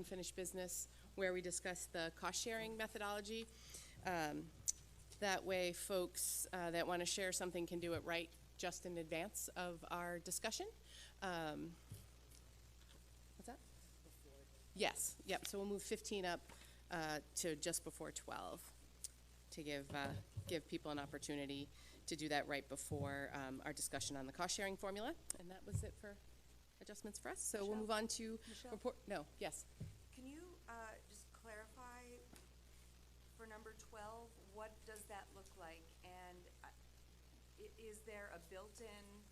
unfinished business where we discuss the cost-sharing methodology. That way folks that want to share something can do it right just in advance of our discussion. What's that? Yes, yep, so we'll move 15 up to just before 12 to give people an opportunity to do that right before our discussion on the cost-sharing formula. And that was it for adjustments for us. So Michelle? we'll move on to Michelle? report. No, yes. Can you just clarify for number 12, what does that look like? And is there a built-in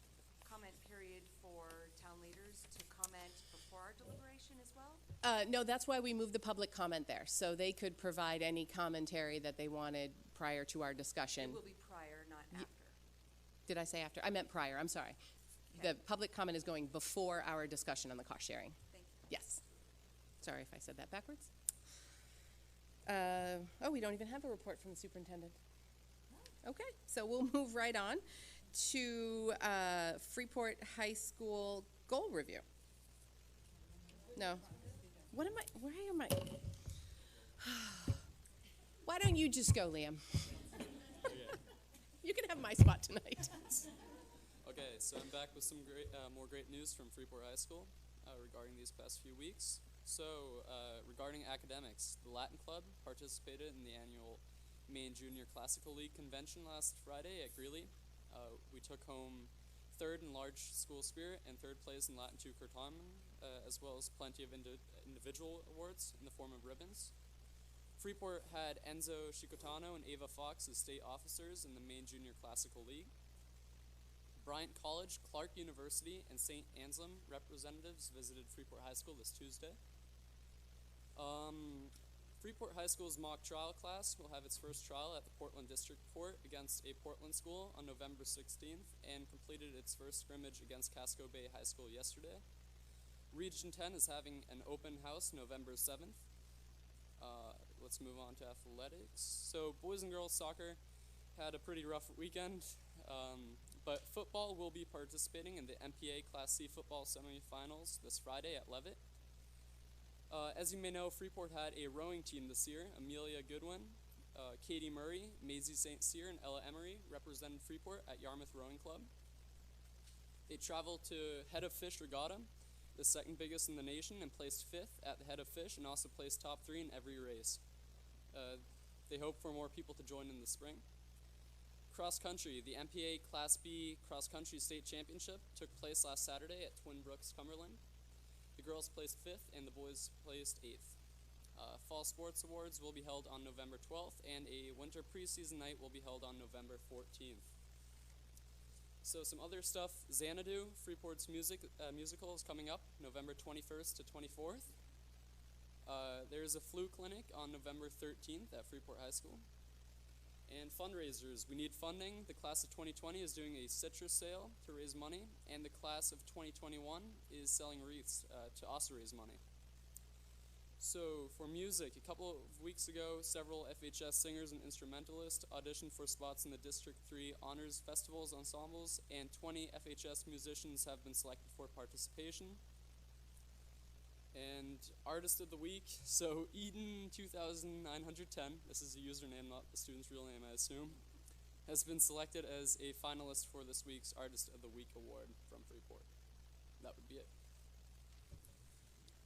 comment period for town leaders to comment before our deliberation as well? No, that's why we moved the public comment there. So they could provide any commentary that they wanted prior to our discussion. It will be prior, not after. Did I say after? I meant prior, I'm sorry. Okay. The public comment is going before our discussion on the cost sharing. Thank you. Yes. Sorry if I said that backwards. We don't even have a report from the superintendent. Okay, so we'll move right on to Freeport High School goal review. No. What am I, where am I? Why don't you just go, Liam? You can have my spot tonight. Okay, so I'm back with some more great news from Freeport High School regarding these past few weeks. So, regarding academics, the Latin Club participated in the annual Maine Junior Classical League convention last Friday at Greeley. We took home third in large school spirit and third place in Latin 2 Curriculum, as well as plenty of individual awards in the form of ribbons. Freeport had Enzo Chicotano and Ava Fox as state officers in the Maine Junior Classical League. Bryant College, Clark University, and St. Anselm representatives visited Freeport High School this Tuesday. Freeport High School's mock trial class will have its first trial at the Portland District Court against a Portland school on November 16th and completed its first scrimmage against Casco Bay High School yesterday. Region 10 is having an open house November 7th. Let's move on to athletics. So boys and girls soccer had a pretty rough weekend, but football will be participating in the MPA Class C football semifinals this Friday at Levitt. As you may know, Freeport had a rowing team this year. Amelia Goodwin, Katie Murray, Maisie St. Cyr, and Ella Emery represented Freeport at Yarmouth Rowing Club. They traveled to Head of Fish Regatta, the second biggest in the nation, and placed fifth at the Head of Fish and also placed top 3 in every race. They hope for more people to join in the spring. Cross country, the MPA Class B Cross Country State Championship took place last Saturday at Twin Brooks, Cumberland. The girls placed 5th and the boys placed 8th. Fall Sports Awards will be held on November 12th, and a winter preseason night will be held on November 14th. So some other stuff, Xanadu, Freeport's musical is coming up November 21st to 24th. There's a flu clinic on November 13th at Freeport High School. And fundraisers, we need funding. The class of 2020 is doing a citrus sale to raise money, and the class of 2021 is selling wreaths to also raise money. So for music, a couple of weeks ago, several FHS singers and instrumentalists auditioned for spots in the District 3 Honors Festivals ensembles, and 20 FHS musicians have been selected for participation. And Artist of the Week, so Eden 2910, this is a username, not the student's real name, I assume, has been selected as a finalist for this week's Artist of the Week award from Freeport. That would be it.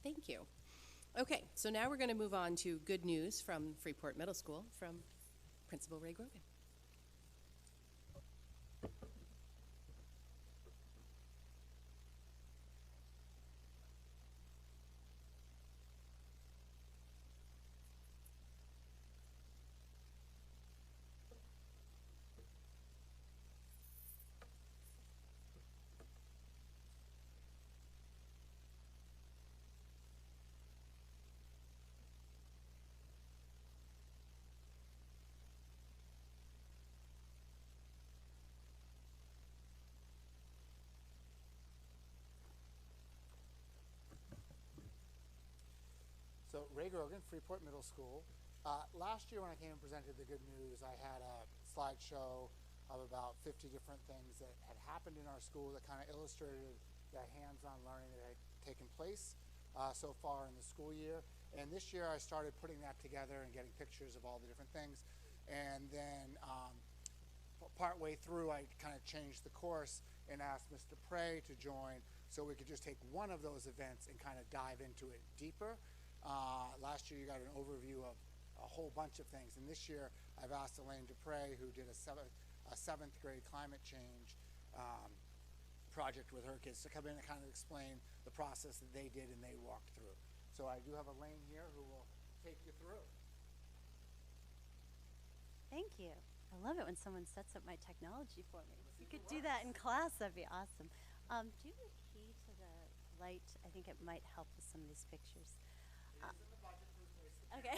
Thank you. Okay, so now we're going to move on to good news from Freeport Middle School from Principal Ray Grogan. So Ray Grogan, Freeport Middle School. Last year when I came and presented the good news, I had a slideshow of about 50 different things that had happened in our school that kind of illustrated the hands-on learning that had taken place. so far in the school year. And this year I started putting that together and getting pictures of all the different things. And then partway through, I kind of changed the course and asked Mr. Prey to join so we could just take one of those events and kind of dive into it deeper. Last year you got an overview of a whole bunch of things, and this year I've asked Elaine Dupre, who did a seventh grade climate change project with her kids, to come in and kind of explain the process that they did and they walked through. So I do have Elaine here who will take you through. Thank you. I love it when someone sets up my technology for me. If you could do that in class, that'd be awesome. Do you have a key to the light? I think it might help with some of these pictures. It is in the budget for replacement. Okay.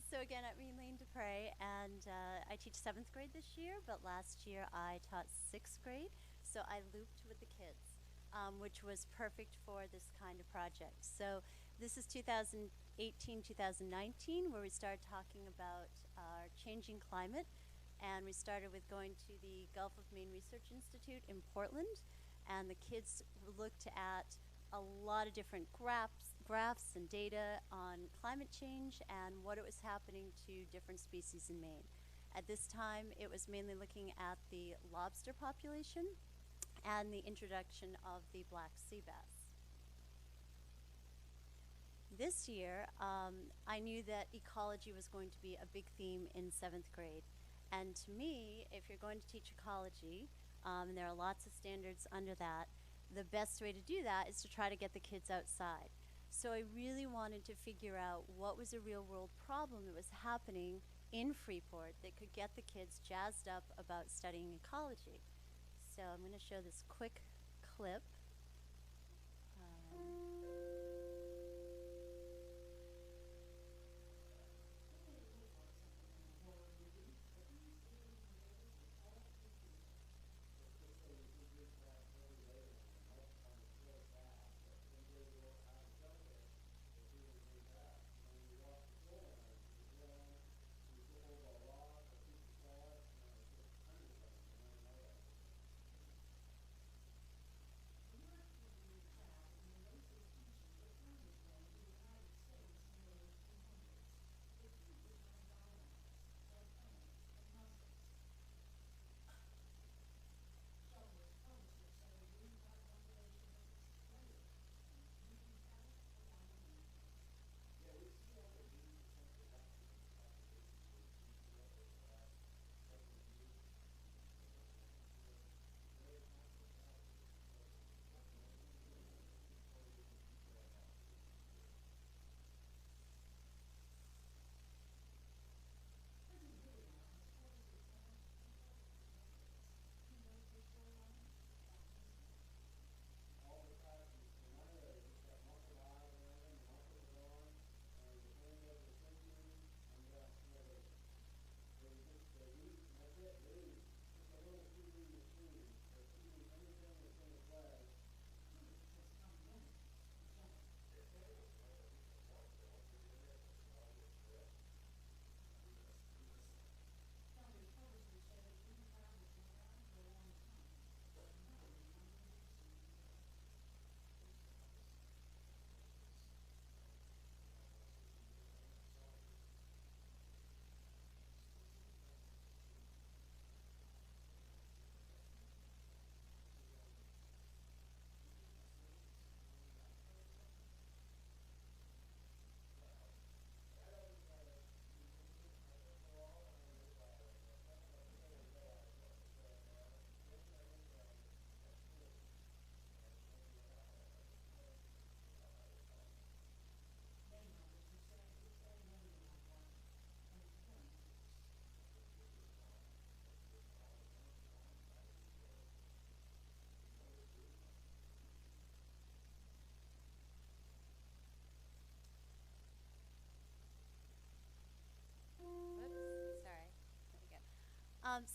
So again, I'm Elaine Dupre, and I teach 7th grade this year, but last year I taught 6th grade, so I looped with the kids, which was perfect for this kind of project. So this is 2018-2019, where we started talking about our changing climate, and we started with going to the Gulf of Maine Research Institute in Portland, and the kids looked at a lot of different graphs and data on climate change and what it was happening to different species in Maine. At this time, it was mainly looking at the lobster population and the introduction of the black sea bass. This year, I knew that ecology was going to be a big theme in 7th grade. And to me, if you're going to teach ecology, and there are lots of standards under that, the best way to do that is to try to get the kids outside. So I really wanted to figure out what was a real world problem that was happening in Freeport that could get the kids jazzed up about studying ecology. So I'm going to show this quick clip.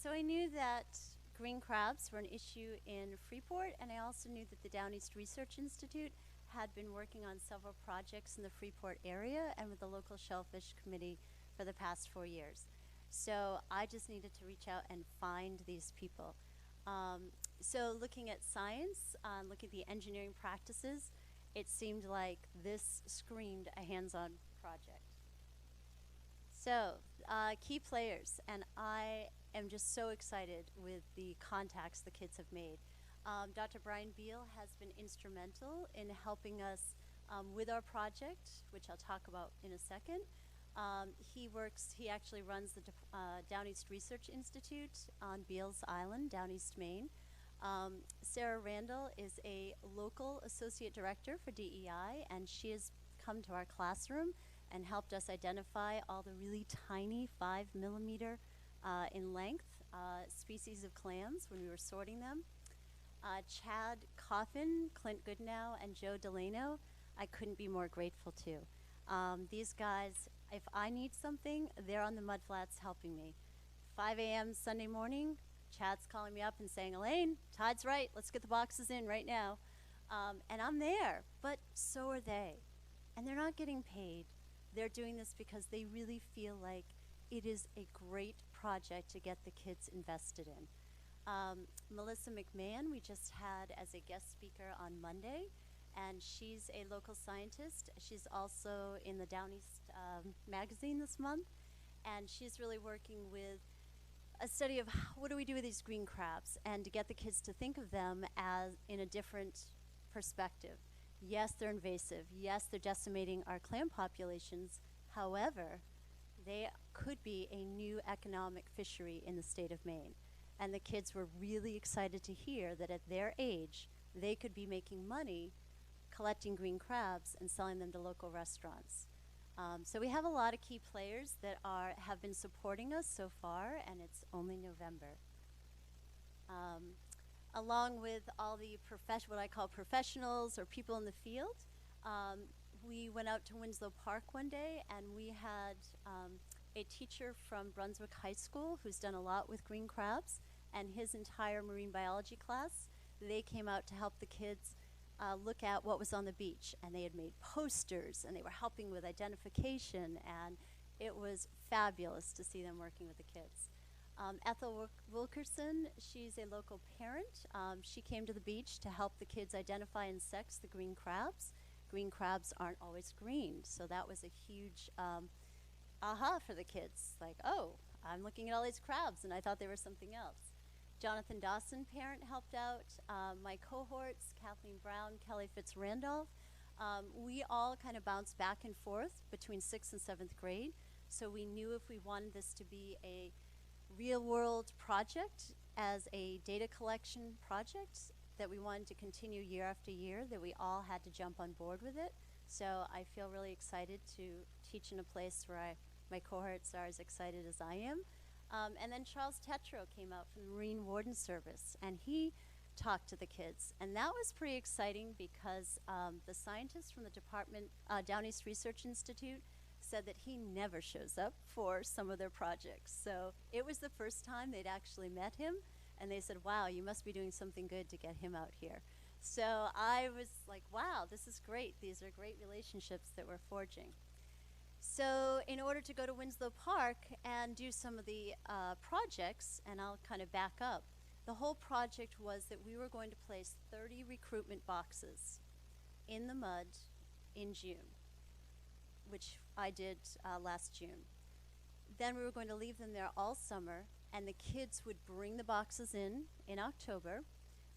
So I knew that green crabs were an issue in Freeport, and I also knew that the Down East Research Institute had been working on several projects in the Freeport area and with the local shellfish committee for the past 4 years. So I just needed to reach out and find these people. So looking at science, looking at the engineering practices, it seemed like this screamed a hands-on project. So, key players, and I am just so excited with the contacts the kids have made. Dr. Brian Beal has been instrumental in helping us with our project, which I'll talk about in a second. He actually runs the Down East Research Institute on Beals Island, Down East, Maine. Sarah Randall is a local associate director for DEI, and she has come to our classroom and helped us identify all the really tiny 5 millimeter in length species of clams when we were sorting them. Chad Coffin, Clint Goodnow, and Joe Delano, I couldn't be more grateful to. These guys, if I need something, they're on the mudflats helping me. 5 a.m. Sunday morning, Chad's calling me up and saying, Elaine, Todd's right, let's get the boxes in right now. And I'm there, but so are they. And they're not getting paid. They're doing this because they really feel like it is a great project to get the kids invested in. Melissa Mcmahon, we just had as a guest speaker on Monday, and she's a local scientist. She's also in the Down East magazine this month, and she's really working with a study of what do we do with these green crabs, and to get the kids to think of them as in a different perspective. Yes, they're invasive. Yes, they're decimating our clam populations. However, they could be a new economic fishery in the state of Maine. And the kids were really excited to hear that at their age, they could be making money collecting green crabs and selling them to local restaurants. So we have a lot of key players that have been supporting us so far, and it's only November. Along with all the what I call professionals or people in the field, we went out to Winslow Park one day, and we had a teacher from Brunswick High School who's done a lot with green crabs, and his entire marine biology class. They came out to help the kids look at what was on the beach, and they had made posters, and they were helping with identification, and it was fabulous to see them working with the kids. Ethel Wilkerson, she's a local parent. She came to the beach to help the kids identify and sex the green crabs. Green crabs aren't always green, so that was a huge aha for the kids. Like, oh, I'm looking at all these crabs, and I thought they were something else. Jonathan Dawson, parent, helped out. My cohorts, Kathleen Brown, Kelly Fitz-Randolph, we all kind of bounced back and forth between 6th and 7th grade. So we knew if we wanted this to be a real-world project as a data collection project that we wanted to continue year after year, that we all had to jump on board with it. So I feel really excited to teach in a place where my cohorts are as excited as I am. And then Charles Tetro came out from the Marine Warden Service, and he talked to the kids. And that was pretty exciting because the scientist from the department, Down East Research Institute, said that he never shows up for some of their projects. So it was the first time they'd actually met him, and they said, wow, you must be doing something good to get him out here. So I was like, wow, this is great. These are great relationships that we're forging. So in order to go to Winslow Park and do some of the projects, and I'll kind of back up, the whole project was that we were going to place 30 recruitment boxes in the mud in June, which I did last June. Then we were going to leave them there all summer, and the kids would bring the boxes in October.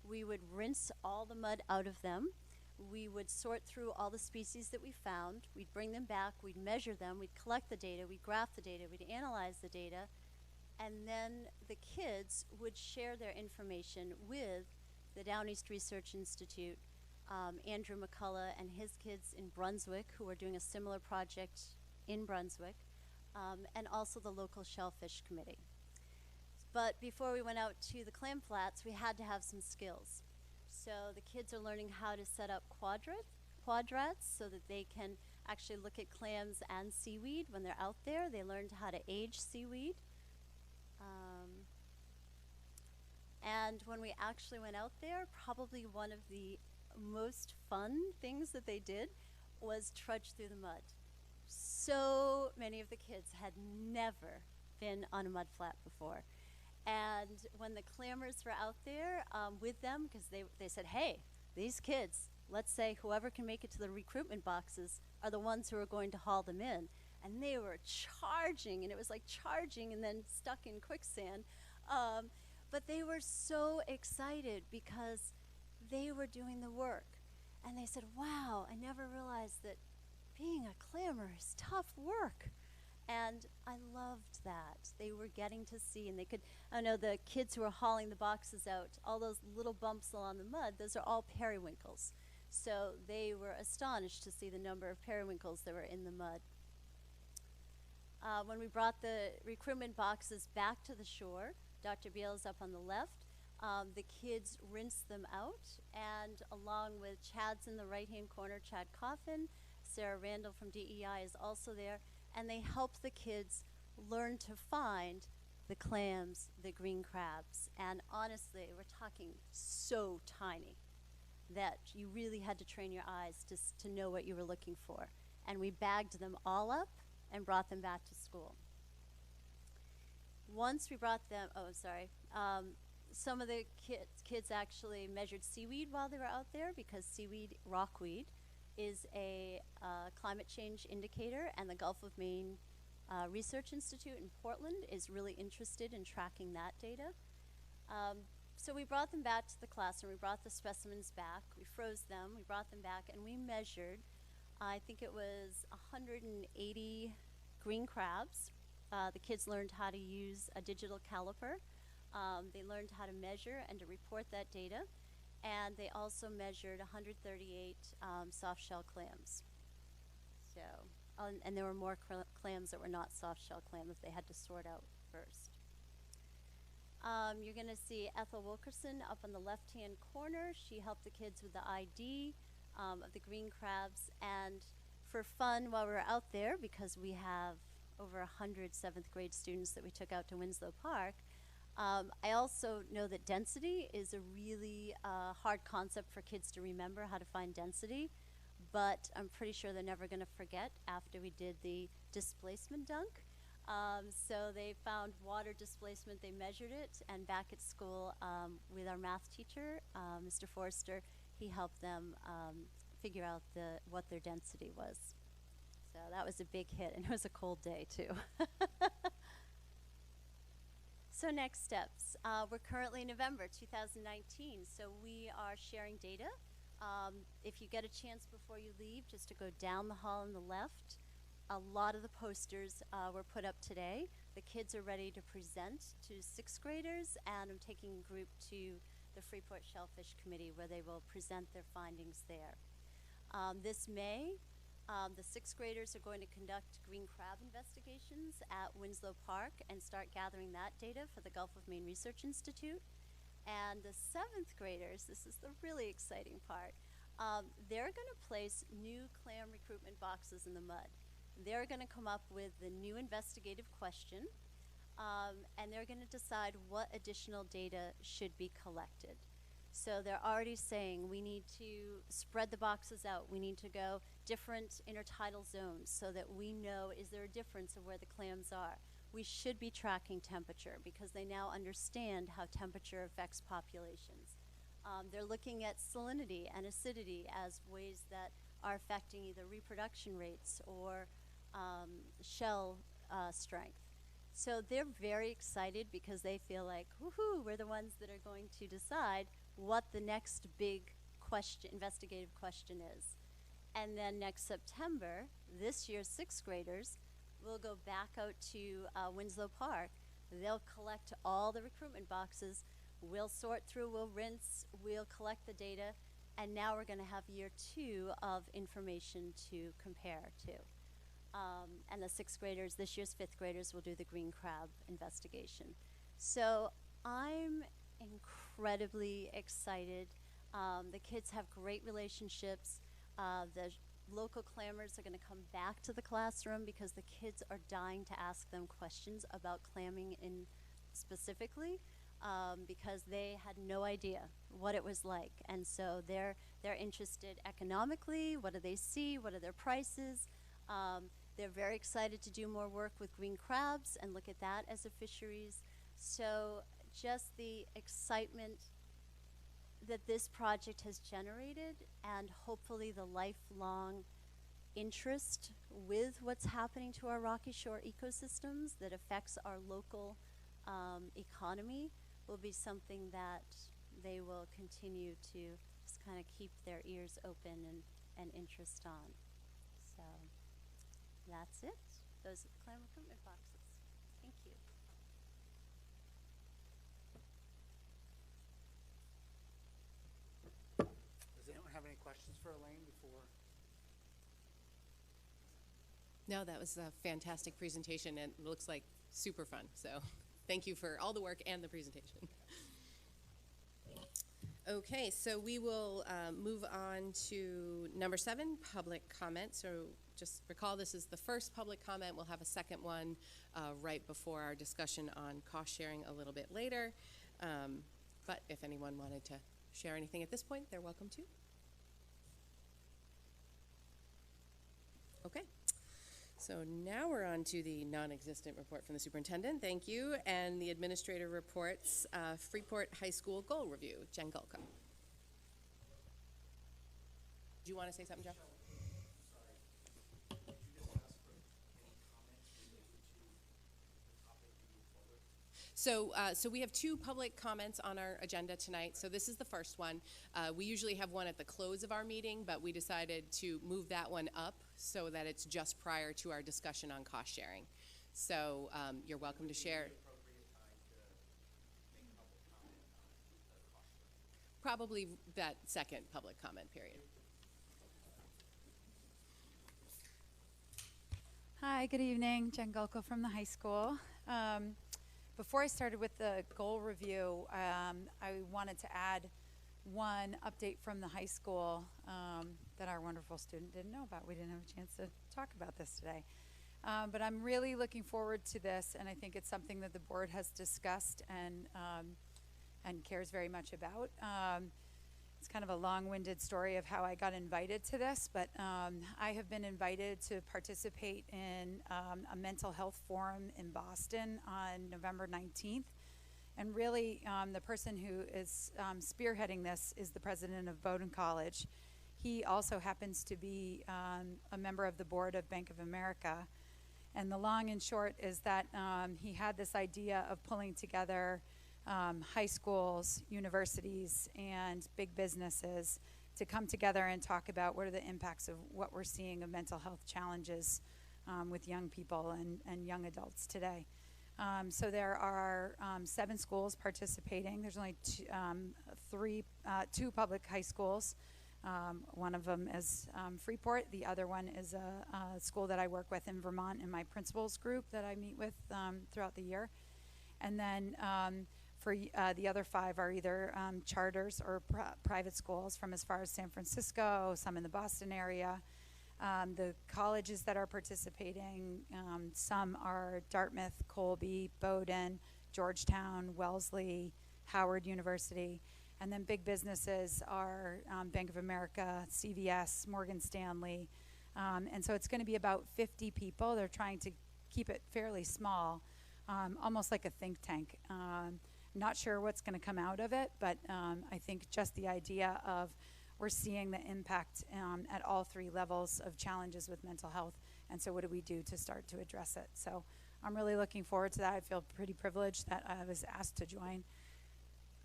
We would rinse all the mud out of them. We would sort through all the species that we found. We'd bring them back, we'd measure them, we'd collect the data, we'd graph the data, we'd analyze the data, and then the kids would share their information with the Down East Research Institute, Andrew McCullough and his kids in Brunswick, who are doing a similar project in Brunswick, and also the local Shellfish Committee. But before we went out to the clam flats, we had to have some skills. So the kids are learning how to set up quadrats so that they can actually look at clams and seaweed when they're out there. They learned how to age seaweed. And when we actually went out there, probably one of the most fun things that they did was trudge through the mud. So many of the kids had never been on a mud flat before. And when the clammers were out there with them, because they said, hey, these kids, let's say whoever can make it to the recruitment boxes are the ones who are going to haul them in. And they were charging, and it was like charging and then stuck in quicksand. But they were so excited because they were doing the work. And they said, wow, I never realized that being a clammer is tough work. And I loved that. They were getting to see, and they could, I know the kids who were hauling the boxes out, all those little bumps along the mud, those are all periwinkles. So they were astonished to see the number of periwinkles that were in the mud. When we brought the recruitment boxes back to the shore, Dr. Beal is up on the left. The kids rinsed them out, and along with Chad's in the right-hand corner, Chad Coffin, Sarah Randall from DEI is also there, and they helped the kids learn to find the clams, the green crabs, and honestly, we're talking so tiny that you really had to train your eyes to know what you were looking for. And we bagged them all up and brought them back to school. Once we brought them, some of the kids actually measured seaweed while they were out there, because seaweed, rockweed, is a climate change indicator, and the Gulf of Maine Research Institute in Portland is really interested in tracking that data. So we brought them back to the classroom. We brought the specimens back. We froze them. We brought them back, and we measured, I think it was 180 green crabs. The kids learned how to use a digital caliper. They learned how to measure and to report that data. And they also measured 138 soft-shell clams. So, and there were more clams that were not soft-shell clams that they had to sort out first. You're going to see Ethel Wilkerson up on the left-hand corner. She helped the kids with the ID of the green crabs. And for fun, while we were out there, because we have over 100 7th grade students that we took out to Winslow Park, I also know that density is a really hard concept for kids to remember, how to find density, but I'm pretty sure they're never going to forget after we did the displacement dunk. So they found water displacement, they measured it, and back at school with our math teacher, Mr. Forrester, he helped them figure out what their density was. So that was a big hit, and it was a cold day too. So next steps. We're currently in November 2019, so we are sharing data. If you get a chance before you leave, just to go down the hall on the left, a lot of the posters were put up today. The kids are ready to present to 6th graders, and I'm taking a group to the Freeport Shellfish Committee where they will present their findings there. This May, the 6th graders are going to conduct green crab investigations at Winslow Park and start gathering that data for the Gulf of Maine Research Institute. And the 7th graders, this is the really exciting part, they're going to place new clam recruitment boxes in the mud. They're going to come up with the new investigative question, and they're going to decide what additional data should be collected. So they're already saying we need to spread the boxes out. We need to go different intertidal zones so that we know, is there a difference of where the clams are? We should be tracking temperature because they now understand how temperature affects populations. They're looking at salinity and acidity as ways that are affecting either reproduction rates or shell strength. So they're very excited because they feel like, woohoo, we're the ones that are going to decide what the next big question, investigative question is. And then next September, this year's 6th graders will go back out to Winslow Park. They'll collect all the recruitment boxes. We'll sort through, we'll rinse, we'll collect the data, and now we're going to have year 2 of information to compare to. And the 6th graders, this year's 5th graders, will do the green crab investigation. So I'm incredibly excited. The kids have great relationships. The local clammers are going to come back to the classroom because the kids are dying to ask them questions about clamming in specifically because they had no idea what it was like. And so they're interested economically. What do they see? What are their prices? They're very excited to do more work with green crabs and look at that as a fisheries. So just the excitement that this project has generated, and hopefully the lifelong interest with what's happening to our Rocky Shore ecosystems that affects our local economy will be something that they will continue to just kind of keep their ears open and interest on. So that's it. Those are the clam recruitment boxes. Thank you. Does anyone have any questions for Elaine before? No, that was a fantastic presentation, and it looks like super fun. So thank you for all the work and the presentation. Okay, so we will move on to number 7, public comment. So just recall, this is the first public comment. We'll have a second one right before our discussion on cost sharing a little bit later. But if anyone wanted to share anything at this point, they're welcome to. Okay. So now we're on to the non-existent report from the superintendent, thank you, and the administrator reports, Freeport High School Goal Review. Jen Gulka. Do you want to say something, Jeff? So we have 2 public comments on our agenda tonight. So this is the first one. We usually have one at the close of our meeting, but we decided to move that one up so that it's just prior to our discussion on cost sharing. So you're welcome to share. Probably that second public comment period. Hi, good evening. Jen Gulko from the high school. Before I started with the goal review, I wanted to add one update from the high school that our wonderful student didn't know about. We didn't have a chance to talk about this today. But I'm really looking forward to this, and I think it's something that the board has discussed and cares very much about. It's kind of a long-winded story of how I got invited to this, but I have been invited to participate in a mental health forum in Boston on November 19th. And really, the person who is spearheading this is the president of Bowdoin College. He also happens to be a member of the board of Bank of America. And the long and short is that he had this idea of pulling together high schools, universities, and big businesses to come together and talk about what are the impacts of what we're seeing of mental health challenges with young people and young adults today. So there are 7 schools participating. There's only 2 public high schools. One of them is Freeport. The other one is a school that I work with in Vermont in my principals group that I meet with throughout the year. And then for the other 5 are either charters or private schools from as far as San Francisco, some in the Boston area. The colleges that are participating, some are Dartmouth, Colby, Bowdoin, Georgetown, Wellesley, Howard University. And then big businesses are Bank of America, CVS, Morgan Stanley. And so it's going to be about 50 people. They're trying to keep it fairly small, almost like a think tank. Not sure what's going to come out of it, but I think just the idea of we're seeing the impact at all 3 levels of challenges with mental health. And so what do we do to start to address it? So I'm really looking forward to that. I feel pretty privileged that I was asked to join,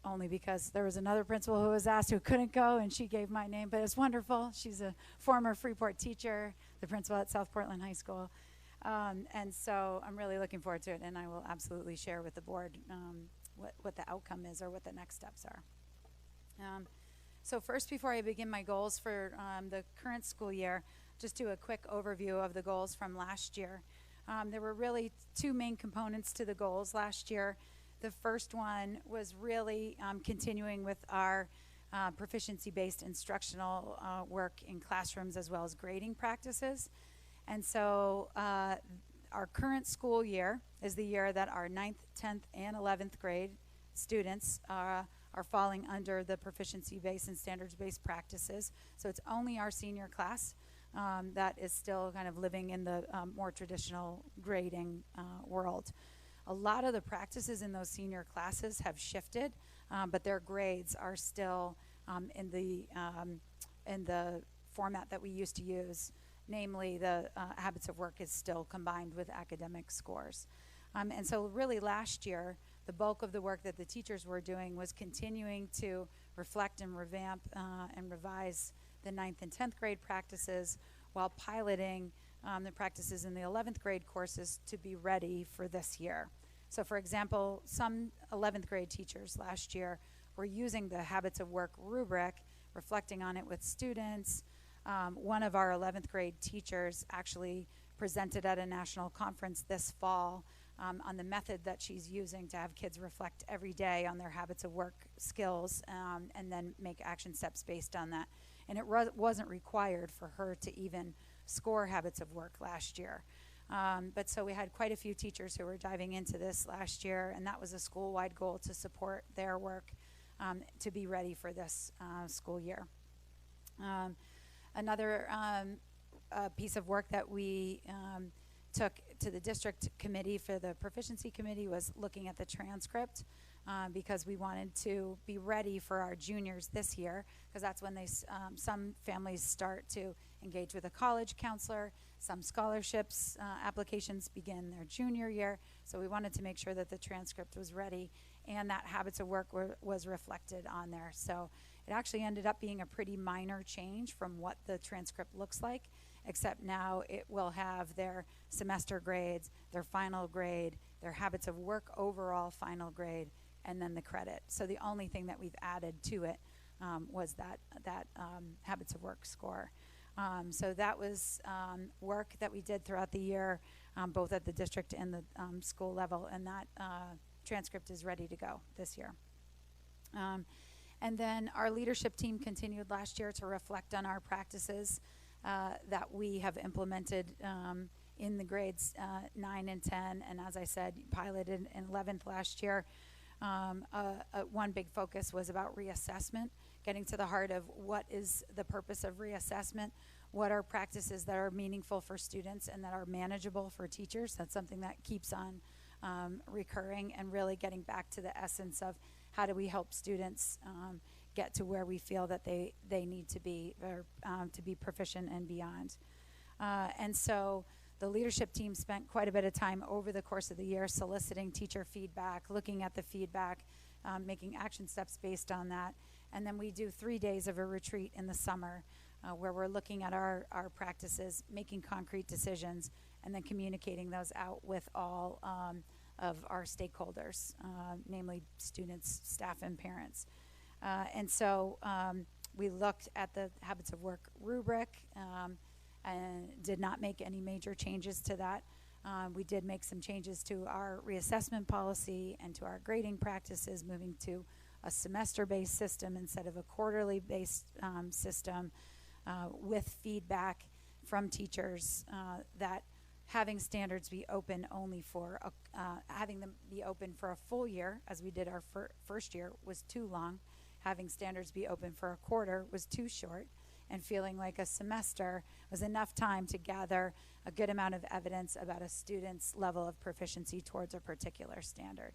only because there was another principal who was asked who couldn't go, and she gave my name. But it's wonderful. She's a former Freeport teacher, the principal at South Portland High School. And so I'm really looking forward to it, and I will absolutely share with the board what the outcome is or what the next steps are. So first, before I begin my goals for the current school year, just do a quick overview of the goals from last year. There were really 2 main components to the goals last year. The first one was really continuing with our proficiency-based instructional work in classrooms as well as grading practices. And so our current school year is the year that our 9th, 10th, and 11th grade students are falling under the proficiency-based and standards-based practices. So it's only our senior class that is still kind of living in the more traditional grading world. A lot of the practices in those senior classes have shifted, but their grades are still in the format that we used to use. Namely, the habits of work is still combined with academic scores. And so really last year, the bulk of the work that the teachers were doing was continuing to reflect and revamp and revise the 9th and 10th grade practices while piloting the practices in the 11th grade courses to be ready for this year. So for example, some 11th grade teachers last year were using the habits of work rubric, reflecting on it with students. One of our 11th grade teachers actually presented at a national conference this fall on the method that she's using to have kids reflect every day on their habits of work skills and then make action steps based on that. And it wasn't required for her to even score habits of work last year. But so we had quite a few teachers who were diving into this last year, and that was a school-wide goal to support their work to be ready for this school year. Another piece of work that we took to the district committee for the proficiency committee was looking at the transcript because we wanted to be ready for our juniors this year, because that's when some families start to engage with a college counselor. Some scholarships applications begin their junior year, so we wanted to make sure that the transcript was ready and that habits of work was reflected on there. So it actually ended up being a pretty minor change from what the transcript looks like, except now it will have their semester grades, their final grade, their habits of work overall final grade, and then the credit. So the only thing that we've added to it was that habits of work score. So that was work that we did throughout the year, both at the district and the school level, and that transcript is ready to go this year. And then our leadership team continued last year to reflect on our practices that we have implemented in the grades 9 and 10, and as I said, piloted in 11th last year. One big focus was about reassessment, getting to the heart of what is the purpose of reassessment, what are practices that are meaningful for students and that are manageable for teachers. That's something that keeps on recurring, and really getting back to the essence of how do we help students get to where we feel that they need to be, or to be proficient and beyond. And so the leadership team spent quite a bit of time over the course of the year soliciting teacher feedback, looking at the feedback, making action steps based on that. And then we do 3 days of a retreat in the summer where we're looking at our practices, making concrete decisions, and then communicating those out with all of our stakeholders, namely students, staff, and parents. And so we looked at the habits of work rubric and did not make any major changes to that. We did make some changes to our reassessment policy and to our grading practices, moving to a semester-based system instead of a quarterly-based system, with feedback from teachers that having standards be open only for having them be open for a full year, as we did our first year, was too long. Having standards be open for a quarter was too short, and feeling like a semester was enough time to gather a good amount of evidence about a student's level of proficiency towards a particular standard.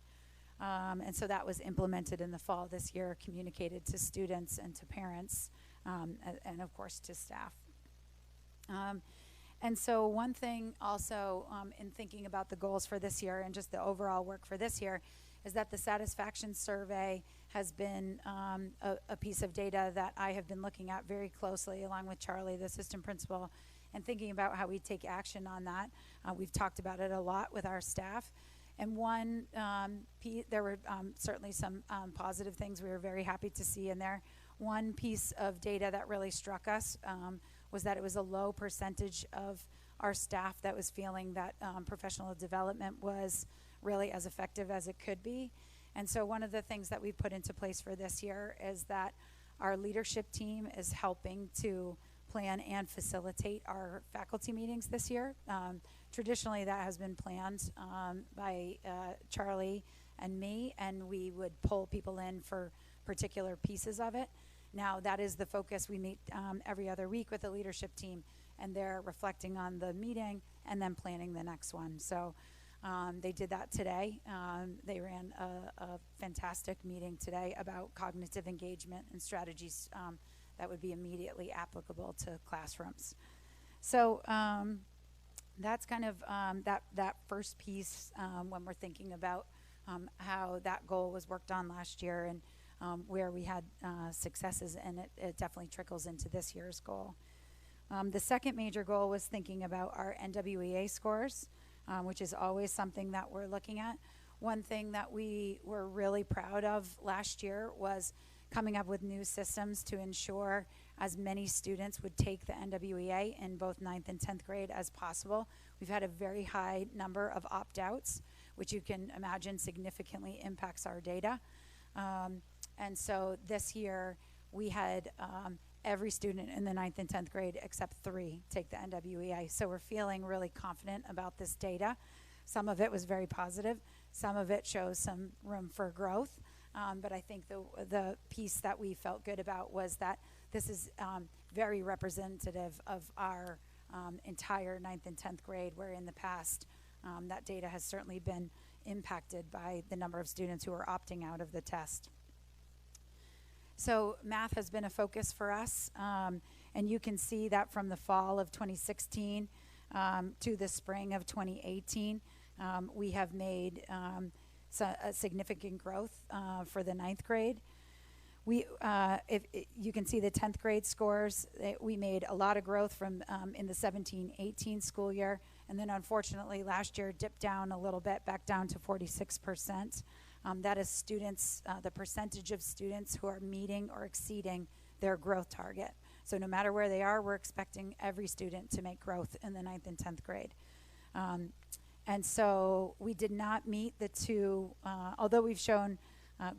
And so that was implemented in the fall this year, communicated to students and to parents, and of course to staff. And so one thing also in thinking about the goals for this year and just the overall work for this year is that the satisfaction survey has been a piece of data that I have been looking at very closely along with Charlie, the assistant principal, and thinking about how we take action on that. We've talked about it a lot with our staff. And one there were certainly some positive things we were very happy to see in there. One piece of data that really struck us was that it was a low percentage of our staff that was feeling that professional development was really as effective as it could be. And so one of the things that we put into place for this year is that our leadership team is helping to plan and facilitate our faculty meetings this year. Traditionally, that has been planned by Charlie and me, and we would pull people in for particular pieces of it. Now, that is the focus. We meet every other week with the leadership team, and they're reflecting on the meeting and then planning the next one. So They did that today. They ran a fantastic meeting today about cognitive engagement and strategies that would be immediately applicable to classrooms. So that's kind of that first piece when we're thinking about how that goal was worked on last year and where we had successes, and it definitely trickles into this year's goal. The second major goal was thinking about our NWEA scores, which is always something that we're looking at. One thing that we were really proud of last year was coming up with new systems to ensure as many students would take the NWEA in both 9th and 10th grade as possible. We've had a very high number of opt-outs, which you can imagine significantly impacts our data. And so this year we had every student in the 9th and 10th grade except 3 take the NWEA. So we're feeling really confident about this data. Some of it was very positive. Some of it shows some room for growth. But I think the piece that we felt good about was that this is very representative of our entire 9th and 10th grade, where in the past that data has certainly been impacted by the number of students who are opting out of the test. So math has been a focus for us, and you can see that from the fall of 2016 to the spring of 2018, we have made a significant growth for the 9th grade. You can see the 10th grade scores, we made a lot of growth from in the 17-18 school year, and then unfortunately last year dipped down a little bit, back down to 46%. That is students, the percentage of students who are meeting or exceeding their growth target. So no matter where they are, we're expecting every student to make growth in the 9th and 10th grade. And so we did not meet the two, although we've shown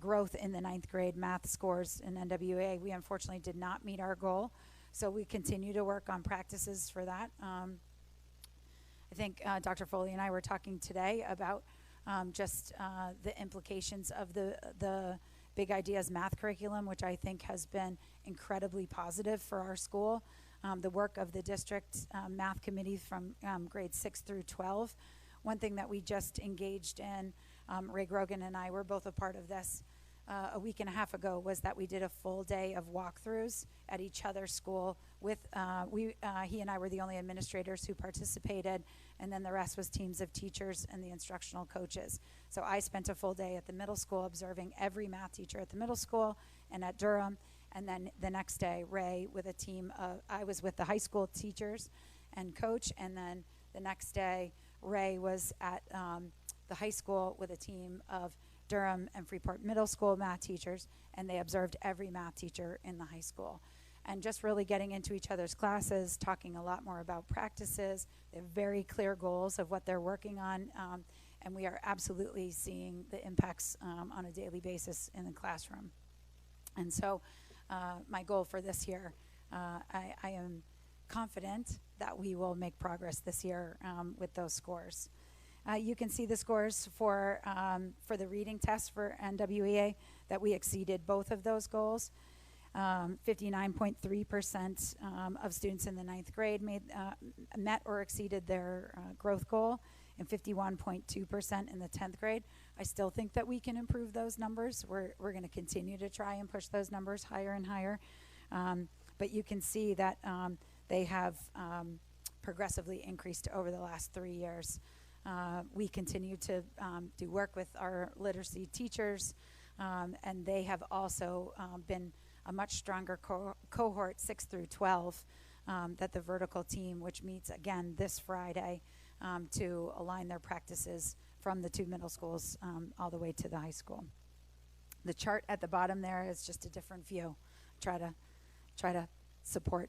growth in the 9th grade math scores in NWA, we unfortunately did not meet our goal. So we continue to work on practices for that. I think Dr. Foley and I were talking today about just the implications of the Big Ideas math curriculum, which I think has been incredibly positive for our school. The work of the district math committee from grades 6 through 12. One thing that we just engaged in, Ray Grogan and I were both a part of this a week and a half ago, was that we did a full day of walkthroughs at each other's school with, he and I were the only administrators who participated, and then the rest was teams of teachers and the instructional coaches. So I spent a full day at the middle school observing every math teacher at the middle school and at Durham, and then the next day, Ray with a team of, I was with the high school teachers and coach, and then the next day, Ray was at the high school with a team of Durham and Freeport middle school math teachers, and they observed every math teacher in the high school. And just really getting into each other's classes, talking a lot more about practices. They have very clear goals of what they're working on, and we are absolutely seeing the impacts on a daily basis in the classroom. And so my goal for this year, I am confident that we will make progress this year with those scores. You can see the scores for the reading test for NWEA, that we exceeded both of those goals. 59.3% of students in the 9th grade met or exceeded their growth goal, and 51.2% in the 10th grade. I still think that we can improve those numbers. We're going to continue to try and push those numbers higher and higher. But you can see that they have progressively increased over the last 3 years. We continue to do work with our literacy teachers, and they have also been a much stronger cohort 6 through 12 that the vertical team, which meets again this Friday, to align their practices from the 2 middle schools all the way to the high school. The chart at the bottom there is just a different view. Try to support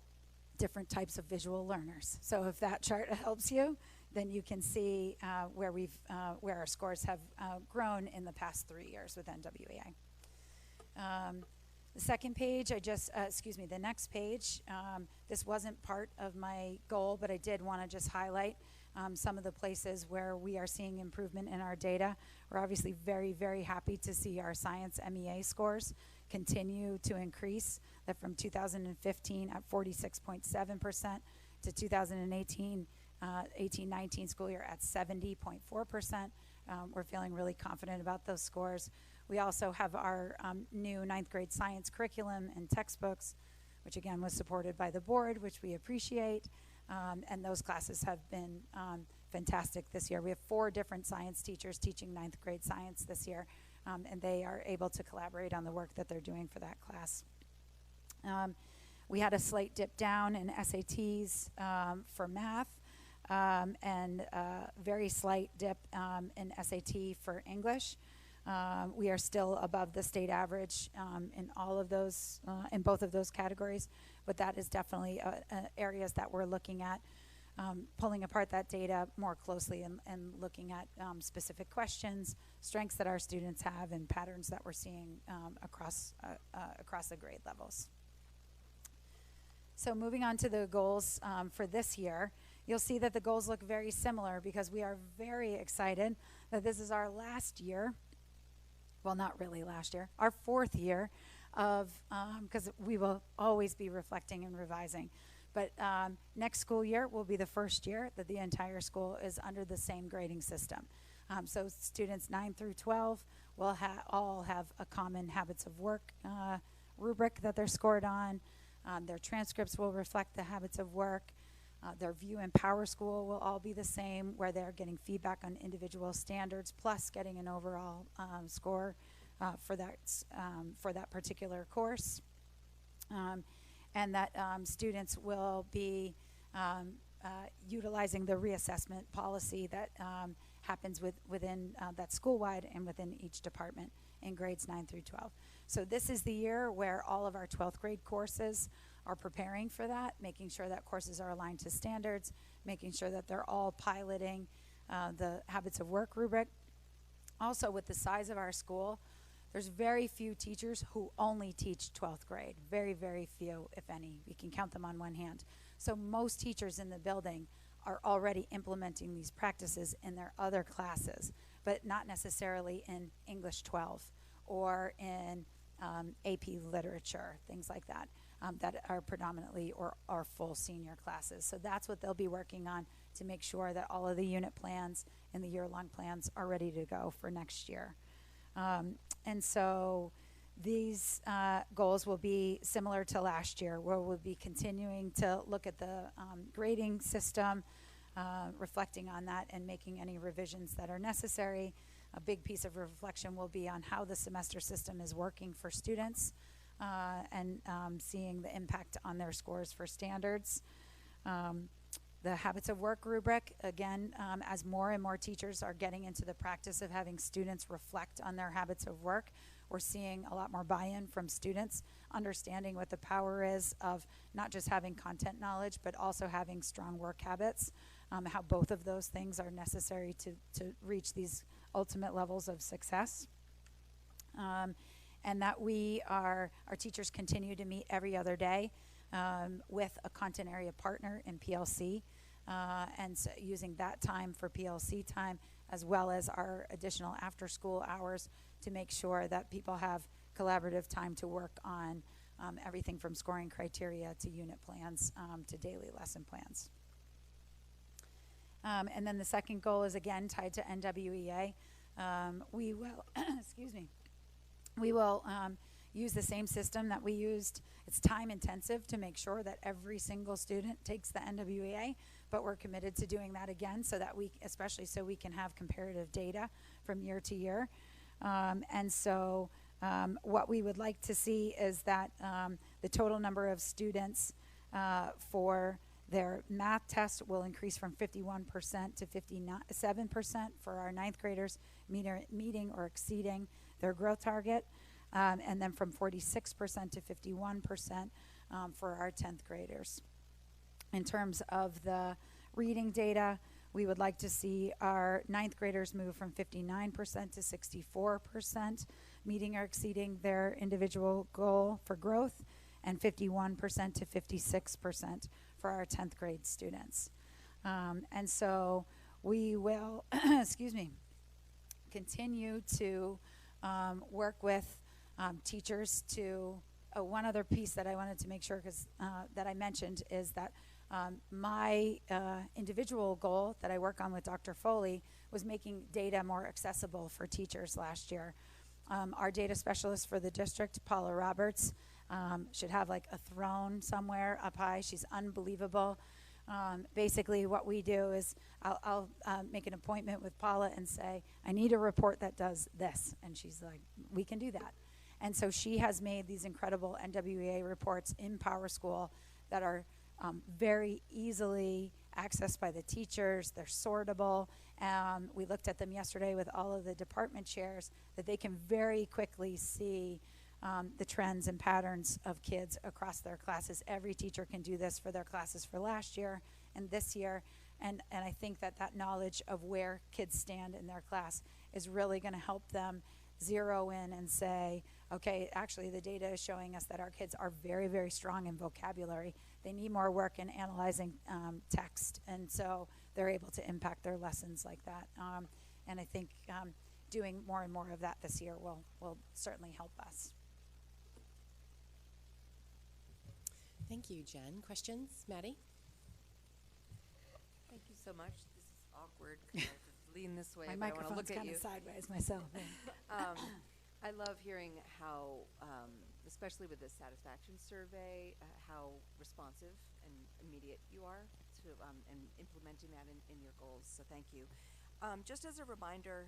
different types of visual learners. So if that chart helps you, then you can see where our scores have grown in the past 3 years with NWEA. The second page, the next page, this wasn't part of my goal, but I did want to just highlight some of the places where we are seeing improvement in our data. We're obviously very, very happy to see our science MEA scores continue to increase, that from 2015 at 46.7% to 2018 18-19 school year at 70.4%. We're feeling really confident about those scores. We also have our new 9th grade science curriculum and textbooks, which again was supported by the board, which we appreciate. And those classes have been fantastic this year. We have 4 different science teachers teaching 9th grade science this year, and they are able to collaborate on the work that they're doing for that class. We had a slight dip down in SATs for math, and a very slight dip in SAT for English. We are still above the state average in all of those, in both of those categories, but that is definitely areas that we're looking at, pulling apart that data more closely and looking at specific questions, strengths that our students have, and patterns that we're seeing across the grade levels. So moving on to the goals for this year, you'll see that the goals look very similar because we are very excited that this is our last year. Well, not really last year, our 4th year of, because we will always be reflecting and revising. But next school year will be the first year that the entire school is under the same grading system. So students 9 through 12 will all have a common habits of work rubric that they're scored on. Their transcripts will reflect the habits of work. Their View and Power School will all be the same, where they're getting feedback on individual standards, plus getting an overall score for that particular course. And that students will be utilizing the reassessment policy that happens within that school-wide and within each department in grades 9 through 12. So this is the year where all of our 12th grade courses are preparing for that, making sure that courses are aligned to standards, making sure that they're all piloting the habits of work rubric. Also, with the size of our school, there's very few teachers who only teach 12th grade. Very, very few, if any. We can count them on one hand. So most teachers in the building are already implementing these practices in their other classes, but not necessarily in English 12 or in AP literature, things like that, that are predominantly or are full senior classes. So that's what they'll be working on to make sure that all of the unit plans and the year-long plans are ready to go for next year. And so these goals will be similar to last year, where we'll be continuing to look at the grading system, reflecting on that and making any revisions that are necessary. A big piece of reflection will be on how the semester system is working for students and seeing the impact on their scores for standards. The habits of work rubric, again, as more and more teachers are getting into the practice of having students reflect on their habits of work, we're seeing a lot more buy-in from students, understanding what the power is of not just having content knowledge, but also having strong work habits, how both of those things are necessary to reach these ultimate levels of success. And that our teachers continue to meet every other day with a content area partner in PLC, and so using that time for PLC time, as well as our additional after-school hours to make sure that people have collaborative time to work on everything from scoring criteria to unit plans to daily lesson plans. And then the second goal is again tied to NWEA. We will, excuse me, we will use the same system that we used. It's time intensive to make sure that every single student takes the NWEA, but we're committed to doing that again so that especially so we can have comparative data from year to year. And so what we would like to see is that the total number of students for their math test will increase from 51% to 57% for our 9th graders, meeting or exceeding their growth target, and then from 46% to 51% for our 10th graders. In terms of the reading data, we would like to see our 9th graders move from 59% to 64%, meeting or exceeding their individual goal for growth, and 51% to 56% for our 10th grade students. And so we will, excuse me, continue to work with teachers to one other piece that I wanted to make sure that I mentioned is that my individual goal that I work on with Dr. Foley was making data more accessible for teachers last year. Our data specialist for the district, Paula Roberts, should have like a throne somewhere up high. She's unbelievable. Basically what we do is I'll make an appointment with Paula and say, I need a report that does this. And she's like, we can do that. And so she has made these incredible NWEA reports in PowerSchool that are very easily accessed by the teachers. They're sortable. We looked at them yesterday with all of the department chairs, that they can very quickly see the trends and patterns of kids across their classes. Every teacher can do this for their classes for last year and this year. And I think that knowledge of where kids stand in their class is really going to help them zero in and say, okay, actually the data is showing us that our kids are very, very strong in vocabulary. They need more work in analyzing text, and so they're able to impact their lessons like that. And I think doing more and more of that this year will certainly help us. Thank you, Jen. Questions? Maddie? Thank you so much. This is awkward because I have to lean this way. My but I want to microphone's look at kind you. of sideways myself. I love hearing how, especially with the satisfaction survey, how responsive and immediate you are to and implementing that in your goals. So thank you. Just as a reminder,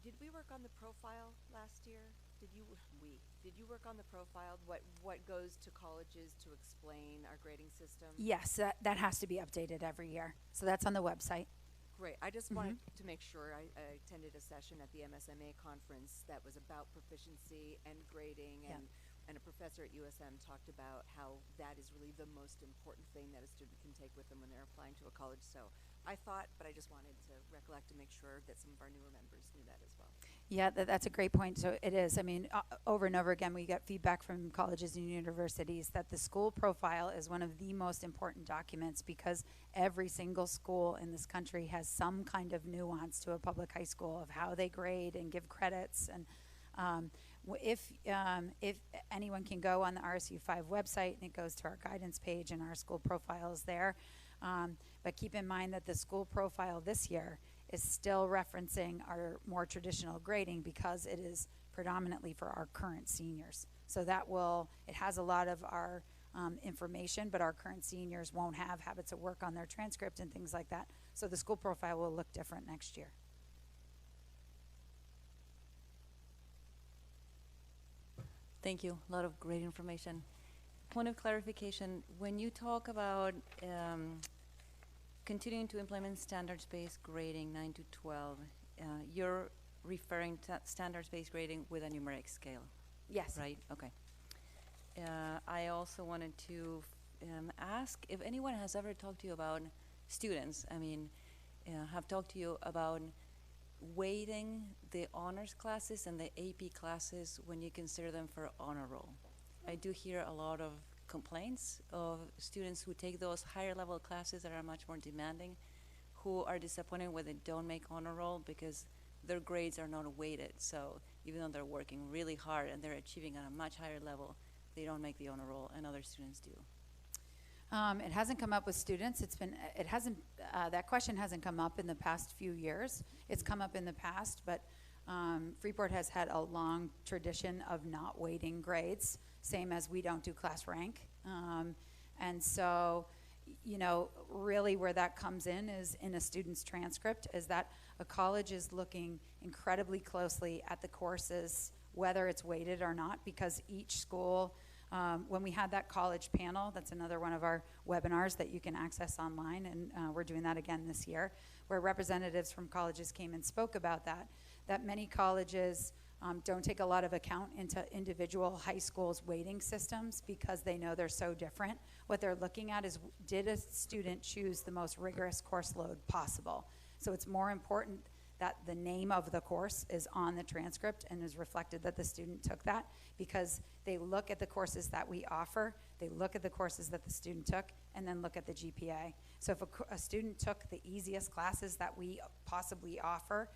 did we work on the profile last year? Did you work on the profile? What goes to colleges to explain our grading system? Yes, that has to be updated every year. So that's on the website. Great. I just wanted to make sure I attended a session at the MSMA conference that was about proficiency and grading, and a professor at USM talked about how that is really the most important thing that a student can take with them when they're applying to a college. So I thought, but I just wanted to recollect and make sure that some of our newer members knew that as well. Yeah, that's a great point. So it is. I mean, over and over again, we get feedback from colleges and universities that the school profile is one of the most important documents, because every single school in this country has some kind of nuance to a public high school of how they grade and give credits. And if anyone can go on the RSU5 website, and it goes to our guidance page, and our school profile is there. But keep in mind that the school profile this year is still referencing our more traditional grading, because it is predominantly for our current seniors. So it has a lot of our information, but our current seniors won't have habits of work on their transcript and things like that. So the school profile will look different next year. Thank you. A lot of great information. Point of clarification, when you talk about continuing to implement standards-based grading 9 to 12, you're referring to standards-based grading with a numeric scale, Yes. right? Okay. I also wanted to ask if anyone has ever talked to you about students, have talked to you about weighting the honors classes and the AP classes when you consider them for honor roll. I do hear a lot of complaints of students who take those higher level classes that are much more demanding, who are disappointed when they don't make honor roll because their grades are not weighted. So even though they're working really hard and they're achieving at a much higher level, they don't make the honor roll, and other students do. It hasn't come up with students. That question hasn't come up in the past few years. It's come up in the past, but Freeport has had a long tradition of not weighting grades, same as we don't do class rank. And so, really where that comes in is in a student's transcript, is that a college is looking incredibly closely at the courses, whether it's weighted or not, because each school, when we had that college panel, that's another one of our webinars that you can access online, and we're doing that again this year, where representatives from colleges came and spoke about that many colleges don't take a lot of account into individual high schools' weighting systems because they know they're so different. What they're looking at is, did a student choose the most rigorous course load possible? So it's more important that the name of the course is on the transcript and is reflected that the student took that, because they look at the courses that we offer, they look at the courses that the student took, and then look at the GPA. So if a student took the easiest classes that we possibly offer,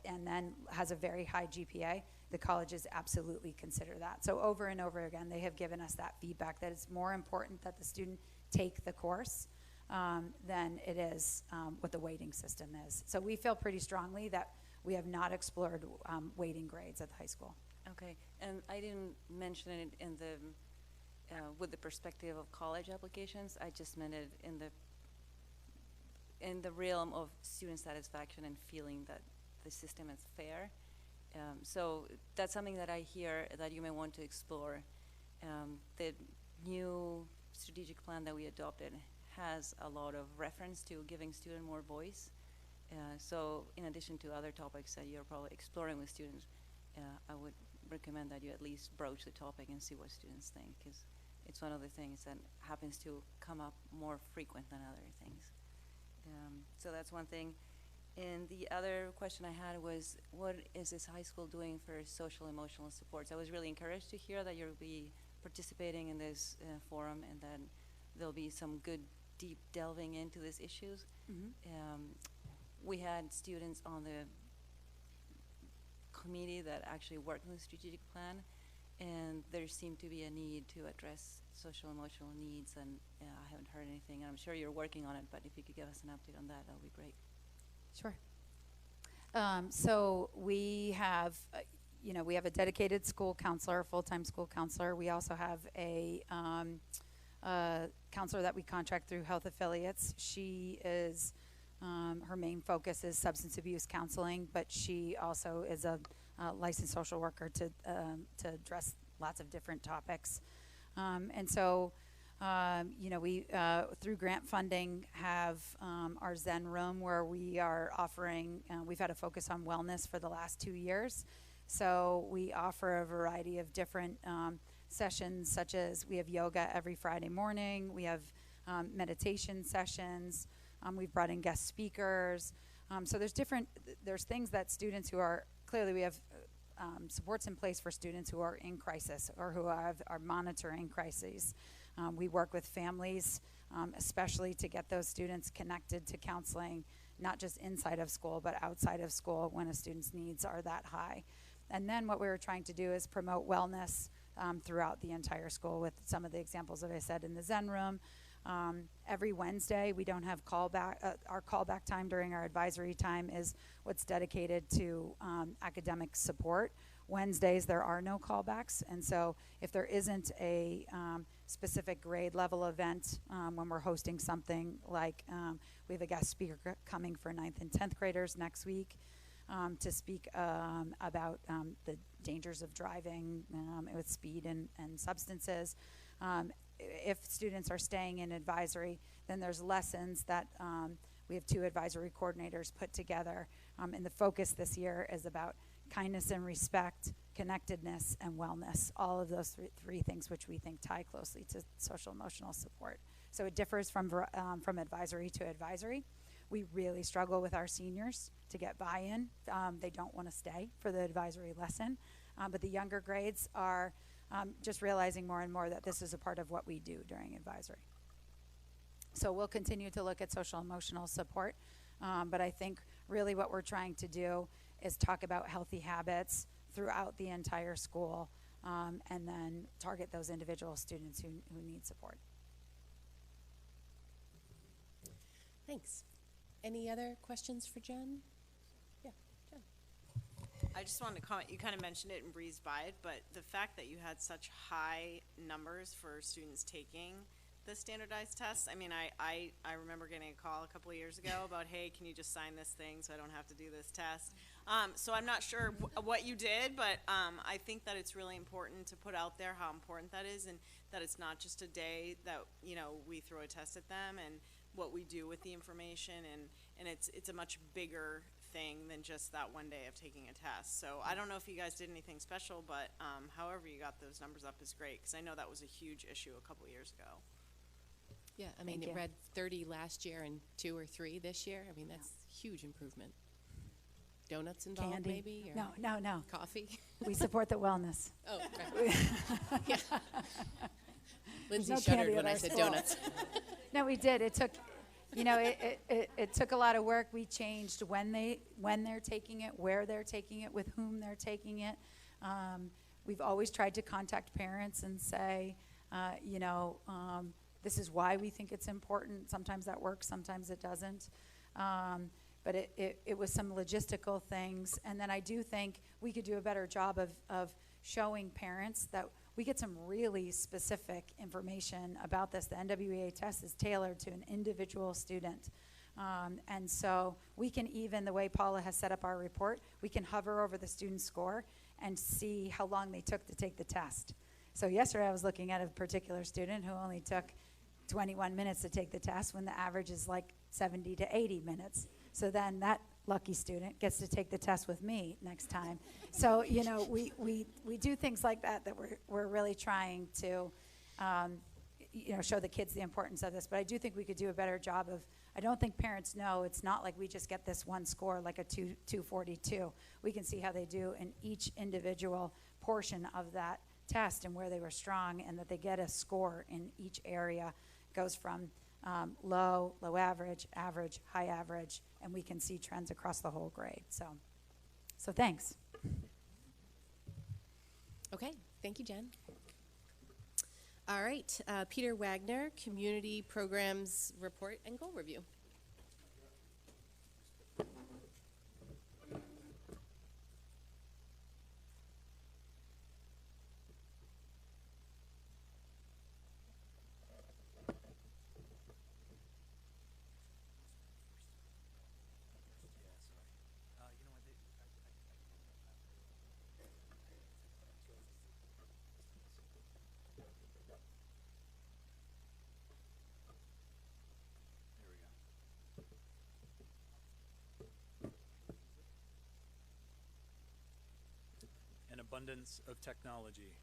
and then has a very high GPA, the colleges absolutely consider that. So over and over again, they have given us that feedback that it's more important that the student take the course than it is what the weighting system is. So we feel pretty strongly that we have not explored weighting grades at the high school. Okay, and I didn't mention it in the with the perspective of college applications. I just meant it in the realm of student satisfaction and feeling that the system is fair. So that's something that I hear that you may want to explore. The new strategic plan that we adopted has a lot of reference to giving students more voice. So in addition to other topics that you're probably exploring with students, I would recommend that you at least broach the topic and see what students think, because it's one of the things that happens to come up more frequent than other things. So that's one thing. And the other question I had was, what is this high school doing for social emotional supports? I was really encouraged to hear that you'll be participating in this forum and that there'll be some good deep delving into these issues. We had students on the committee that actually worked on the strategic plan, and there seemed to be a need to address social emotional needs, and I haven't heard anything, and I'm sure you're working on it, but if you could give us an update on that, that would be great. Sure. So we have, we have a dedicated school counselor, full-time school counselor. We also have a counselor that we contract through Health Affiliates. She is, her main focus is substance abuse counseling, but she also is a licensed social worker to address lots of different topics. And so, we, through grant funding, have our Zen room where we are offering, we've had a focus on wellness for the last 2 years. So we offer a variety of different sessions, such as we have yoga every Friday morning. We have meditation sessions. We've brought in guest speakers. So there's things that students who are, clearly we have supports in place for students who are in crisis or who are monitoring crises. We work with families, especially to get those students connected to counseling, not just inside of school, but outside of school when a student's needs are that high. And then what we were trying to do is promote wellness throughout the entire school with some of the examples that I said in the Zen room. Every Wednesday, we don't have callback. Our callback time during our advisory time is what's dedicated to academic support. Wednesdays, there are no callbacks, and so if there isn't a specific grade level event, when we're hosting something like, we have a guest speaker coming for 9th and 10th graders next week to speak about the dangers of driving with speed and substances. If students are staying in advisory, then there's lessons that we have 2 advisory coordinators put together. And the focus this year is about kindness and respect, connectedness, and wellness. All of those three things which we think tie closely to social emotional support. So it differs from advisory to advisory. We really struggle with our seniors to get buy-in. They don't want to stay for the advisory lesson. But the younger grades are just realizing more and more that this is a part of what we do during advisory. So we'll continue to look at social emotional support, but I think really what we're trying to do is talk about healthy habits throughout the entire school, and then target those individual students who need support. Thanks. Any other questions for Jen? Yeah, Jen. I just wanted to comment, you kind of mentioned it and breezed by it, but the fact that you had such high numbers for students taking the standardized tests, I mean, I remember getting a call a couple of years ago about, hey, can you just sign this thing so I don't have to do this test? So I'm not sure what you did, but I think that it's really important to put out there how important that is, and that it's not just a day that, we throw a test at them, and what we do with the information, and it's a much bigger thing than just that one day of taking a test. So I don't know if you guys did anything special, but however you got those numbers up is great, because I know that was a huge issue a couple years ago. Yeah, I mean, it read 30 last year and 2 or 3 this year. I mean, that's huge improvement. Donuts involved, Candy? maybe? Or No. coffee? We support the wellness. Oh, okay. Yeah. Lindsay no shuddered candy when at I our said school. donuts. No, we did. It took, it took a lot of work. We changed when they're taking it, where they're taking it, with whom they're taking it. We've always tried to contact parents and say, this is why we think it's important. Sometimes that works, sometimes it doesn't. But it was some logistical things. And then I do think we could do a better job of showing parents that we get some really specific information about this. The NWEA test is tailored to an individual student. And so we can even, the way Paula has set up our report, we can hover over the student's score and see how long they took to take the test. So yesterday I was looking at a particular student who only took 21 minutes to take the test when the average is like 70 to 80 minutes. So then that lucky student gets to take the test with me next time. So, we do things like that we're really trying to, show the kids the importance of this. But I do think we could do a better job of, I don't think parents know, it's not like we just get this one score like a 242. We can see how they do in each individual portion of that test and where they were strong, and that they get a score in each area. It goes from low average, average, high average, and we can see trends across the whole grade. So thanks. Okay, thank you, Jen. All right, Peter Wagner, Community Programs Report and Goal Review. Abundance of technology.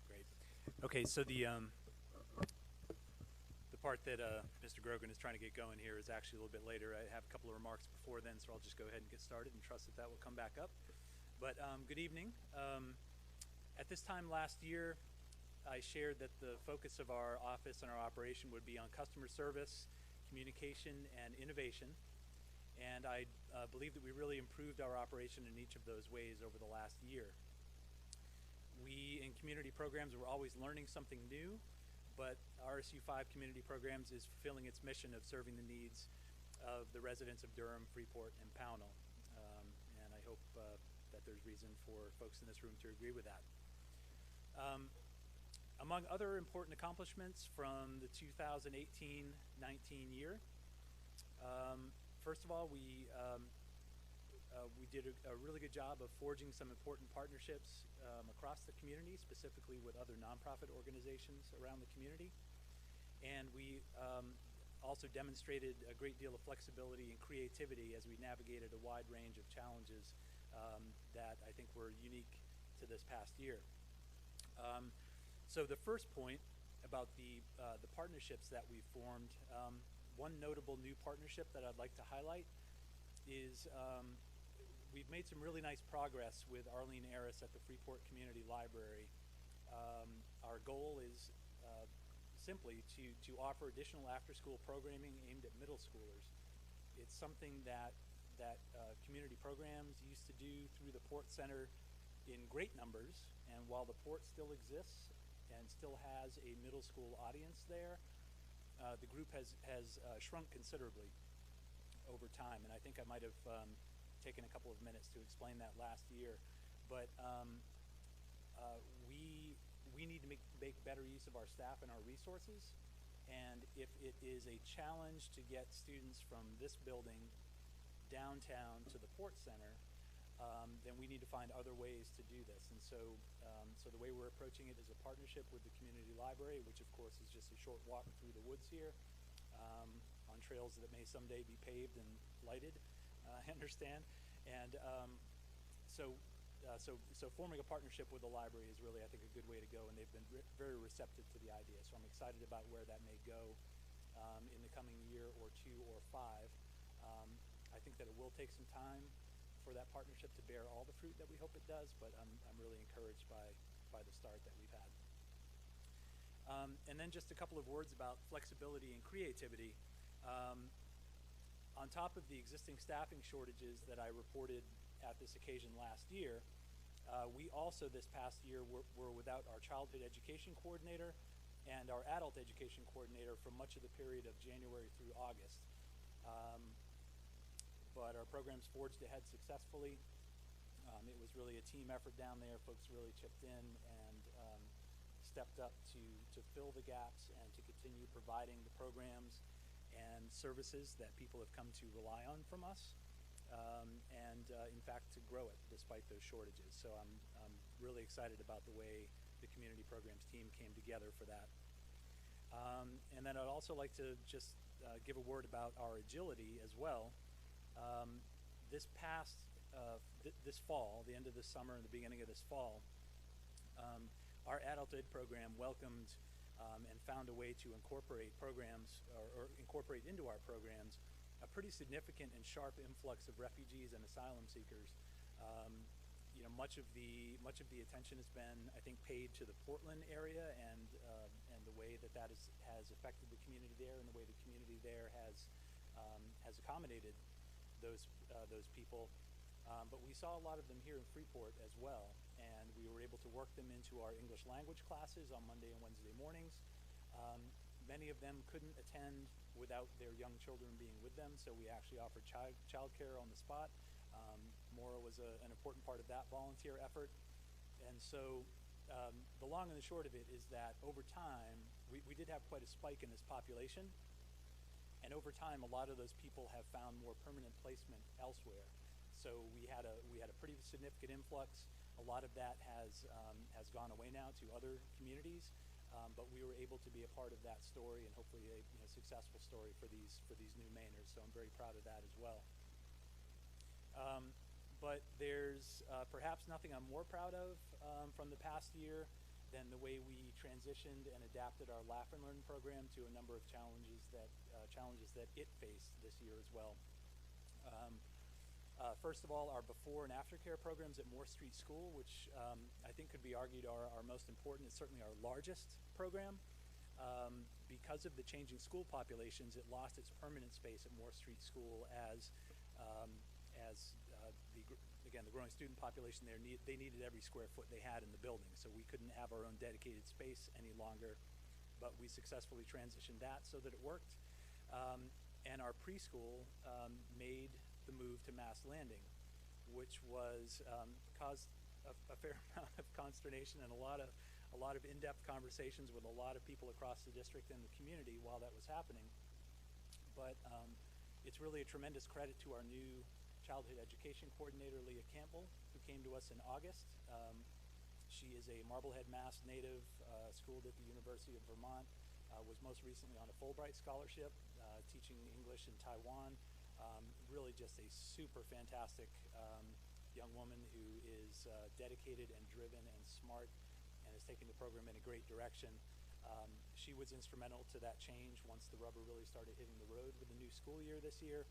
Great. Okay, so the part that Mr. Grogan is trying to get going here is actually a little bit later. I have a couple of remarks before then, so I'll just go ahead and get started and trust that will come back up. But good evening. At this time last year, I shared that the focus of our office and our operation would be on customer service, communication, and innovation. And I believe that we really improved our operation in each of those ways over the last year. We, in community programs, were always learning something new, but RSU 5 Community Programs is fulfilling its mission of serving the needs of the residents of Durham, Freeport, and Pownell. And I hope that there's reason for folks in this room to agree with that. Among other important accomplishments from the 2018-19 year, first of all, we did a really good job of forging some important partnerships across the community, specifically with other nonprofit organizations around the community. And we also demonstrated a great deal of flexibility and creativity as we navigated a wide range of challenges that I think were unique to this past year. So the first point about the partnerships that we formed, one notable new partnership that I'd like to highlight is we've made some really nice progress with Arlene Aris at the Freeport Community Library. Our goal is simply to offer additional after-school programming aimed at middle schoolers. It's something that community programs used to do through the Port Center in great numbers, and while the Port still exists and still has a middle school audience there, the group has shrunk considerably over time, and I think I might have taken a couple of minutes to explain that last year. But we need to make better use of our staff and our resources, and if it is a challenge to get students from this building downtown to the Port Center, then we need to find other ways to do this. And so the way we're approaching it is a partnership with the community library, which of course is just a short walk through the woods here on trails that may someday be paved and lighted, I understand. And so so forming a partnership with the library is really, I think, a good way to go, and they've been very receptive to the idea. So I'm excited about where that may go in the coming year or 2 or 5. I think that it will take some time for that partnership to bear all the fruit that we hope it does, but I'm really encouraged by the start that we've had. And then just a couple of words about flexibility and creativity. On top of the existing staffing shortages that I reported at this occasion last year, we also this past year were without our childhood education coordinator and our adult education coordinator for much of the period of January through August. But our programs forged ahead successfully. It was really a team effort down there. Folks really chipped in and stepped up to fill the gaps and to continue providing the programs and services that people have come to rely on from us. In fact, to grow it despite those shortages. So I'm really excited about the way the community programs team came together for that. And then I'd also like to just give a word about our agility as well. This fall, the end of this summer and the beginning of this fall, our adult ed program welcomed and found a way to incorporate programs or incorporate into our programs a pretty significant and sharp influx of refugees and asylum seekers. Much of the attention has been, I think, paid to the Portland area and the way that has affected the community there, and the way the community there has accommodated those people. But we saw a lot of them here in Freeport as well, and we were able to work them into our English language classes on Monday and Wednesday mornings. Many of them couldn't attend without their young children being with them, so we actually offered childcare on the spot. Maura was an important part of that volunteer effort. And so the long and the short of it is that over time, we did have quite a spike in this population. And over time, a lot of those people have found more permanent placement elsewhere. So we had a pretty significant influx. A lot of that has gone away now to other communities. But we were able to be a part of that story, and hopefully a successful story for these new Mainers. So I'm very proud of that as well. But there's perhaps nothing I'm more proud of from the past year than the way we transitioned and adapted our Laugh and Learn program to a number of challenges that it faced this year as well. First of all, our before and after care programs at Moore Street School, which I think could be argued are our most important, it's certainly our largest program. Because of the changing school populations, it lost its permanent space at Moore Street School as the growing student population there, they needed every square foot they had in the building, so we couldn't have our own dedicated space any longer. But we successfully transitioned that so that it worked. And our preschool made the move to Mass Landing, which caused a fair amount of consternation and a lot of in-depth conversations with a lot of people across the district and the community while that was happening. But it's really a tremendous credit to our new childhood education coordinator, Leah Campbell, who came to us in August. She is a Marblehead, Mass native, schooled at the University of Vermont, was most recently on a Fulbright scholarship, teaching English in Taiwan. Really just a super fantastic young woman who is dedicated and driven and smart and is taking the program in a great direction. She was instrumental to that change once the rubber really started hitting the road with the new school year this year.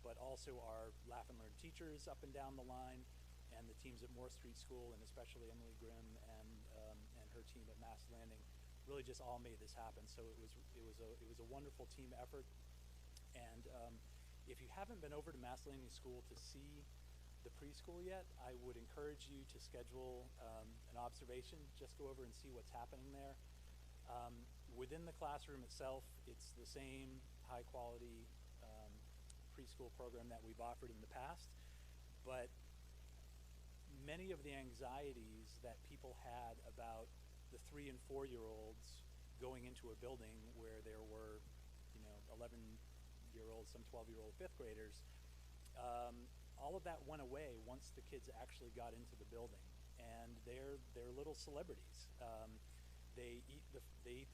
But also our Laugh and Learn teachers up and down the line, and the teams at Moore Street School, and especially Emily Grimm and her team at Mass Landing, really just all made this happen. So it was a wonderful team effort. And if you haven't been over to Mass Landing School to see the preschool yet, I would encourage you to schedule an observation. Just go over and see what's happening there. Within the classroom itself, it's the same high quality preschool program that we've offered in the past, but many of the anxieties that people had about the 3 and 4 year olds going into a building where there were 11-year-olds, some 12-year-old 5th graders, all of that went away once the kids actually got into the building, and they're little celebrities. They eat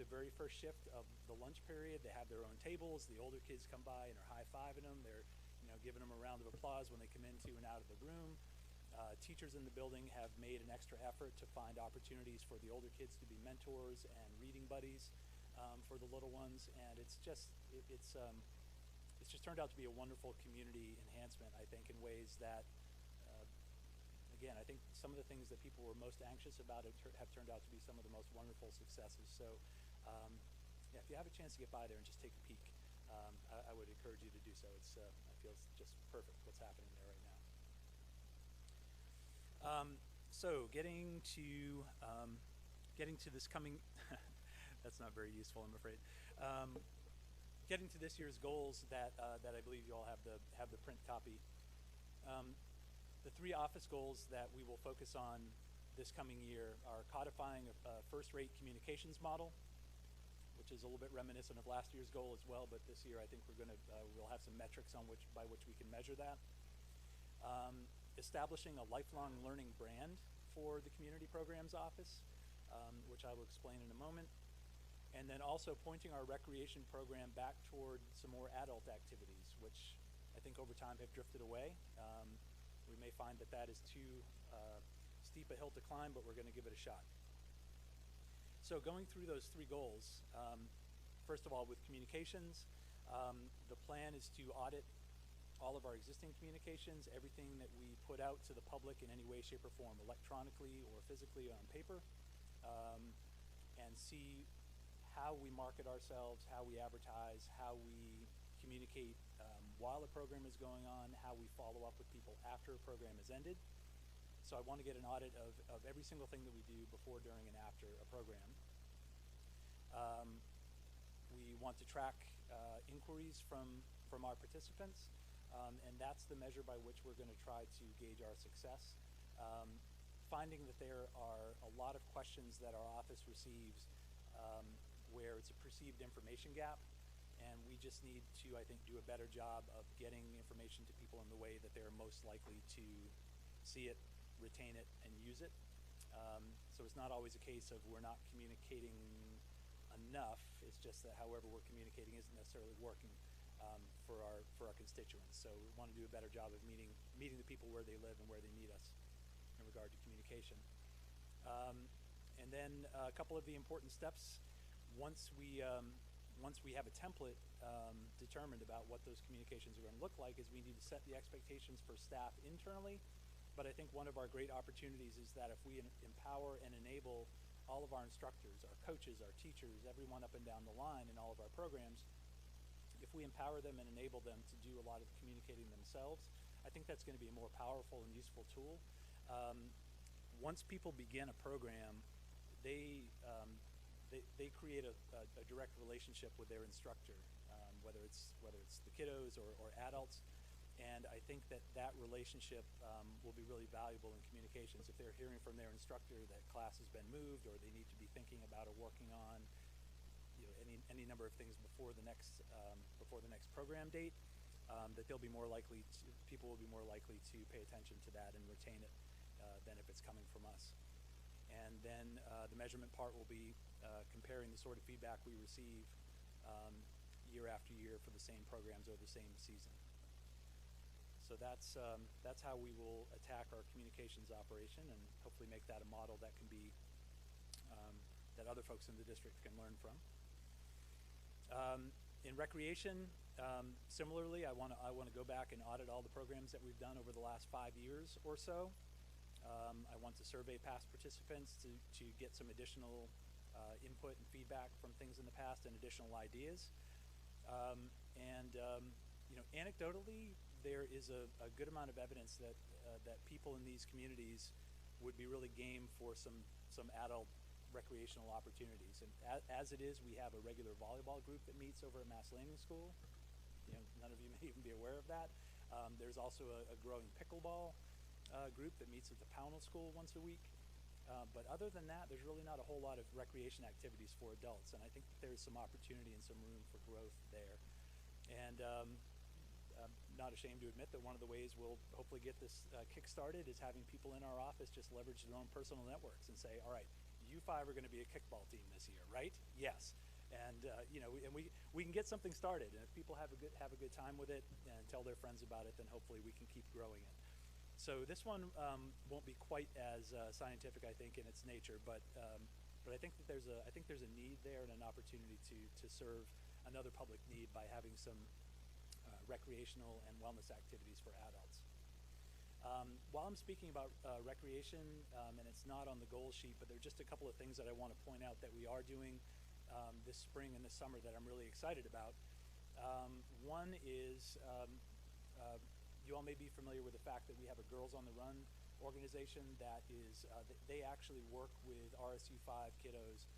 the very first shift of the lunch period. They have their own tables. The older kids come by and are high-fiving them. They're giving them a round of applause when they come into and out of the room. Teachers in the building have made an extra effort to find opportunities for the older kids to be mentors and reading buddies for the little ones, and it's just turned out to be a wonderful community enhancement, I think, in ways that, again, I think some of the things that people were most anxious about have turned out to be some of the most wonderful successes. So, yeah, if you have a chance to get by there and just take a peek, I would encourage you to do so. I feel it's just perfect what's happening there right now. So getting to this coming, that's not very useful, I'm afraid. Getting to this year's goals that I believe you all have the print copy. The 3 office goals that we will focus on this coming year are codifying a first-rate communications model, which is a little bit reminiscent of last year's goal as well, but this year I think we'll have some metrics by which we can measure that. Establishing a lifelong learning brand for the Community Programs Office, which I will explain in a moment. And then also pointing our recreation program back toward some more adult activities, which I think over time have drifted away. We may find that is too steep a hill to climb, but we're going to give it a shot. So going through those 3 goals, first of all, with communications, the plan is to audit all of our existing communications, everything that we put out to the public in any way, shape, or form, electronically or physically on paper, and see how we market ourselves, how we advertise, how we communicate while a program is going on, how we follow up with people after a program has ended. So I want to get an audit of every single thing that we do before, during, and after a program. We want to track inquiries from our participants, and that's the measure by which we're going to try to gauge our success. Finding that there are a lot of questions that our office receives where it's a perceived information gap, and we just need to, I think, do a better job of getting information to people in the way that they're most likely to see it, retain it, and use it. So it's not always a case of we're not communicating enough. It's just that however we're communicating isn't necessarily working for our constituents. So we want to do a better job of meeting the people where they live and where they meet us in regard to communication. And then a couple of the important steps. Once we have a template determined about what those communications are going to look like, is we need to set the expectations for staff internally. But I think one of our great opportunities is that if we empower and enable all of our instructors, our coaches, our teachers, everyone up and down the line in all of our programs, if we empower them and enable them to do a lot of communicating themselves, I think that's going to be a more powerful and useful tool. Once people begin a program, they create a direct relationship with their instructor, whether it's the kiddos or adults. And I think that relationship will be really valuable in communications. If they're hearing from their instructor that class has been moved, or they need to be thinking about or working on, any number of things before the next program date, that people will be more likely to pay attention to that and retain it than if it's coming from us. And then the measurement part will be comparing the sort of feedback we receive year after year for the same programs or the same season. So that's how we will attack our communications operation, and hopefully make that a model that can be that other folks in the district can learn from. In recreation, similarly, I want to go back and audit all the programs that we've done over the last 5 years or so. I want to survey past participants to get some additional input and feedback from things in the past and additional ideas. Anecdotally, there is a good amount of evidence that people in these communities would be really game for some adult recreational opportunities. And as it is, we have a regular volleyball group that meets over at Mass Landing School. None of you may even be aware of that. There's also a growing pickleball group that meets at the Pownell School once a week. But other than that, there's really not a whole lot of recreation activities for adults, and I think there's some opportunity and some room for growth there. And I'm not ashamed to admit that one of the ways we'll hopefully get this kick-started is having people in our office just leverage their own personal networks and say, all right, you 5 are going to be a kickball team this year, right? Yes. And and we can get something started, and if people have a good time with it and tell their friends about it, then hopefully we can keep growing it. So this one won't be quite as scientific, I think, in its nature, but I think that there's a need there and an opportunity to serve another public need by having some recreational and wellness activities for adults. While I'm speaking about recreation, and it's not on the goal sheet, but there are just a couple of things that I want to point out that we are doing this spring and this summer that I'm really excited about. One is, you all may be familiar with the fact that we have a Girls on the Run organization that is, they actually work with RSU 5 kiddos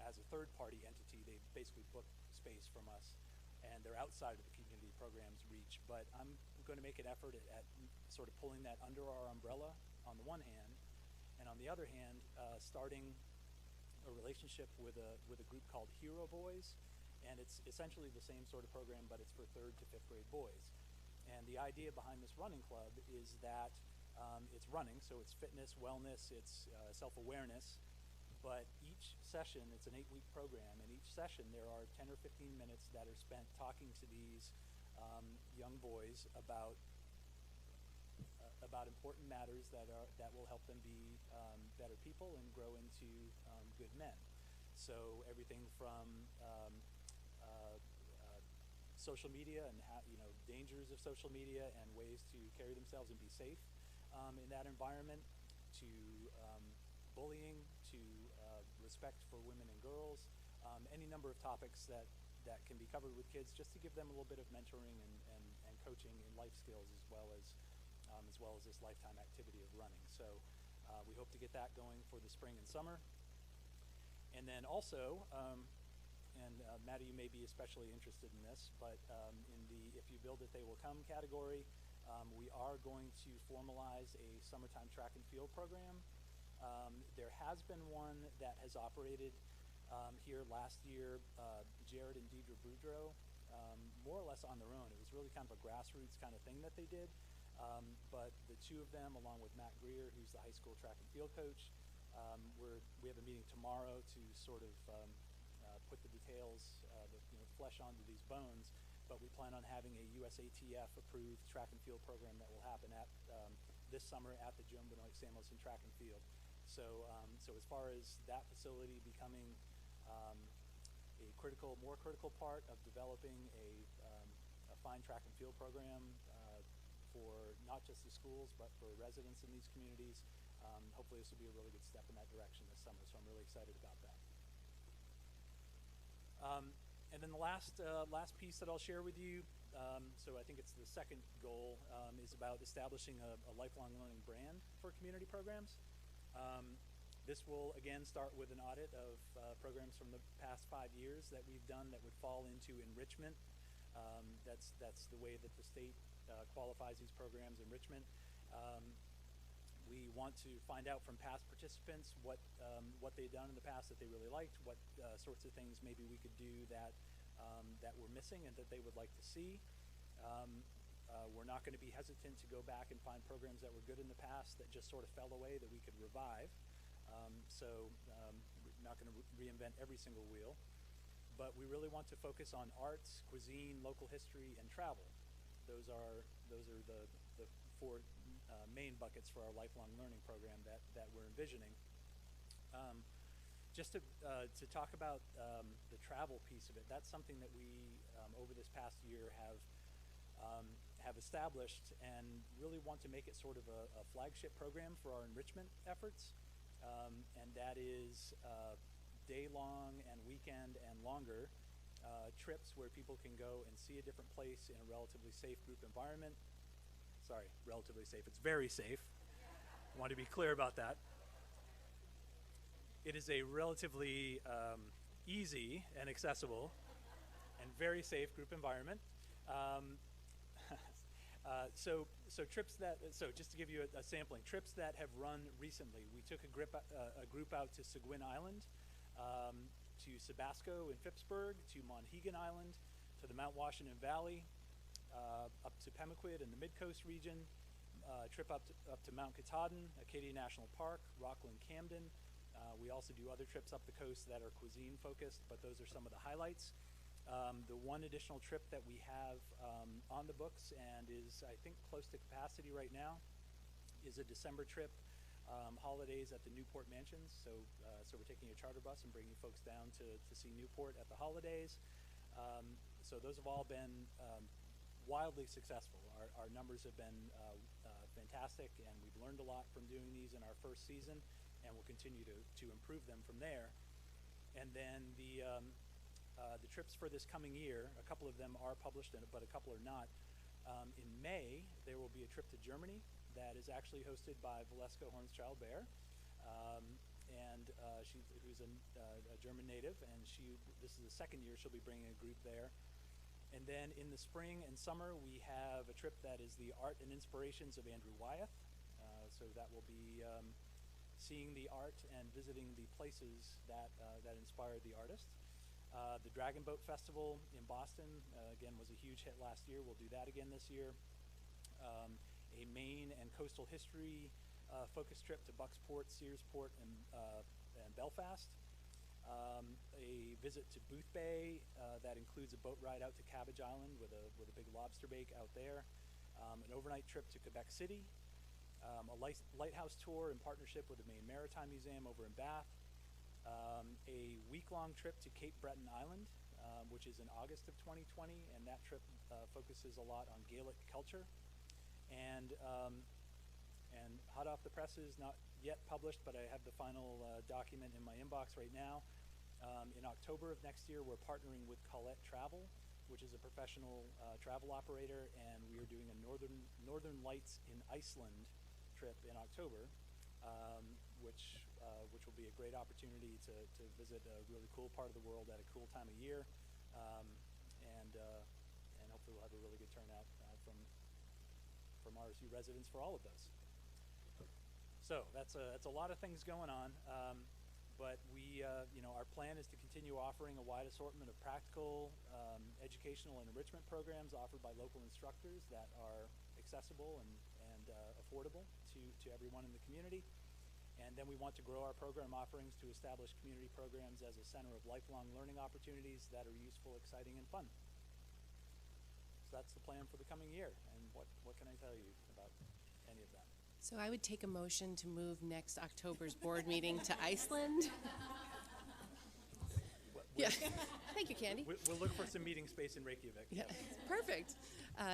as a third-party entity. They basically book space from us, and they're outside of the community program's reach. But I'm going to make an effort at sort of pulling that under our umbrella on the one hand, and on the other hand, starting a relationship with a group called Hero Boys, and it's essentially the same sort of program, but it's for 3rd to 5th grade boys. And the idea behind this running club is that it's running, so it's fitness, wellness, it's self-awareness, but each session, it's an 8-week program, and each session there are 10 or 15 minutes that are spent talking to these young boys about important matters that will help them be better people and grow into good men. So everything from social media and dangers of social media and ways to carry themselves and be safe in that environment, to bullying, to respect for women and girls, any number of topics that can be covered with kids, just to give them a little bit of mentoring and coaching in life skills as well as this lifetime activity of running. So we hope to get that going for the spring and summer. And then also, Maddie, you may be especially interested in this, but in the If You Build It, They Will Come category, we are going to formalize a summertime track and field program. There has been one that has operated here last year, Jared and Deidre Boudreau, more or less on their own. It was really kind of a grassroots kind of thing that they did, but the two of them, along with Matt Greer, who's the high school track and field coach, we have a meeting tomorrow to sort of put the details, flesh onto these bones, but we plan on having a USATF approved track and field program that will happen at this summer at the Joan Benoit Samuelson Track and Field. So as far as that facility becoming a more critical part of developing a fine track and field program for not just the schools but for residents in these communities, hopefully this will be a really good step in that direction this summer. So I'm really excited about that. And then the last piece that I'll share with you, so I think it's the second goal, is about establishing a lifelong learning brand for community programs. This will again start with an audit of programs from the past 5 years that we've done that would fall into enrichment. That's the way that the state qualifies these programs, enrichment. We want to find out from past participants what they've done in the past that they really liked, what sorts of things maybe we could do that we're missing and that they would like to see. We're not going to be hesitant to go back and find programs that were good in the past that just sort of fell away that we could revive. We're not going to reinvent every single wheel, but we really want to focus on arts, cuisine, local history, and travel. Those are the 4 main buckets for our lifelong learning program that we're envisioning. Just to talk about the travel piece of it, that's something that we over this past year have established and really want to make it sort of a flagship program for our enrichment efforts, and that is day-long and weekend and longer trips where people can go and see a different place in a relatively safe group environment. Sorry, relatively safe. It's very safe. I want to be clear about that. It is a relatively easy and accessible and very safe group environment. So just to give you a sampling, trips that have run recently, we took a group out to Seguin Island, to Sabasco in Phippsburg, to Monhegan Island, to the Mount Washington Valley, up to Pemaquid in the Mid-Coast region, trip up to Mount Katahdin, Acadia National Park, Rockland, Camden. We also do other trips up the coast that are cuisine focused, but those are some of the highlights. The one additional trip that we have on the books and is, I think, close to capacity right now is a December trip. Holidays at the Newport Mansions. So we're taking a charter bus and bringing folks down to see Newport at the holidays. So those have all been wildly successful. Our numbers have been fantastic, and we've learned a lot from doing these in our first season, and we'll continue to improve them from there. And then the trips for this coming year, a couple of them are published, but a couple are not. In May, there will be a trip to Germany that is actually hosted by Valeska Hornschild-Behr, who's a German native, and this is the second year she'll be bringing a group there. And then in the spring and summer, we have a trip that is the Art and Inspirations of Andrew Wyeth. So that will be seeing the art and visiting the places that inspired the artist. The Dragon Boat Festival in Boston, again, was a huge hit last year. We'll do that again this year. A Maine and coastal history focus trip to Bucksport, Searsport, and Belfast. A visit to Booth Bay that includes a boat ride out to Cabbage Island with a big lobster bake out there. An overnight trip to Quebec City. A lighthouse tour in partnership with the Maine Maritime Museum over in Bath. A week-long trip to Cape Breton Island, which is in August of 2020, and that trip focuses a lot on Gaelic culture. And hot off the presses, not yet published, but I have the final document in my inbox right now. In October of next year, we're partnering with Colette Travel, which is a professional travel operator, and we are doing a Northern Lights in Iceland trip in October, which will be a great opportunity to visit a really cool part of the world at a cool time of year, and hopefully we'll have a really good turnout from RSU residents for all of those. So that's a lot of things going on, but our plan is to continue offering a wide assortment of practical, educational, and enrichment programs offered by local instructors that are accessible and affordable to everyone in the community. And then we want to grow our program offerings to establish community programs as a center of lifelong learning opportunities that are useful, exciting, and fun. So that's the plan for the coming year. And what can I tell you about any of that? So I would take a motion to move next October's board meeting to Iceland. Yeah, thank you, Candy. We'll look for some meeting space in Reykjavik. Yeah, perfect.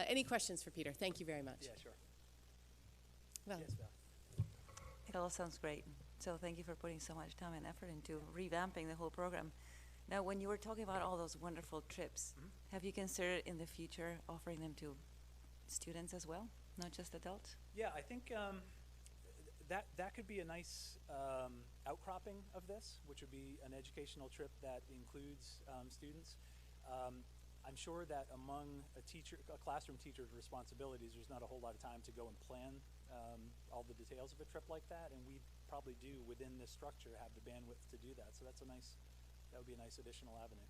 Any questions for Peter? Thank you very much. Yeah, sure. Well, Yes, Val. It all sounds great. So thank you for putting so much time and effort into revamping the whole program. Now, when you were talking about all those wonderful trips, have you considered in the future offering them to students as well, not just adults? Yeah, I think that could be a nice outcropping of this, which would be an educational trip that includes students. I'm sure that among a classroom teacher's responsibilities, there's not a whole lot of time to go and plan all the details of a trip like that, and we probably do within this structure have the bandwidth to do that. So that would be a nice additional avenue.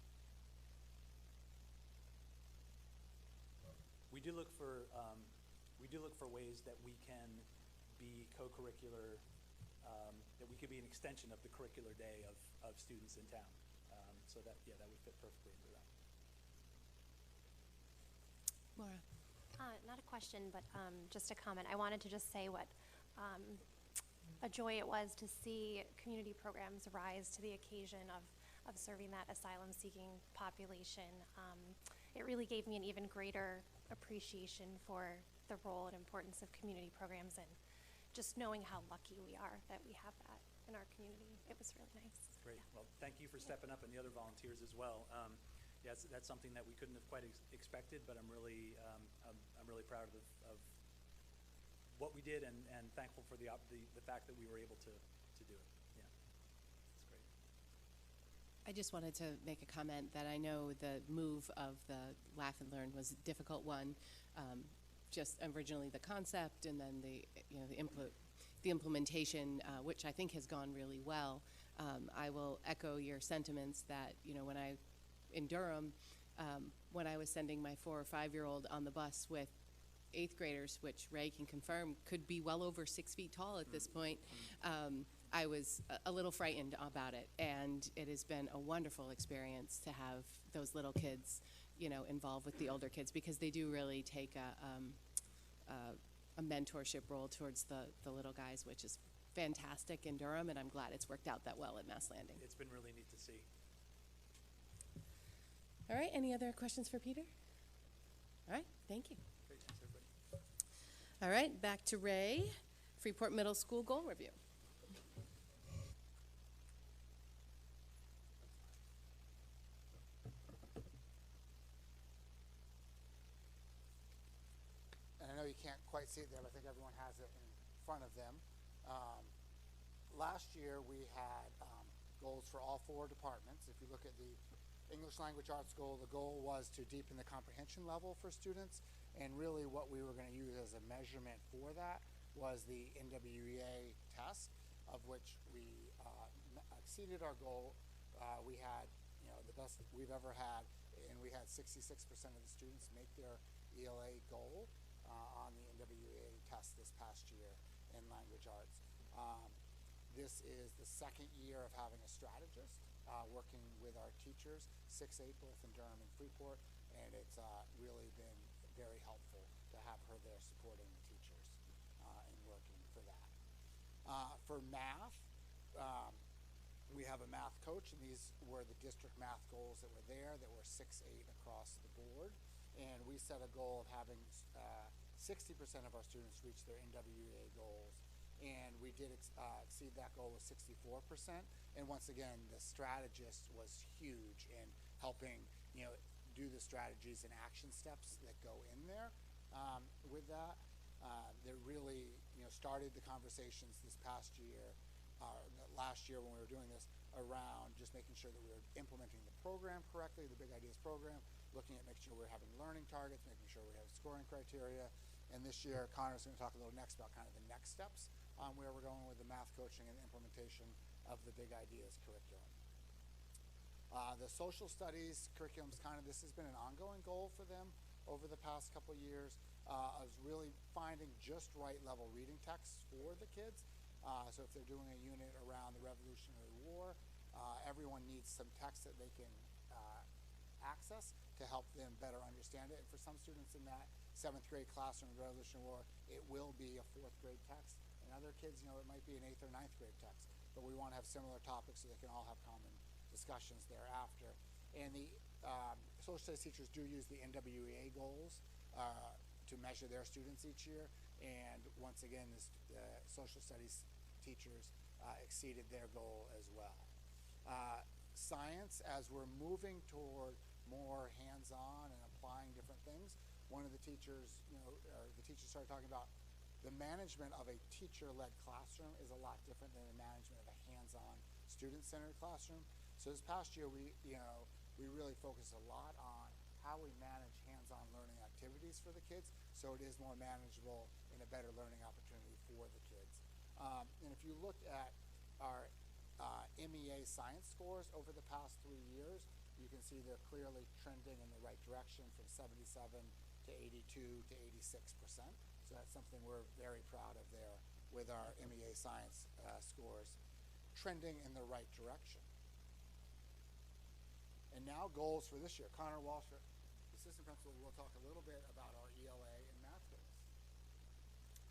We do look for ways that we can be co-curricular, that we could be an extension of the curricular day of students in town. So that would fit perfectly into that. Laura. Not a question, but just a comment. I wanted to just say what a joy it was to see community programs rise to the occasion of serving that asylum-seeking population. It really gave me an even greater appreciation for the role and importance of community programs, and just knowing how lucky we are that we have that in our community. It was really nice. Great. Well, thank you for stepping up, and the other volunteers as well. That's something that we couldn't have quite expected, but I'm really proud of what we did, and thankful for the fact that we were able to do it. Yeah, that's great. I just wanted to make a comment that I know the move of the Laugh and Learn was a difficult one. Just originally the concept, and then the implementation, which I think has gone really well. I will echo your sentiments that when I in Durham, when I was sending my 4 or 5-year-old on the bus with 8th graders, which Ray can confirm could be well over 6 feet tall at this point, I was a little frightened about it. And it has been a wonderful experience to have those little kids, involved with the older kids, because they do really take a mentorship role towards the little guys, which is fantastic in Durham, and I'm glad it's worked out that well at Mass Landing. It's been really neat to see. All right, any other questions for Peter? All right, thank you. Great, thanks everybody. All right, back to Ray, Freeport Middle School goal review. And I know you can't quite see it there, but I think everyone has it in front of them. Last year we had goals for all 4 departments. If you look at the English Language Arts goal, the goal was to deepen the comprehension level for students, and really what we were going to use as a measurement for that was the NWEA test, of which we exceeded our goal. We had, the best we've ever had, and we had 66% of the students make their ELA goal on the NWEA test this past year in language arts. This is the second year of having a strategist working with our teachers, 6-8, both in Durham and Freeport, and it's really been very helpful to have her there supporting the teachers and working for that. For math, we have a math coach, and these were the district math goals that were there that were 6-8 across the board, and we set a goal of having 60% of our students reach their NWEA goals, and we did exceed that goal with 64%. And once again, the strategist was huge in helping, do the strategies and action steps that go in there with that. They really, started the conversations this past year, last year when we were doing this, around just making sure that we were implementing the program correctly, the Big Ideas program, looking at making sure we're having learning targets, making sure we have scoring criteria. And this year, Connor's going to talk a little next about kind of the next steps where we're going with the math coaching and implementation of the Big Ideas curriculum. The social studies curriculum's this has been an ongoing goal for them over the past couple years. Of really finding just right level reading texts for the kids. So if they're doing a unit around the Revolutionary War, everyone needs some text that they can access to help them better understand it. And for some students in that 7th grade classroom in the Revolutionary War, it will be a 4th grade text. And other kids, it might be an 8th or 9th grade text. But we want to have similar topics so they can all have common discussions thereafter. And the social studies teachers do use the NWEA goals to measure their students each year. And once again, the social studies teachers exceeded their goal as well. Science, as we're moving toward more hands-on and applying different things, one of the teachers, the teachers started talking about the management of a teacher-led classroom is a lot different than the management of a hands-on student-centered classroom. So this past year, we really focused a lot on how we manage hands-on learning activities for the kids, so it is more manageable and a better learning opportunity for the kids. And if you look at our MEA science scores over the past 3 years, you can see they're clearly trending in the right direction from 77 to 82 to 86%. So that's something we're very proud of there with our MEA science scores trending in the right direction. And now goals for this year. Connor Walsh, assistant principal, will talk a little bit about our ELA and math goals.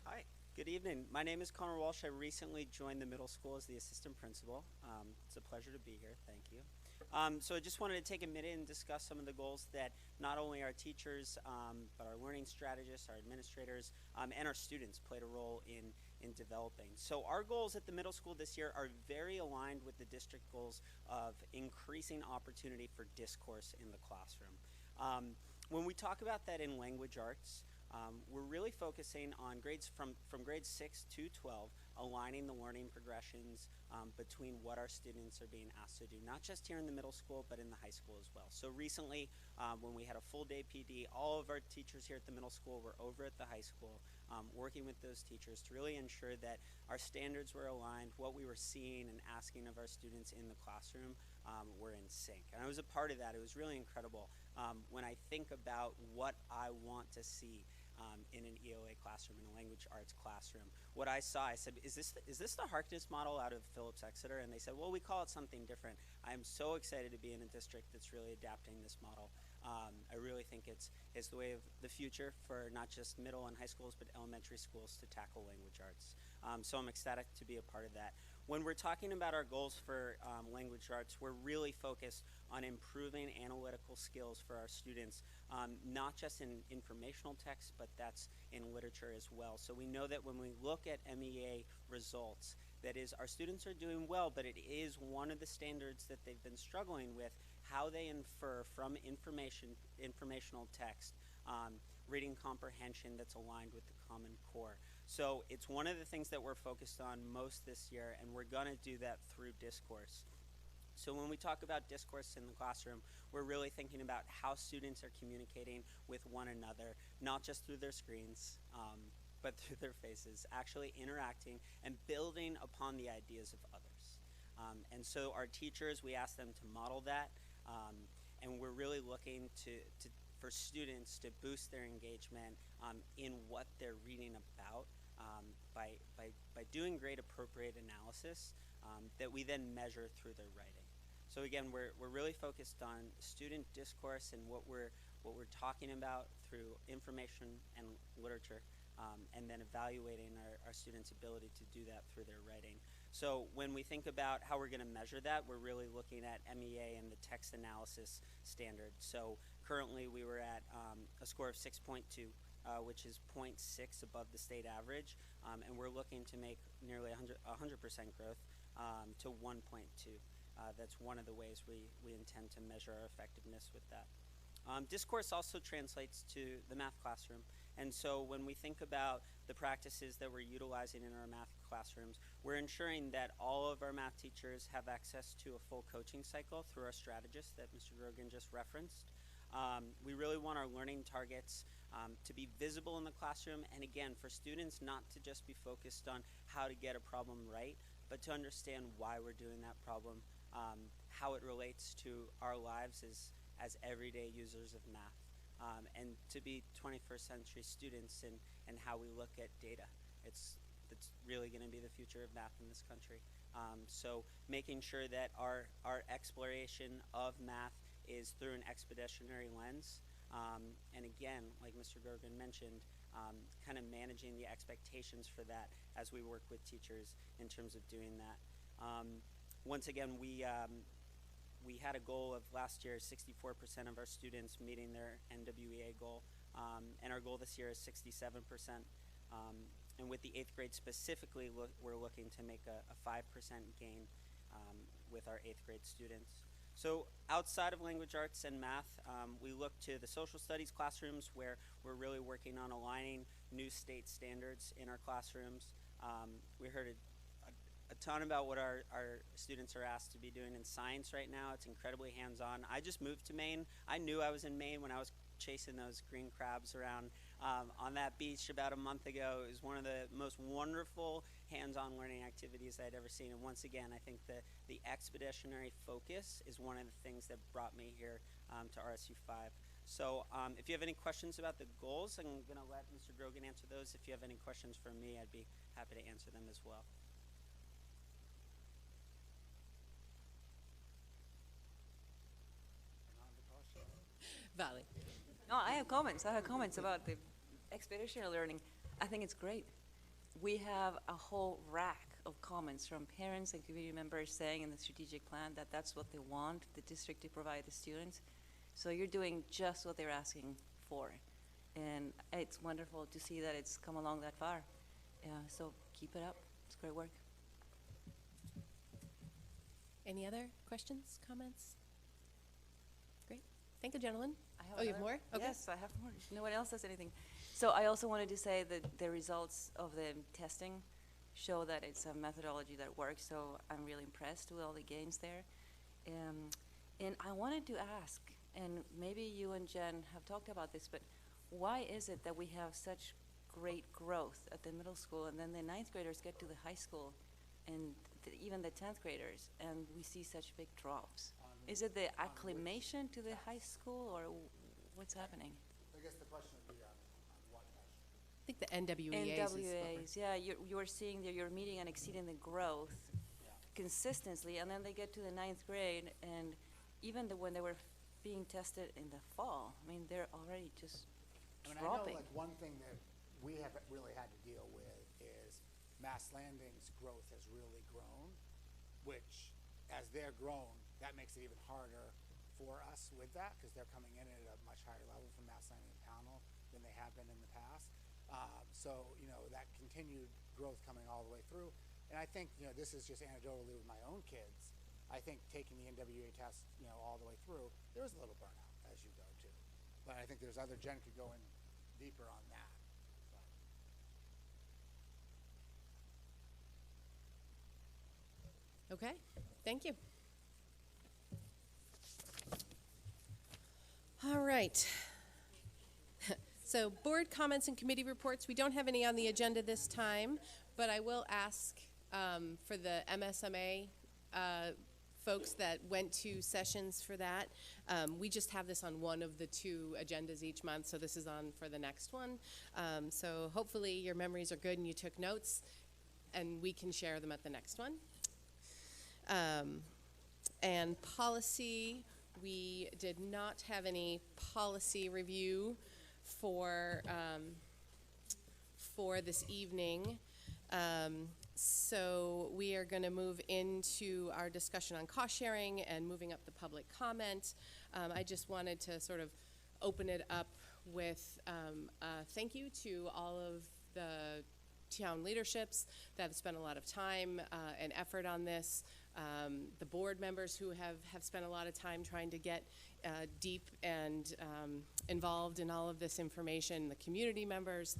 Hi, good evening. My name is Connor Walsh. I recently joined the middle school as the assistant principal. It's a pleasure to be here. Thank you. So I just wanted to take a minute and discuss some of the goals that not only our teachers, but our learning strategists, our administrators, and our students played a role in developing. So our goals at the middle school this year are very aligned with the district goals of increasing opportunity for discourse in the classroom. When we talk about that in language arts, we're really focusing on grades from grades 6 to 12, aligning the learning progressions between what our students are being asked to do, not just here in the middle school, but in the high school as well. So recently, when we had a full day PD, all of our teachers here at the middle school were over at the high school, working with those teachers to really ensure that our standards were aligned, what we were seeing and asking of our students in the classroom were in sync. And I was a part of that. It was really incredible when I think about what I want to see in an ELA classroom, in a language arts classroom. What I saw, I said, is this the Harkness model out of Phillips Exeter? And they said, well, we call it something different. I am so excited to be in a district that's really adapting this model I really think it's the way of the future for not just middle and high schools, but elementary schools to tackle language arts. So I'm ecstatic to be a part of that. When we're talking about our goals for language arts, we're really focused on improving analytical skills for our students, not just in informational text, but that's in literature as well. So we know that when we look at MEA results, that is, our students are doing well, but it is one of the standards that they've been struggling with, how they infer from informational text, reading comprehension that's aligned with the Common Core. So it's one of the things that we're focused on most this year, and we're going to do that through Discourse. So when we talk about discourse in the classroom, we're really thinking about how students are communicating with one another, not just through their screens, but through their faces, actually interacting and building upon the ideas of others. And so our teachers, we ask them to model that, and we're really looking for students to boost their engagement in what they're reading about by doing great appropriate analysis that we then measure through their writing. So again, we're really focused on student discourse and what we're talking about through information and literature, and then evaluating our students' ability to do that through their writing. So when we think about how we're going to measure that, we're really looking at MEA and the text analysis standard. So currently we were at a score of 6.2, which is 0.6 above the state average, and we're looking to make nearly 100% growth to 1.2. That's one of the ways we intend to measure our effectiveness with that. Discourse also translates to the math classroom. And so when we think about the practices that we're utilizing in our math classrooms, we're ensuring that all of our math teachers have access to a full coaching cycle through our strategist that Mr. Grogan just referenced. We really want our learning targets to be visible in the classroom, and again, for students not to just be focused on how to get a problem right, but to understand why we're doing that problem, how it relates to our lives as everyday users of math, and to be 21st century students and how we look at data. It's really going to be the future of math in this country. So making sure that our exploration of math is through an expeditionary lens, and again, like Mr. Grogan mentioned, kind of managing the expectations for that as we work with teachers in terms of doing that. Once again, we had a goal of last year 64% of our students meeting their NWEA goal, and our goal this year is 67%. And with the 8th grade specifically, we're looking to make a 5% gain with our 8th grade students. So outside of language arts and math, we look to the social studies classrooms where we're really working on aligning new state standards in our classrooms. We heard a ton about what our students are asked to be doing in science right now. It's incredibly hands-on. I just moved to Maine. I knew I was in Maine when I was chasing those green crabs around on that beach about a month ago. It was one of the most wonderful hands-on learning activities I'd ever seen. And once again, I think the expeditionary focus is one of the things that brought me here to RSU 5. So if you have any questions about the goals, I'm going to let Mr. Grogan answer those. If you have any questions for me, I'd be happy to answer them as well. Valley. No, I have comments. I have comments about the expeditionary learning. I think it's great. We have a whole rack of comments from parents and community members saying in the strategic plan that that's what they want the district to provide the students. So you're doing just what they're asking for. And it's wonderful to see that it's come along that far. So keep it up. It's great work. Any other questions, comments? Great. Thank you, gentlemen. I You have more? Okay. Yes, I have more. No one else has anything. So I also wanted to say that the results of the testing show that it's a methodology that works, so I'm really impressed with all the gains there. And I wanted to ask, and maybe you and Jen have talked about this, but why is it that we have such great growth at the middle school, and then the 9th graders get to the high school, and even the 10th graders, and we see such big drops? Is it the acclimation to the high school, or what's happening? I guess the question would be on what measure? I think the NWEAs is NWAs, yeah, you're seeing that you're meeting and exceeding the growth consistently, and then they get to the 9th grade, and even when they were being tested in the fall. I mean, they're already just I mean, I know dropping. like one thing that we have really had to deal with is Mass Landing's growth has really grown, which as they're grown, that makes it even harder for us with that because they're coming in at a much higher level from Mass Landing and Pownell than they have been in the past. So, you know, that continued growth coming all the way through. And I think, you know, this is just anecdotally with my own kids. I think taking the NWA test, you know, all the way through, there was a little burnout as you go too. But I think there's other, Jen could go in deeper on that. But. Okay, thank you. All right. So board comments and committee reports, we don't have any on the agenda this time, but I will ask for the MSMA folks that went to sessions for that. We just have this on one of the two agendas each month, so this is on for the next one. So hopefully your memories are good and you took notes, and we can share them at the next one. And policy, we did not have any policy review for this evening. So we are going to move into our discussion on cost sharing and moving up the public comment. I just wanted to sort of open it up with a thank you to all of the town leaderships that have spent a lot of time and effort on this. The board members who have spent a lot of time trying to get deep and involved in all of this information, the community members.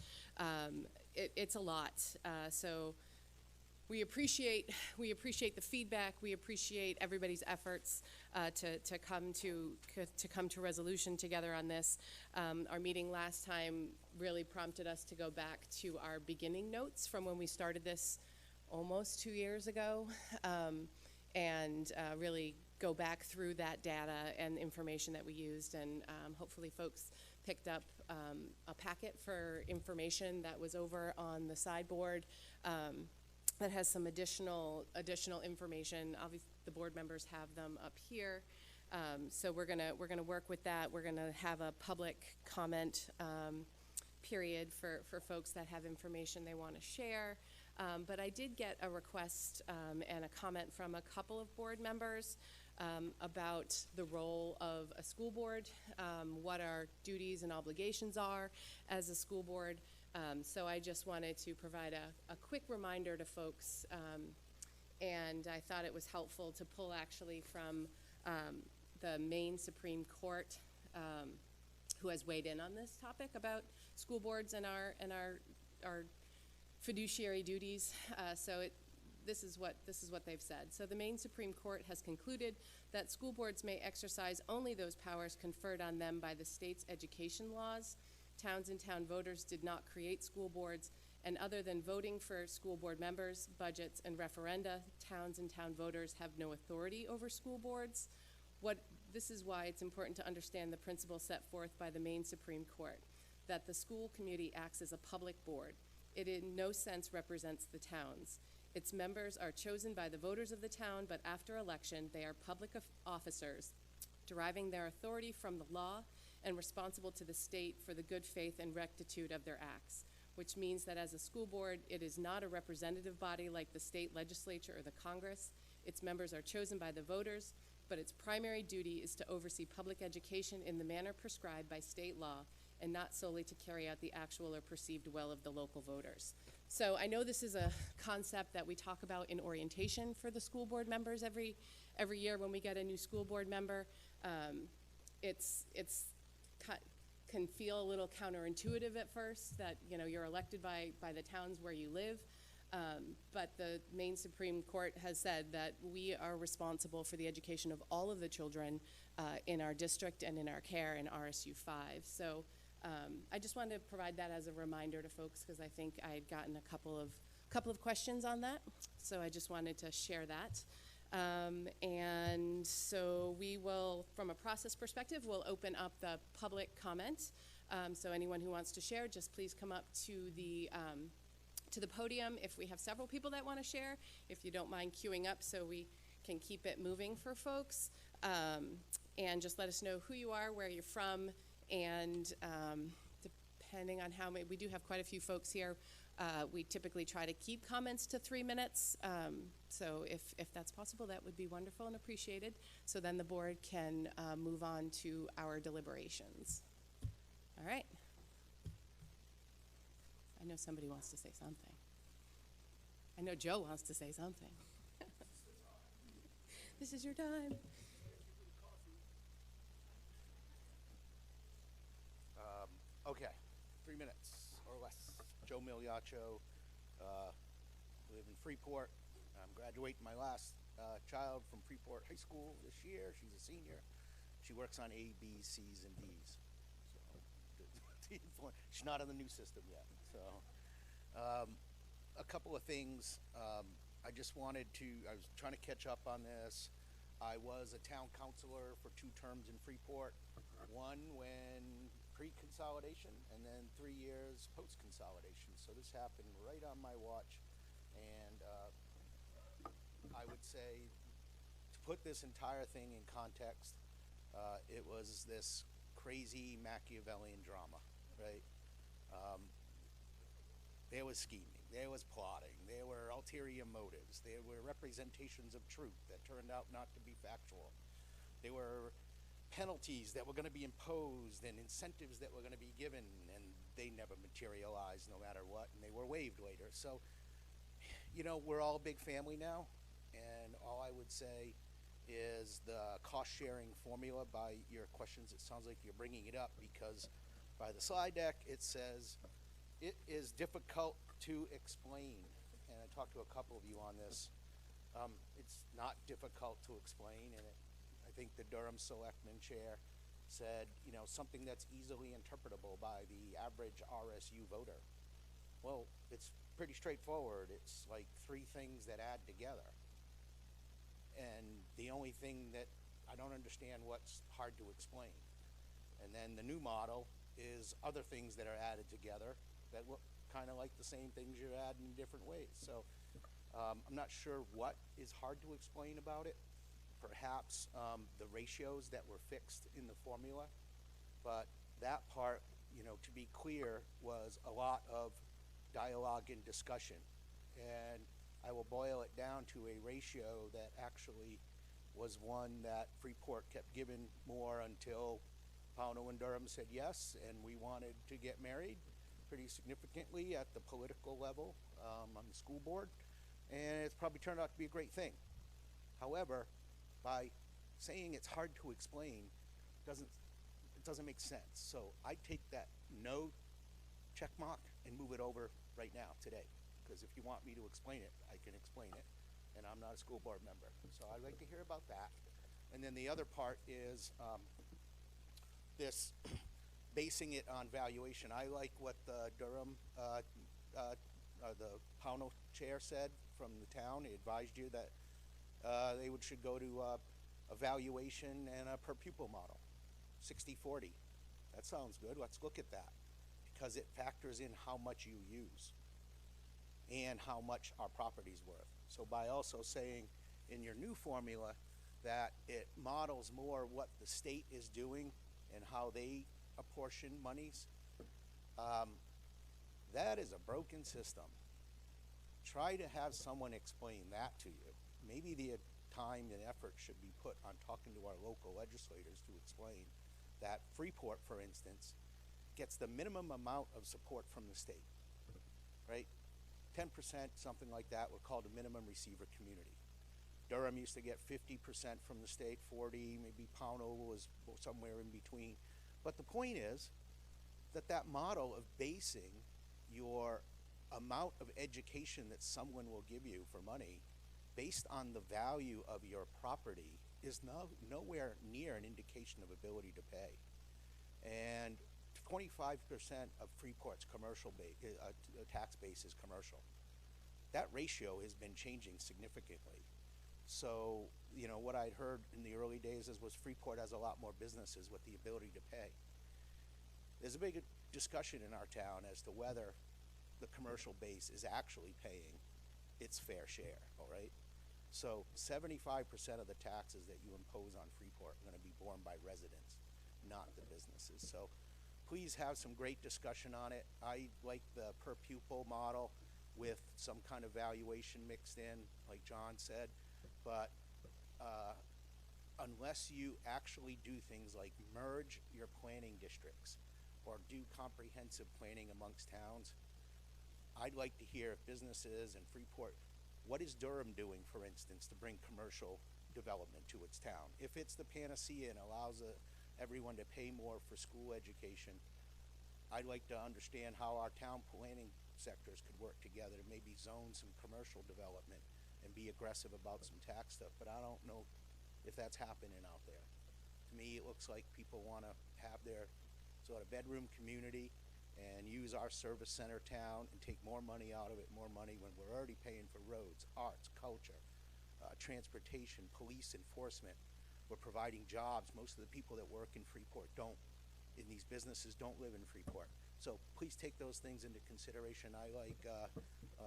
It's a lot. So we appreciate the feedback. We appreciate everybody's efforts to come to resolution together on this. Our meeting last time really prompted us to go back to our beginning notes from when we started this almost 2 years ago, and really go back through that data and information that we used. And hopefully folks picked up a packet for information that was over on the sideboard that has some additional information. Obviously, the board members have them up here. So we're gonna work with that. We're gonna have a public comment period for folks that have information they want to share. But I did get a request and a comment from a couple of board members about the role of a school board, what our duties and obligations are as a school board. So I just wanted to provide a quick reminder to folks, and I thought it was helpful to pull actually from the Maine Supreme Court, who has weighed in on this topic about school boards and our fiduciary duties. This is what they've said. So the Maine Supreme Court has concluded that school boards may exercise only those powers conferred on them by the state's education laws. Towns and town voters did not create school boards, and other than voting for school board members, budgets, and referenda, towns and town voters have no authority over school boards. This is why it's important to understand the principle set forth by the Maine Supreme Court, that the school community acts as a public board. It in no sense represents the towns. Its members are chosen by the voters of the town, but after election, they are public officers, deriving their authority from the law and responsible to the state for the good faith and rectitude of their acts, which means that as a school board, it is not a representative body like the state legislature or the Congress. Its members are chosen by the voters, but its primary duty is to oversee public education in the manner prescribed by state law and not solely to carry out the actual or perceived will of the local voters. So I know this is a concept that we talk about in orientation for the school board members every year when we get a new school board member. Can feel a little counterintuitive at first that you're elected by the towns where you live. But the Maine Supreme Court has said that we are responsible for the education of all of the children in our district and in our care in RSU 5. So I just wanted to provide that as a reminder to folks because I think I had gotten a couple of questions on that. So I just wanted to share that. And so we will, from a process perspective, we'll open up the public comment. So anyone who wants to share, just please come up to the podium. If we have several people that want to share, if you don't mind queuing up so we can keep it moving for folks. and just let us know who you are, where you're from, and depending on how many, we do have quite a few folks here. We typically try to keep comments to 3 minutes, so if that's possible, that would be wonderful and appreciated. So then the board can move on to our deliberations. All right. I know somebody wants to say something. I know Joe wants to say something. This is your time. Okay, 3 minutes or less. Joe Miliaccio, live in Freeport. I'm graduating my last child from Freeport High School this year. She's a senior. She works on A, B, C's, and D's. So she's not in the new system yet. So a couple of things. I just wanted to, I was trying to catch up on this. I was a town councilor for 2 terms in Freeport. One when pre-consolidation, and then 3 years post-consolidation. So this happened right on my watch, and I would say, to put this entire thing in context, it was this crazy Machiavellian drama, right? There was scheming, there was plotting, there were ulterior motives, there were representations of truth that turned out not to be factual. There were penalties that were going to be imposed and incentives that were going to be given, and they never materialized no matter what, and they were waived later. So, you know, we're all a big family now, and all I would say is the cost-sharing formula. By your questions, it sounds like you're bringing it up, because by the slide deck it says it is difficult to explain, and I talked to a couple of you on this. It's not difficult to explain, and I think the Durham Selectman Chair said, you know, something that's easily interpretable by the average RSU voter. Well, it's pretty straightforward. It's like 3 things that add together. And the only thing that I don't understand what's hard to explain. And then the new model is other things that are added together that look kind of like the same things you're adding in different ways. So I'm not sure what is hard to explain about it. Perhaps the ratios that were fixed in the formula, but that part, you know, to be clear, was a lot of dialogue and discussion. And I will boil it down to a ratio that actually was one that Freeport kept giving more until Pownell and Durham said yes, and we wanted to get married pretty significantly at the political level on the school board, and it's probably turned out to be a great thing. However, by saying it's hard to explain, it doesn't make sense. So I take that no check mark and move it over right now, today. Because if you want me to explain it, I can explain it. And I'm not a school board member. So I'd like to hear about that. And then the other part is this basing it on valuation. I like what the Durham, the Pownell chair said from the town. He advised you that they should go to a valuation and a per pupil model, 60-40. That sounds good. Let's look at that, because it factors in how much you use and how much our property's worth. So by also saying in your new formula that it models more what the state is doing and how they apportion monies, that is a broken system. Try to have someone explain that to you. Maybe the time and effort should be put on talking to our local legislators to explain that Freeport, for instance, gets the minimum amount of support from the state, right? 10%, something like that, we're called a minimum receiver community. Durham used to get 50% from the state, 40, maybe Pownell was somewhere in between. But the point is that that model of basing your amount of education that someone will give you for money based on the value of your property is nowhere near an indication of ability to pay. And 25% of Freeport's commercial tax base is commercial. That ratio has been changing significantly. So, you know, what I'd heard in the early days was Freeport has a lot more businesses with the ability to pay. There's a big discussion in our town as to whether the commercial base is actually paying its fair share, all right? So 75% of the taxes that you impose on Freeport are going to be borne by residents, not the businesses. So please have some great discussion on it. I like the per pupil model with some kind of valuation mixed in, like John said, but unless you actually do things like merge your planning districts or do comprehensive planning amongst towns, I'd like to hear if businesses and Freeport, what is Durham doing, for instance, to bring commercial development to its town? If it's the panacea and allows everyone to pay more for school education, I'd like to understand how our town planning sectors could work together to maybe zone some commercial development and be aggressive about some tax stuff, but I don't know if that's happening out there. To me, it looks like people want to have their sort of bedroom community and use our service center town and take more money out of it, more money when we're already paying for roads, arts, culture, transportation, police enforcement. We're providing jobs. Most of the people that work in Freeport in these businesses don't live in Freeport. So please take those things into consideration. I like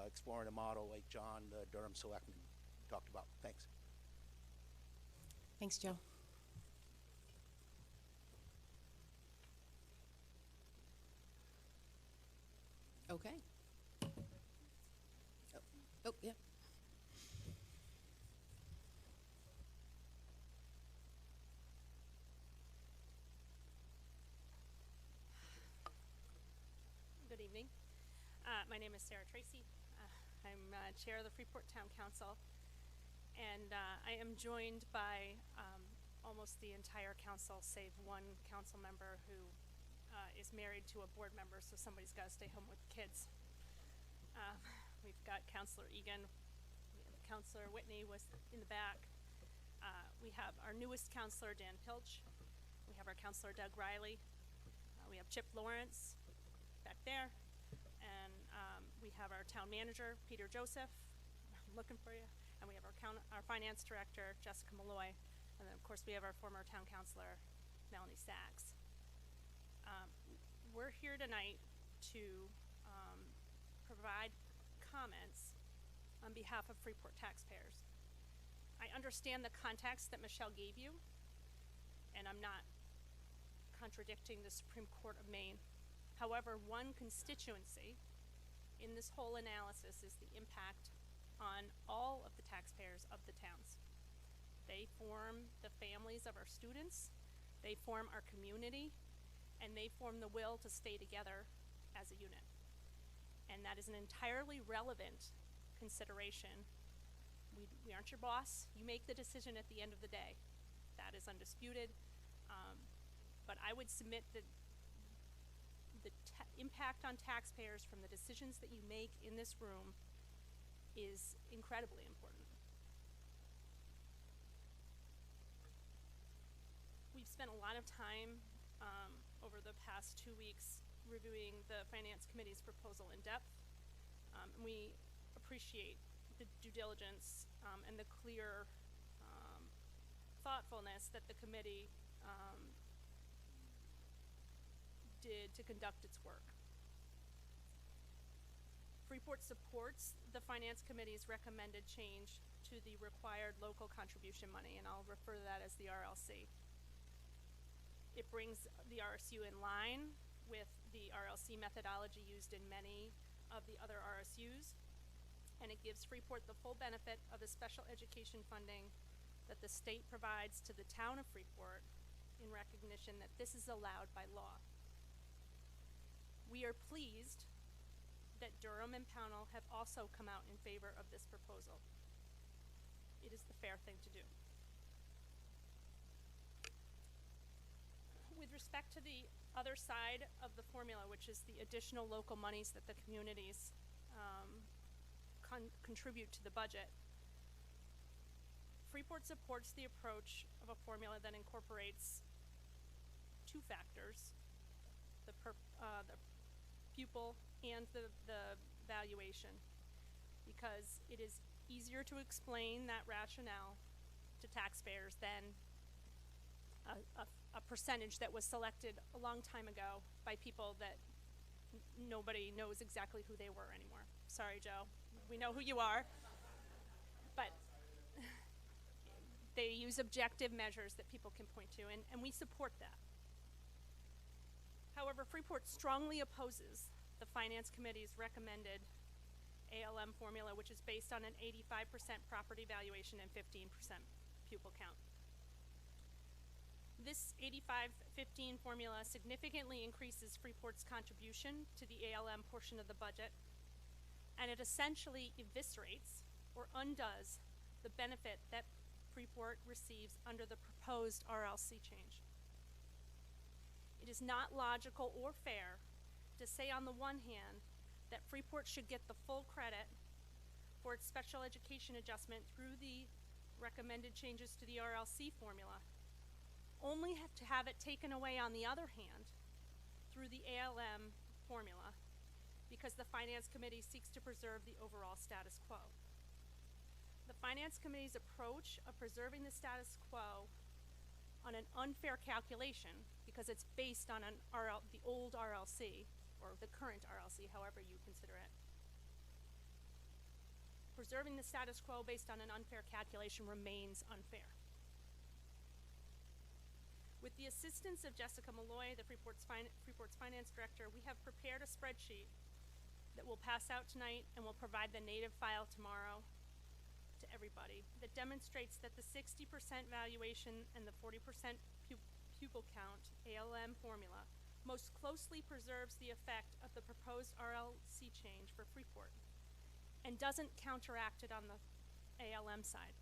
exploring a model like John, the Durham Selectman, talked about. Thanks. Thanks, Joe. Okay. Oh, yeah. Good evening. My name is Sarah Tracy. I'm chair of the Freeport Town Council, and I am joined by almost the entire council, save one council member who is married to a board member, so somebody's got to stay home with the kids. We've got Councilor Egan, Councilor Whitney was in the back. We have our newest councilor, Dan Pilch. We have our councilor, Doug Riley. We have Chip Lawrence back there, and we have our town manager, Peter Joseph. I'm looking for you. And we have our finance director, Jessica Malloy, and then of course we have our former town councilor, Melanie Sachs. We're here tonight to provide comments on behalf of Freeport taxpayers. I understand the context that Michelle gave you, and I'm not contradicting the Supreme Court of Maine. However, one constituency in this whole analysis is the impact on all of the taxpayers of the towns. They form the families of our students, they form our community, and they form the will to stay together as a unit. And that is an entirely relevant consideration. We aren't your boss. You make the decision at the end of the day. That is undisputed. But I would submit that the impact on taxpayers from the decisions that you make in this room is incredibly important. We've spent a lot of time over the past 2 weeks reviewing the Finance Committee's proposal in depth. And we appreciate the due diligence and the clear thoughtfulness that the committee did to conduct its work. Freeport supports the Finance Committee's recommended change to the required local contribution money, and I'll refer to that as the RLC. It brings the RSU in line with the RLC methodology used in many of the other RSUs, and it gives Freeport the full benefit of the special education funding that the state provides to the town of Freeport in recognition that this is allowed by law. We are pleased that Durham and Pownell have also come out in favor of this proposal. It is the fair thing to do. With respect to the other side of the formula, which is the additional local monies that the communities contribute to the budget, Freeport supports the approach of a formula that incorporates two factors, the pupil and the valuation, because it is easier to explain that rationale to taxpayers than a percentage that was selected a long time ago by people that nobody knows exactly who they were anymore. Sorry, Joe. We know who you are. But They use objective measures that people can point to, and we support that. However, Freeport strongly opposes the Finance Committee's recommended ALM formula, which is based on an 85% property valuation and 15% pupil count. This 85-15 formula significantly increases Freeport's contribution to the ALM portion of the budget, and it essentially eviscerates or undoes the benefit that Freeport receives under the proposed RLC change. It is not logical or fair to say on the one hand that Freeport should get the full credit for its special education adjustment through the recommended changes to the RLC formula, only have to have it taken away on the other hand through the ALM formula because the Finance Committee seeks to preserve the overall status quo. The Finance Committee's approach of preserving the status quo on an unfair calculation, because it's based on the old RLC, or the current RLC, however you consider it. Preserving the status quo based on an unfair calculation remains unfair. With the assistance of Jessica Malloy, the Freeport's finance director, we have prepared a spreadsheet that we'll pass out tonight and we'll provide the native file tomorrow to everybody that demonstrates that the 60% valuation and the 40% pupil count ALM formula most closely preserves the effect of the proposed RLC change for Freeport and doesn't counteract it on the ALM side.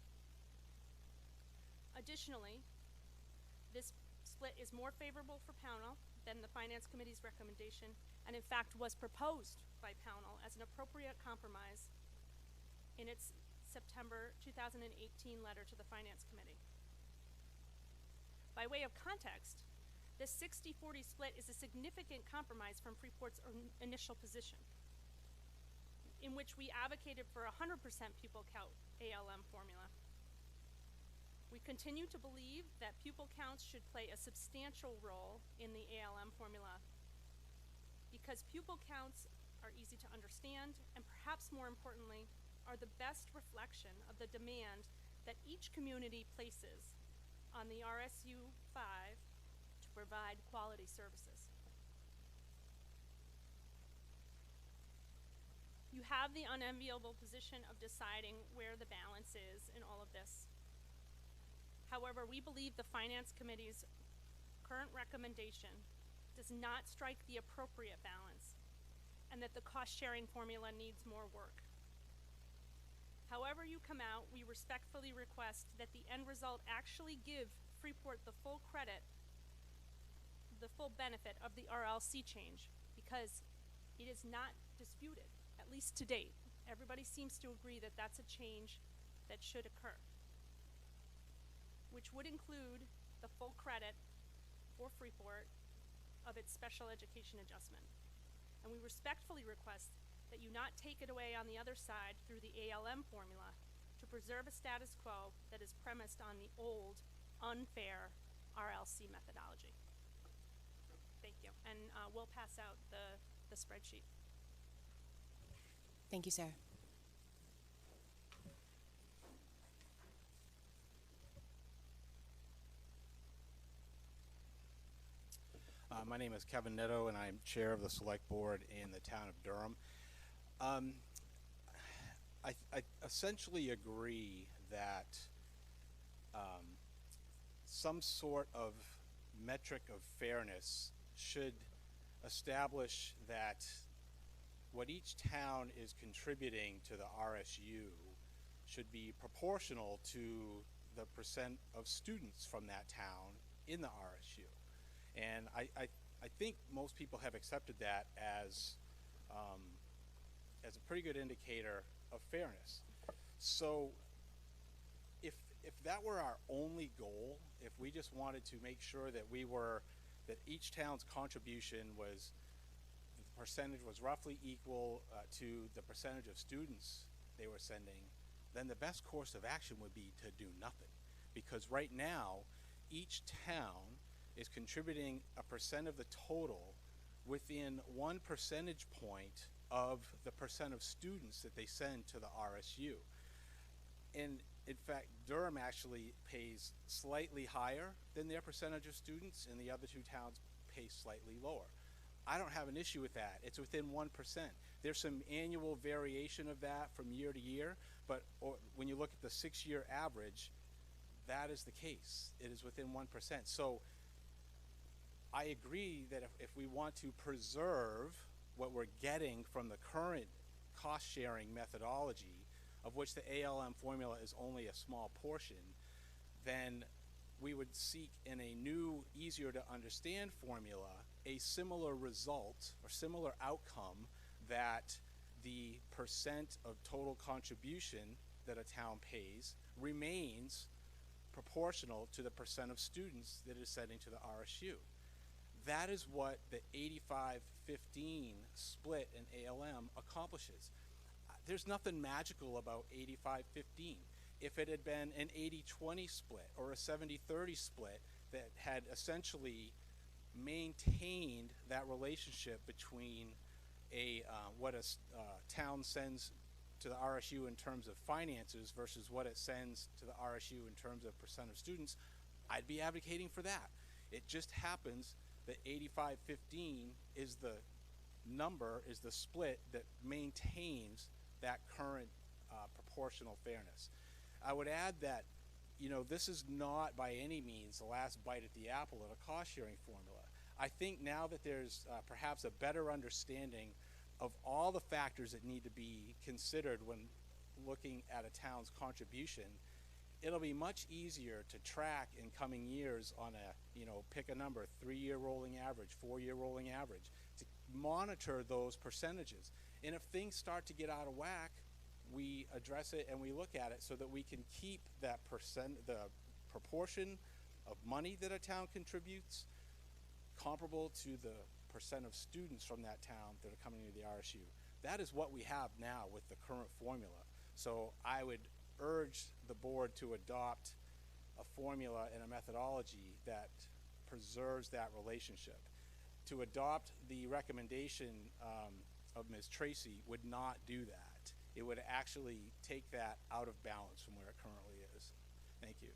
Additionally, this split is more favorable for Pownell than the Finance Committee's recommendation, and in fact was proposed by Pownell as an appropriate compromise in its September 2018 letter to the Finance Committee. By way of context, this 60-40 split is a significant compromise from Freeport's initial position, in which we advocated for a 100% pupil count ALM formula. We continue to believe that pupil counts should play a substantial role in the ALM formula because pupil counts are easy to understand and perhaps more importantly are the best reflection of the demand that each community places on the RSU 5 to provide quality services. You have the unenviable position of deciding where the balance is in all of this. However, we believe the Finance Committee's current recommendation does not strike the appropriate balance and that the cost-sharing formula needs more work. However you come out, we respectfully request that the end result actually give Freeport the full credit, the full benefit of the RLC change because it is not disputed, at least to date. Everybody seems to agree that that's a change that should occur, which would include the full credit for Freeport of its special education adjustment. And we respectfully request that you not take it away on the other side through the ALM formula to preserve a status quo that is premised on the old, unfair RLC methodology. Thank you. And we'll pass out the spreadsheet. Thank you, Sarah. My name is Kevin Netto, and I'm chair of the select board in the town of Durham. I essentially agree that some sort of metric of fairness should establish that what each town is contributing to the RSU should be proportional to the percent of students from that town in the RSU. And I think most people have accepted that as a pretty good indicator of fairness. So if that were our only goal, if we just wanted to make sure that that each town's contribution was, the percentage was roughly equal to the percentage of students they were sending, then the best course of action would be to do nothing. Because right now, each town is contributing a percent of the total within 1 percentage point of the percent of students that they send to the RSU. And In fact, Durham actually pays slightly higher than their percentage of students, and the other two towns pay slightly lower. I don't have an issue with that. It's within 1%. There's some annual variation of that from year to year, but when you look at the 6-year average, that is the case. It is within 1%. So I agree that if we want to preserve what we're getting from the current cost-sharing methodology, of which the ALM formula is only a small portion, then we would seek in a new, easier to understand formula a similar result or similar outcome, that the percent of total contribution that a town pays remains proportional to the percent of students that is sending to the RSU. That is what the 85-15 split in ALM accomplishes. There's nothing magical about 85-15. If it had been an 80-20 split or a 70-30 split that had essentially maintained that relationship between what a town sends to the RSU in terms of finances versus what it sends to the RSU in terms of percent of students, I'd be advocating for that. It just happens that 85-15 is the number, is the split that maintains that current proportional fairness. I would add that, you know, this is not by any means the last bite at the apple of a cost-sharing formula. I think now that there's perhaps a better understanding of all the factors that need to be considered when looking at a town's contribution, it'll be much easier to track in coming years on a, you know, pick a number, 3-year rolling average, 4-year rolling average, to monitor those percentages. And if things start to get out of whack, we address it and we look at it so that we can keep that the proportion of money that a town contributes comparable to the percent of students from that town that are coming into the RSU. That is what we have now with the current formula. So I would urge the board to adopt a formula and a methodology that preserves that relationship. To adopt the recommendation of Ms. Tracy would not do that. It would actually take that out of balance from where it currently is. Thank you.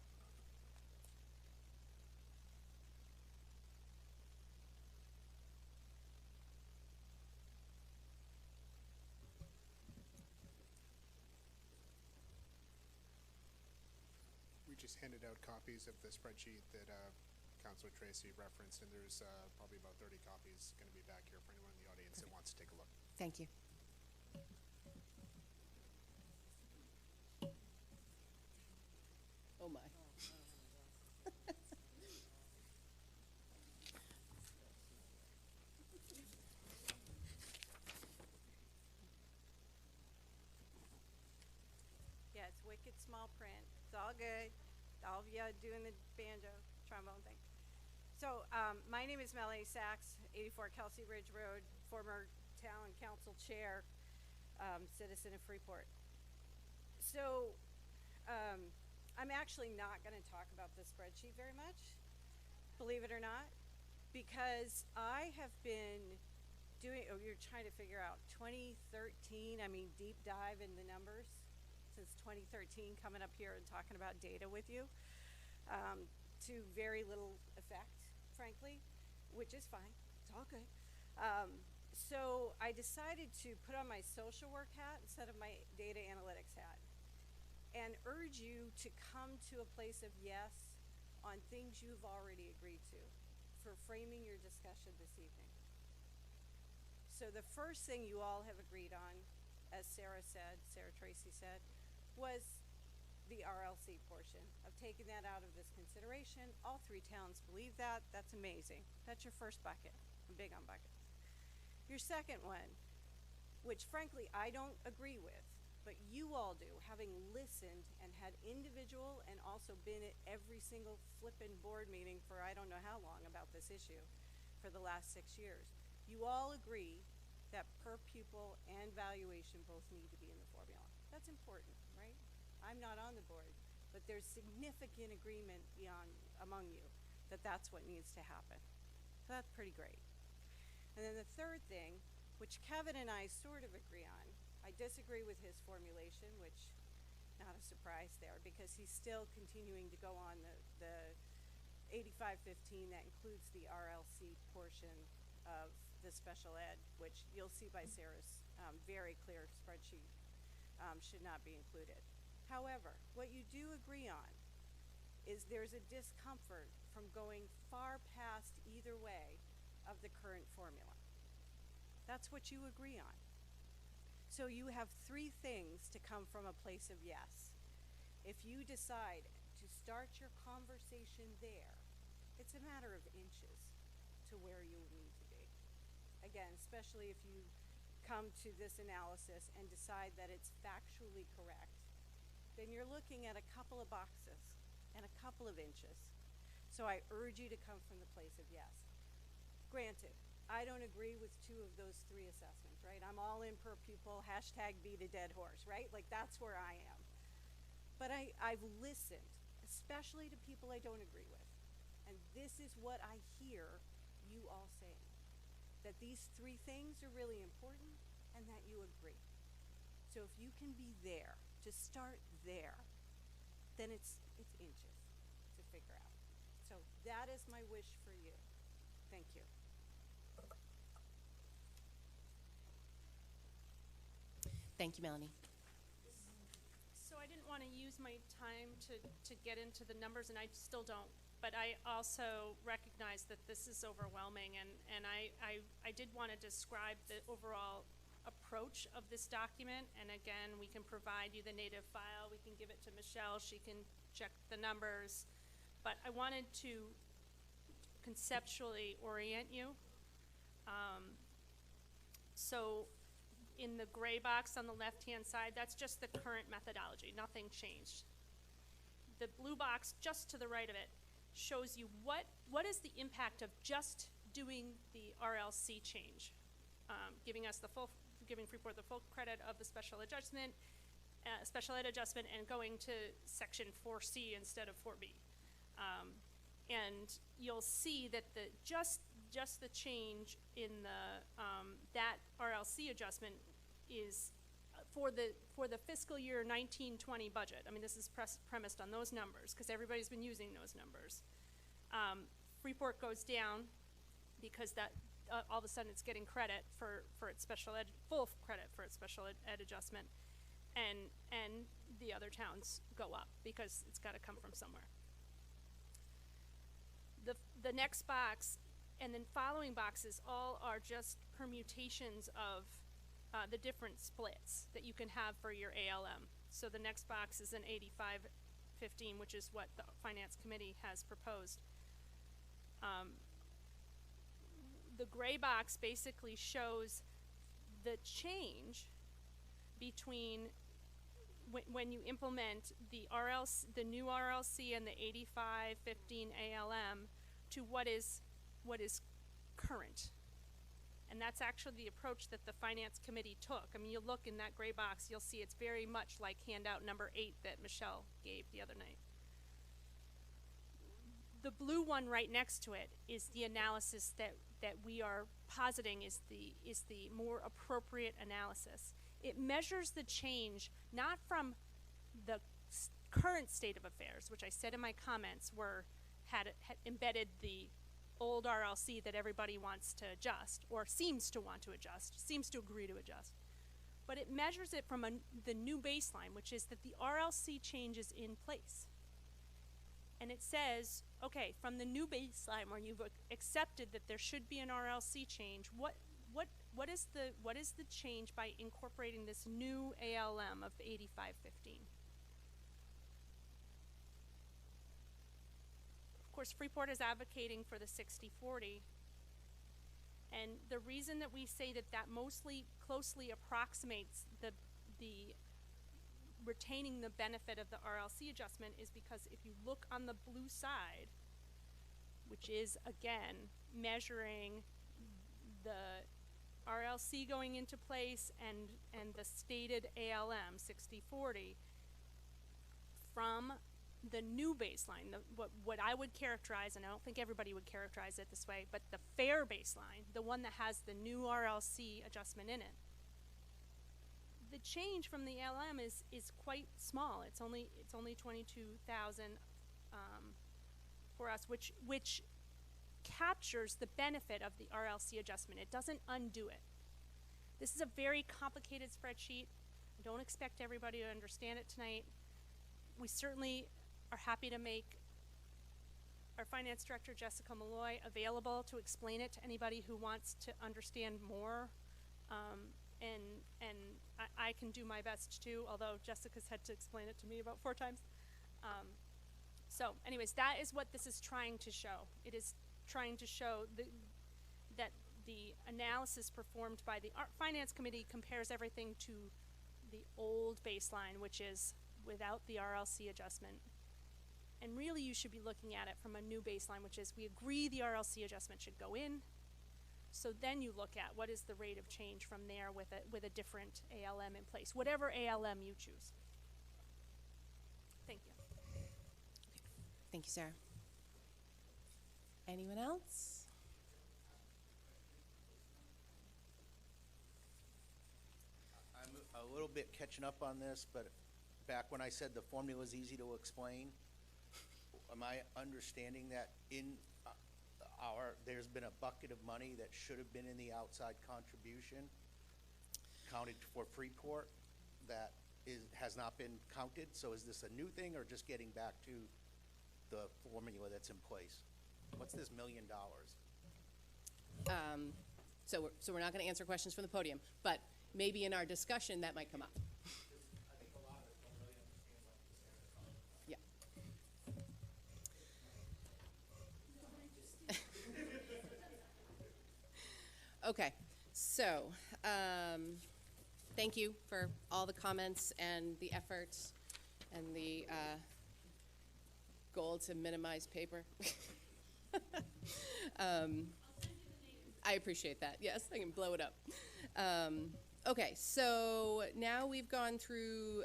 We just handed out copies of the spreadsheet that Councilor Tracy referenced, and there's probably about 30 copies going to be back here for anyone in the audience that wants to take a look. Thank you. Oh my. Yeah, it's wicked small print. It's all good. All of you doing the banjo, trombone thing. So, my name is Melanie Sachs, 84 Kelsey Ridge Road, former town council chair, citizen of Freeport. So, I'm actually not going to talk about this spreadsheet very much, believe it or not, because I have been doing, you're trying to figure out 2013, I mean, deep dive in the numbers since 2013, coming up here and talking about data with you, to very little effect, frankly, which is fine. It's all good. So I decided to put on my social work hat instead of my data analytics hat and urge you to come to a place of yes on things you've already agreed to for framing your discussion this evening. So the first thing you all have agreed on, as Sarah Tracy said, was the RLC portion of taking that out of this consideration. All 3 towns believe that. That's amazing. That's your first bucket. I'm big on buckets. Your second one, which frankly I don't agree with, but you all do, having listened and had individual and also been at every single flippin' board meeting for I don't know how long about this issue for the last 6 years. You all agree that per pupil and valuation both need to be in the formula. That's important, right? I'm not on the board, but there's significant agreement among you that that's what needs to happen. So that's pretty great. And then the third thing, which Kevin and I sort of agree on, I disagree with his formulation, which not a surprise there, because he's still continuing to go on the 8515 that includes the RLC portion of the special ed, which you'll see by Sarah's very clear spreadsheet, should not be included. However, what you do agree on is there's a discomfort from going far past either way of the current formula. That's what you agree on. So you have three things to come from a place of yes. If you decide to start your conversation there, it's a matter of inches to where you need to be. Again, especially if you come to this analysis and decide that it's factually correct, then you're looking at a couple of boxes and a couple of inches. So I urge you to come from the place of yes. Granted, I don't agree with two of those three assessments, right? I'm all in per pupil, hashtag beat a dead horse, right? Like, that's where I am. But I've listened, especially to people I don't agree with. And this is what I hear you all saying, that these three things are really important and that you agree. So if you can be there, to start there, then it's inches to figure out. So that is my wish for you. Thank you. Thank you, Melanie. So I didn't want to use my time to get into the numbers, and I still don't. But I also recognize that this is overwhelming, and I did want to describe the overall approach of this document. And again, we can provide you the native file. We can give it to Michelle. She can check the numbers. But I wanted to conceptually orient you. So in the gray box on the left-hand side, that's just the current methodology. Nothing changed. The blue box just to the right of it shows you what is the impact of just doing the RLC change, giving Freeport the full credit of the special ed adjustment, and going to section 4C instead of 4B. And you'll see that just the change in that RLC adjustment is for the fiscal year 19-20 budget. I mean, this is premised on those numbers because everybody's been using those numbers. Freeport goes down because that all of a sudden it's getting credit for its special ed, full credit for its special ed adjustment, and the other towns go up because it's got to come from somewhere. The next box and then following boxes all are just permutations of the different splits that you can have for your ALM. So the next box is an 85-15, which is what the Finance Committee has proposed. The gray box basically shows the change between when you implement the new RLC and the 85-15 ALM to what is current. And that's actually the approach that the Finance Committee took. I mean, you look in that gray box, you'll see it's very much like handout number 8 that Michelle gave the other night. The blue one right next to it is the analysis that we are positing is the more appropriate analysis. It measures the change not from the current state of affairs, which I said in my comments had embedded the old RLC that everybody wants to adjust, or seems to want to adjust, seems to agree to adjust. But it measures it from the new baseline, which is that the RLC change is in place. And it says, okay, from the new baseline where you've accepted that there should be an RLC change, what is the change by incorporating this new ALM of 85-15? Of course, Freeport is advocating for the 60-40, and the reason that we say that mostly closely approximates the retaining the benefit of the RLC adjustment is because if you look on the blue side, which is again measuring the RLC going into place and the stated ALM 60-40 from the new baseline, what I would characterize, and I don't think everybody would characterize it this way, but the fair baseline, the one that has the new RLC adjustment in it, the change from the ALM is quite small. It's only 22,000 for us, which captures the benefit of the RLC adjustment. It doesn't undo it. This is a very complicated spreadsheet. I don't expect everybody to understand it tonight. We certainly are happy to make our finance director, Jessica Malloy, available to explain it to anybody who wants to understand more. And I can do my best too, although Jessica's had to explain it to me about 4 times. So anyways, that is what this is trying to show. It is trying to show that the analysis performed by the Finance Committee compares everything to the old baseline, which is without the RLC adjustment. And really you should be looking at it from a new baseline, which is we agree the RLC adjustment should go in. So then you look at what is the rate of change from there with a different ALM in place, whatever ALM you choose. Thank you. Thank you, Sarah. Anyone else? I'm a little bit catching up on this, but back when I said the formula is easy to explain, am I understanding that in there's been a bucket of money that should have been in the outside contribution counted for Freeport that has not been counted? So is this a new thing or just getting back to the formula that's in place? What's this $1 million? So we're not going to answer questions from the podium, but maybe in our discussion that might come up. I think a lot of us don't really understand what the standard cost. Yeah. Okay, so thank you for all the comments and the effort and the goal to minimize paper. I appreciate that. Yes, I can blow it up. Okay, so now we've gone through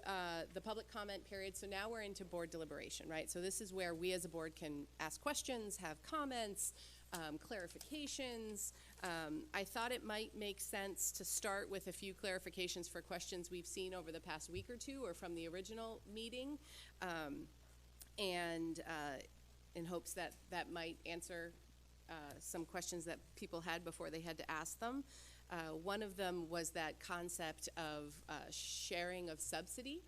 the public comment period, so now we're into board deliberation, right? So this is where we as a board can ask questions, have comments, clarifications. I thought it might make sense to start with a few clarifications for questions we've seen over the past week or two or from the original meeting, and in hopes that that might answer some questions that people had before they had to ask them. One of them was that concept of sharing of subsidy,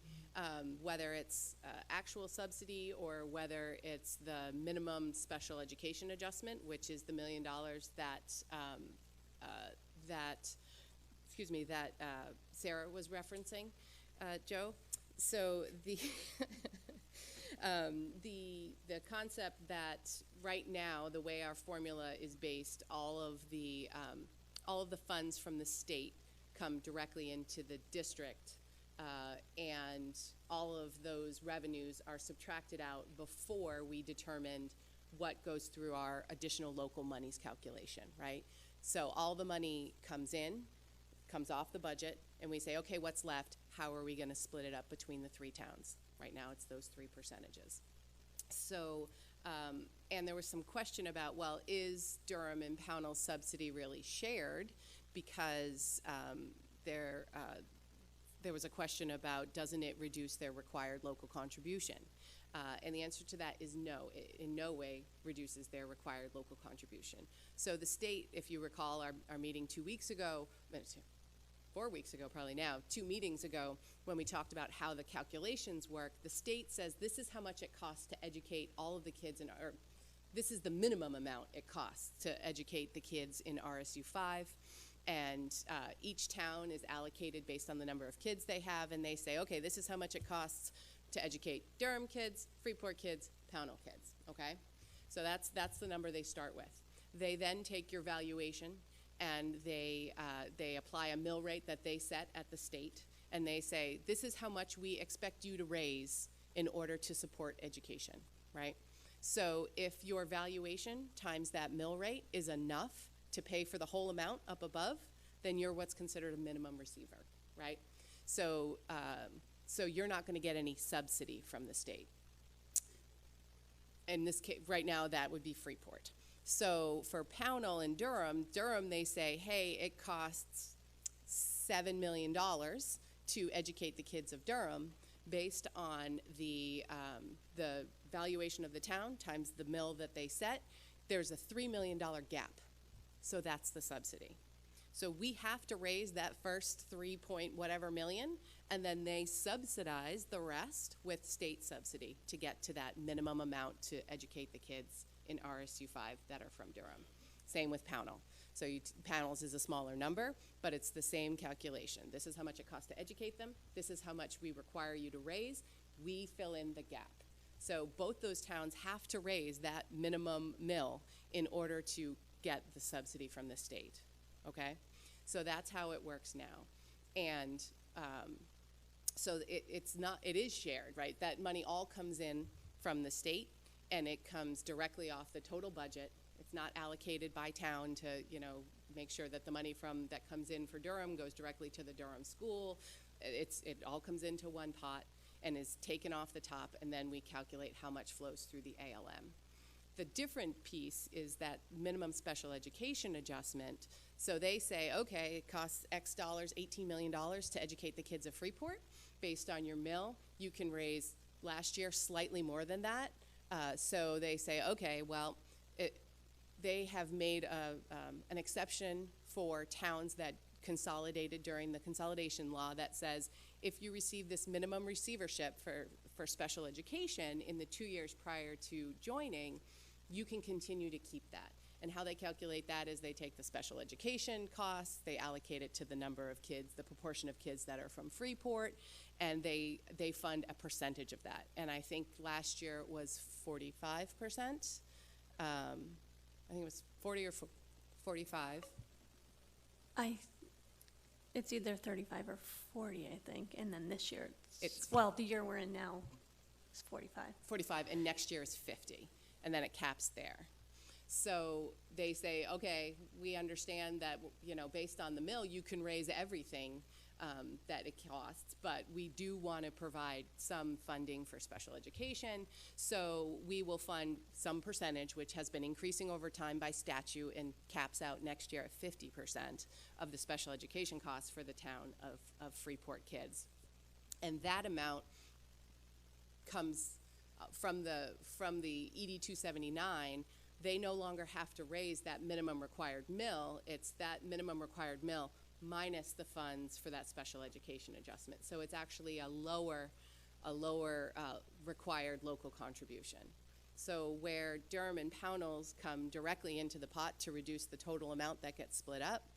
whether it's actual subsidy or whether it's the minimum special education adjustment, which is the $1 million that Sarah was referencing, Joe. So the the concept that right now the way our formula is based, all of the funds from the state come directly into the district, and all of those revenues are subtracted out before we determined what goes through our additional local monies calculation, right? So all the money comes in, comes off the budget, and we say, okay, what's left? How are we going to split it up between the 3 towns? Right now it's those 3 percentages. So, and there was some question about, well, is Durham and Pownell's subsidy really shared? Because there was a question about, doesn't it reduce their required local contribution? And the answer to that is no. It in no way reduces their required local contribution. So the state, if you recall our meeting 2 weeks ago, 4 weeks ago probably now, 2 meetings ago, when we talked about how the calculations work, the state says this is how much it costs to educate all of the kids in, or this is the minimum amount it costs to educate the kids in RSU 5. And each town is allocated based on the number of kids they have, and they say, okay, this is how much it costs to educate Durham kids, Freeport kids, Pownell kids, okay? So that's the number they start with. They then take your valuation, and they apply a mill rate that they set at the state, and they say, this is how much we expect you to raise in order to support education, right? So if your valuation times that mill rate is enough to pay for the whole amount up above, then you're what's considered a minimum receiver, right? So, so you're not going to get any subsidy from the state. In this case, right now, that would be Freeport. So for Pownell and Durham, they say, hey, it costs $7 million to educate the kids of Durham based on the valuation of the town times the mill that they set. There's a $3 million gap. So that's the subsidy. So we have to raise that first 3 point whatever million, and then they subsidize the rest with state subsidy to get to that minimum amount to educate the kids in RSU 5 that are from Durham. Same with Pownell. So Pownell's is a smaller number, but it's the same calculation. This is how much it costs to educate them. This is how much we require you to raise. We fill in the gap. So both those towns have to raise that minimum mill in order to get the subsidy from the state, okay? So that's how it works now. And so it is shared, right? That money all comes in from the state, and it comes directly off the total budget. It's not allocated by town to, make sure that the money that comes in for Durham goes directly to the Durham school. It all comes into one pot and is taken off the top, and then we calculate how much flows through the ALM. The different piece is that minimum special education adjustment. So they say, okay, it costs X dollars, $18 million to educate the kids of Freeport. Based on your mill, you can raise last year slightly more than that. So they say, okay, well, they have made an exception for towns that consolidated during the consolidation law that says if you receive this minimum receivership for special education in the 2 years prior to joining, you can continue to keep that. And how they calculate that is they take the special education costs, they allocate it to the number of kids, the proportion of kids that are from Freeport, and they fund a percentage of that. And I think last year it was 45%. I think it was 40 or 45. It's either 35 or 40, I think, and then this year it's the year we're in now is 45. 45, and next year is 50, and then it caps there. So they say, okay, we understand that, based on the mill, you can raise everything that it costs, but we do want to provide some funding for special education. So we will fund some percentage, which has been increasing over time by statute and caps out next year at 50% of the special education costs for the town of Freeport kids. And that amount comes from the ED 279. They no longer have to raise that minimum required mill. It's that minimum required mill minus the funds for that special education adjustment. So it's actually a lower required local contribution. So where Durham and Pownell's come directly into the pot to reduce the total amount that gets split up,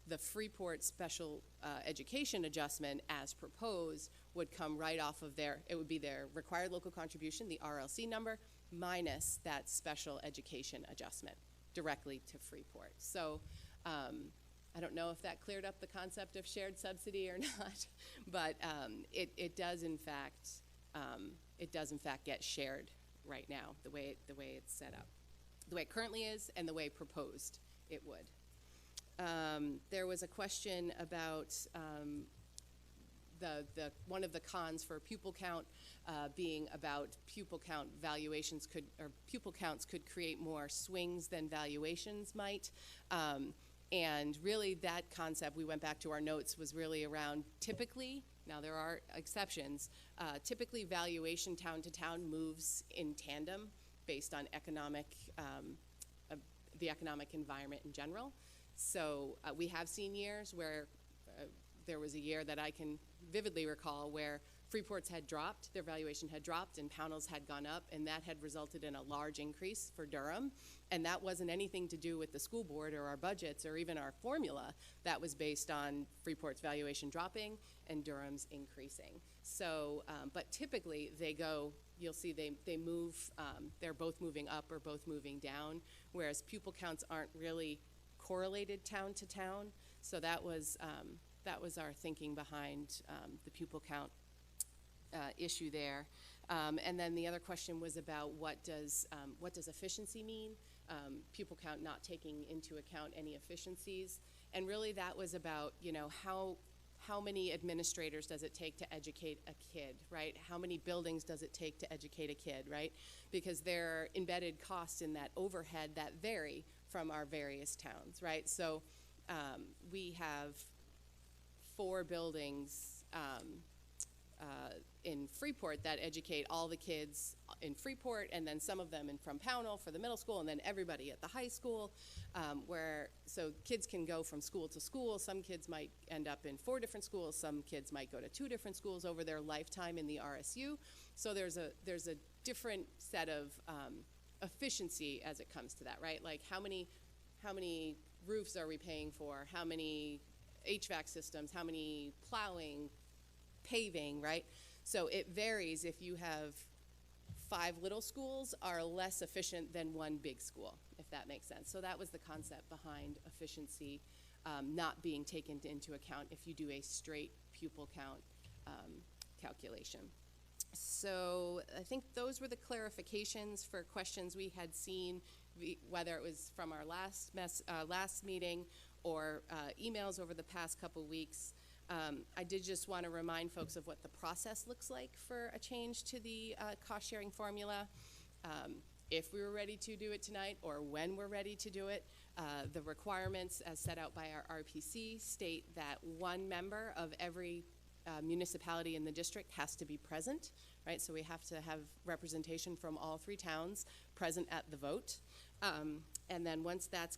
the Freeport special education adjustment as proposed would come right off of it would be their required local contribution, the RLC number, minus that special education adjustment directly to Freeport. So I don't know if that cleared up the concept of shared subsidy or not, but it does in fact get shared right now, the way it's set up, the way it currently is, and the way proposed it would. There was a question about one of the cons for pupil count being about pupil count pupil counts could create more swings than valuations might. And really that concept, we went back to our notes, was really around typically, now there are exceptions, typically valuation town to town moves in tandem based on the economic environment in general. So we have seen years where there was a year that I can vividly recall where Freeport's had dropped, their valuation had dropped, and Pownell's had gone up, and that had resulted in a large increase for Durham. And that wasn't anything to do with the school board or our budgets or even our formula. That was based on Freeport's valuation dropping and Durham's increasing. So, but typically you'll see they move, they're both moving up or both moving down, whereas pupil counts aren't really correlated town to town. So that was our thinking behind the pupil count issue there. And then the other question was about what does efficiency mean? Pupil count not taking into account any efficiencies. And really that was about, how many administrators does it take to educate a kid, right? How many buildings does it take to educate a kid, right? Because there are embedded costs in that overhead that vary from our various towns, right? So we have 4 buildings in Freeport that educate all the kids in Freeport, and then some of them from Pownell for the middle school, and then everybody at the high school, so kids can go from school to school. Some kids might end up in 4 different schools. Some kids might go to 2 different schools over their lifetime in the RSU. So there's a different set of efficiency as it comes to that, right? Like how many roofs are we paying for? How many HVAC systems? How many plowing, paving, right? So it varies. If you have 5 little schools are less efficient than 1 big school, if that makes sense. So that was the concept behind efficiency not being taken into account if you do a straight pupil count calculation. So I think those were the clarifications for questions we had seen, whether it was from our last meeting or emails over the past couple weeks. I did just want to remind folks of what the process looks like for a change to the cost-sharing formula. If we were ready to do it tonight or when we're ready to do it, the requirements as set out by our RPC state that 1 member of every municipality in the district has to be present, right? So we have to have representation from all 3 towns present at the vote. And then once that's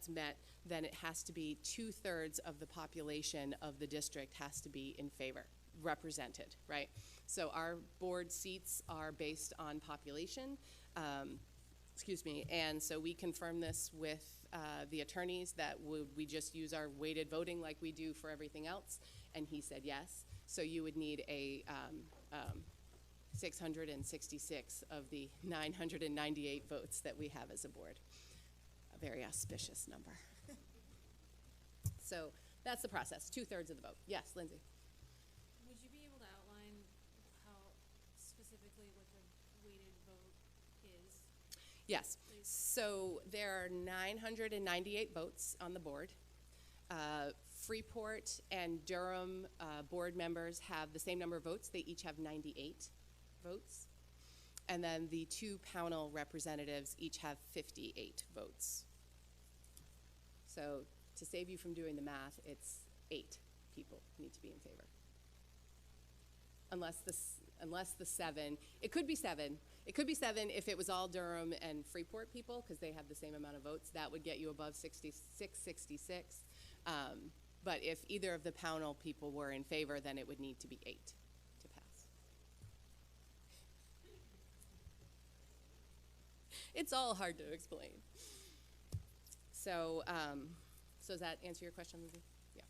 met, then it has to be 2/3 of the population of the district has to be in favor, represented, right? So our board seats are based on population, and so we confirm this with the attorneys that we just use our weighted voting like we do for everything else, and he said yes. So you would need a 666 of the 998 votes that we have as a board. A very auspicious number. So that's the process, 2/3 of the vote. Yes, Lindsay. Would you be able to outline how specifically what the weighted vote is? Yes. Please. So there are 998 votes on the board. Freeport and Durham board members have the same number of votes. They each have 98 votes. And then the 2 Pownell representatives each have 58 votes. So to save you from doing the math, it's 8 people need to be in favor. Unless the 7, it could be 7. It could be 7 if it was all Durham and Freeport people, because they have the same amount of votes. That would get you above 66. But if either of the Pownell people were in favor, then it would need to be 8 to pass. It's all hard to explain. So, does that answer your question, Lizzie? Yeah.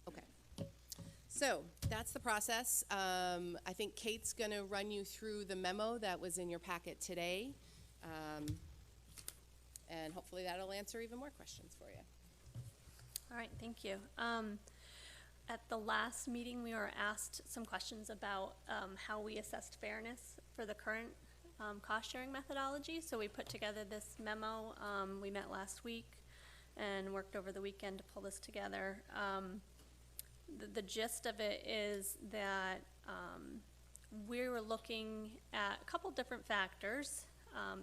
Okay. So that's the process. I think Kate's going to run you through the memo that was in your packet today, and hopefully that'll answer even more questions for you. All right, thank you. At the last meeting, we were asked some questions about how we assessed fairness for the current cost-sharing methodology. So we put together this memo. We met last week and worked over the weekend to pull this together. The gist of it is that we were looking at a couple different factors,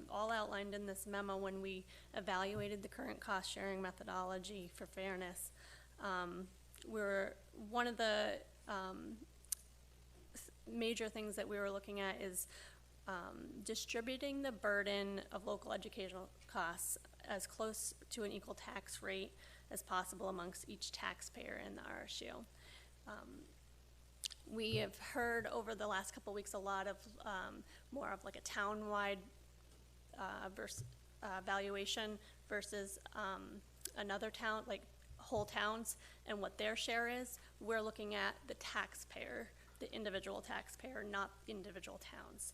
all outlined in this memo when we evaluated the current cost-sharing methodology for fairness. One of the major things that we were looking at is distributing the burden of local educational costs as close to an equal tax rate as possible amongst each taxpayer in the RSU. We have heard over the last couple of weeks a lot of more of like a town-wide valuation versus another town, like whole towns, and what their share is. We're looking at the taxpayer, the individual taxpayer, not individual towns.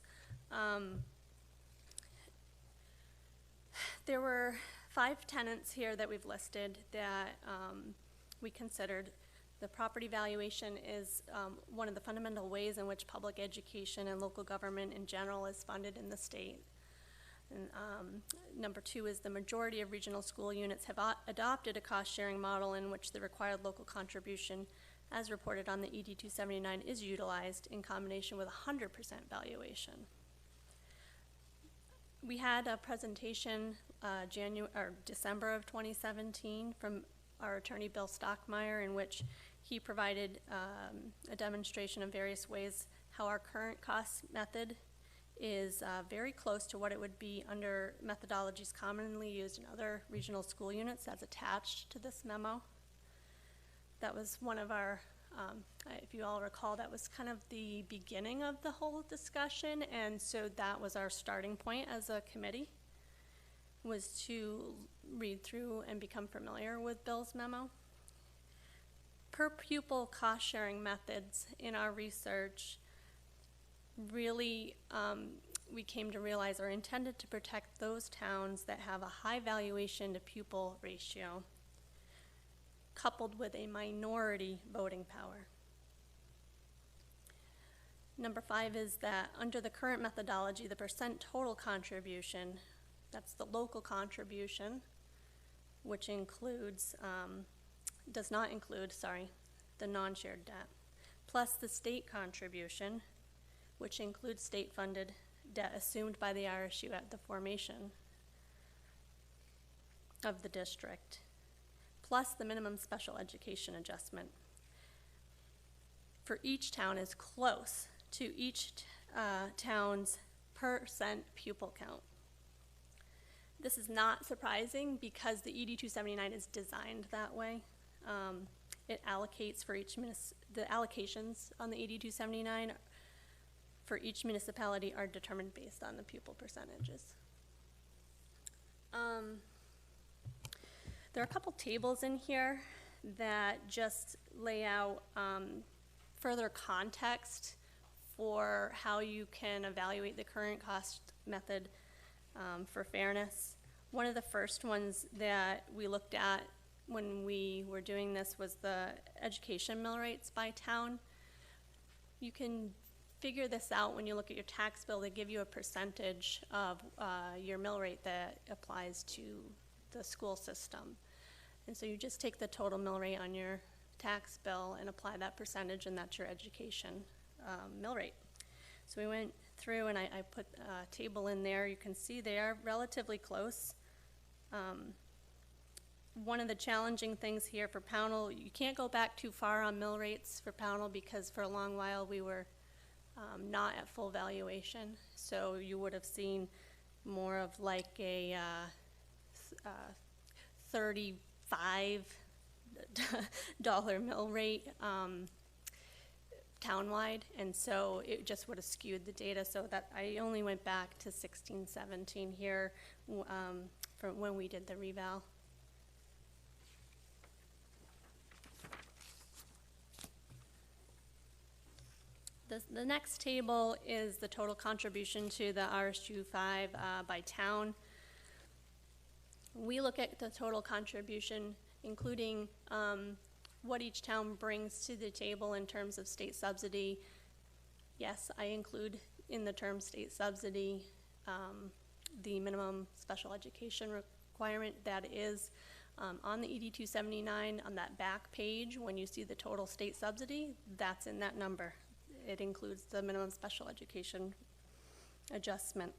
There were 5 tenants here that we've listed that we considered. The property valuation is one of the fundamental ways in which public education and local government in general is funded in the state. And number 2 is the majority of regional school units have adopted a cost-sharing model in which the required local contribution, as reported on the ED 279, is utilized in combination with 100% valuation. We had a presentation December of 2017 from our attorney Bill Stockmeyer, in which he provided a demonstration of various ways how our current cost method is very close to what it would be under methodologies commonly used in other regional school units as attached to this memo. That was one of our, if you all recall, that was kind of the beginning of the whole discussion, and so that was our starting point as a committee, was to read through and become familiar with Bill's memo. Per pupil cost sharing methods in our research really, we came to realize are intended to protect those towns that have a high valuation to pupil ratio, coupled with a minority voting power. Number 5 is that under the current methodology, the percent total contribution, that's the local contribution, which includes, does not include, the non-shared debt, plus the state contribution, which includes state-funded debt assumed by the RSU at the formation of the district, plus the minimum special education adjustment. For each town is close to each town's percent pupil count. This is not surprising because the ED 279 is designed that way. It allocates for each the allocations on the ED 279 for each municipality are determined based on the pupil percentages. There are a couple tables in here that just lay out further context for how you can evaluate the current cost method for fairness. One of the first ones that we looked at when we were doing this was the education mill rates by town. You can figure this out when you look at your tax bill. They give you a percentage of your mill rate that applies to the school system. And so you just take the total mill rate on your tax bill and apply that percentage, and that's your education mill rate. So we went through and I put a table in there. You can see they are relatively close. One of the challenging things here for Pownell, you can't go back too far on mill rates for Pownell because for a long while we were not at full valuation. So you would have seen more of like a $35 mill rate townwide, and so it just would have skewed the data. So that I only went back to 16, 17 here from when we did the reval. The next table is the total contribution to the RSU 5 by town. We look at the total contribution, including what each town brings to the table in terms of state subsidy. Yes, I include in the term state subsidy the minimum special education requirement that is on the ED 279 on that back page. When you see the total state subsidy, that's in that number. It includes the minimum special education adjustment.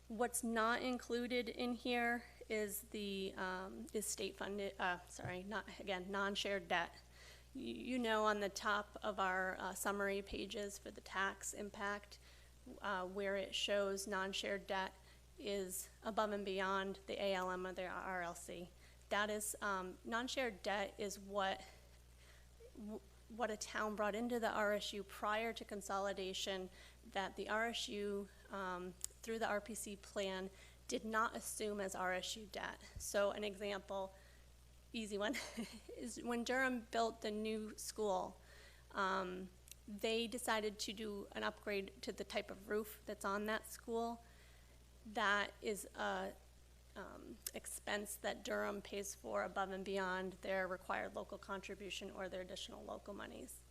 What's not included in here is the is state funded, non-shared debt. You know, on the top of our summary pages for the tax impact, where it shows non-shared debt is above and beyond the ALM or the RLC. That is, non-shared debt is what a town brought into the RSU prior to consolidation that the RSU, through the RPC plan, did not assume as RSU debt. So an example, easy one, is when Durham built the new school, they decided to do an upgrade to the type of roof that's on that school. That is a expense that Durham pays for above and beyond their required local contribution or their additional local monies.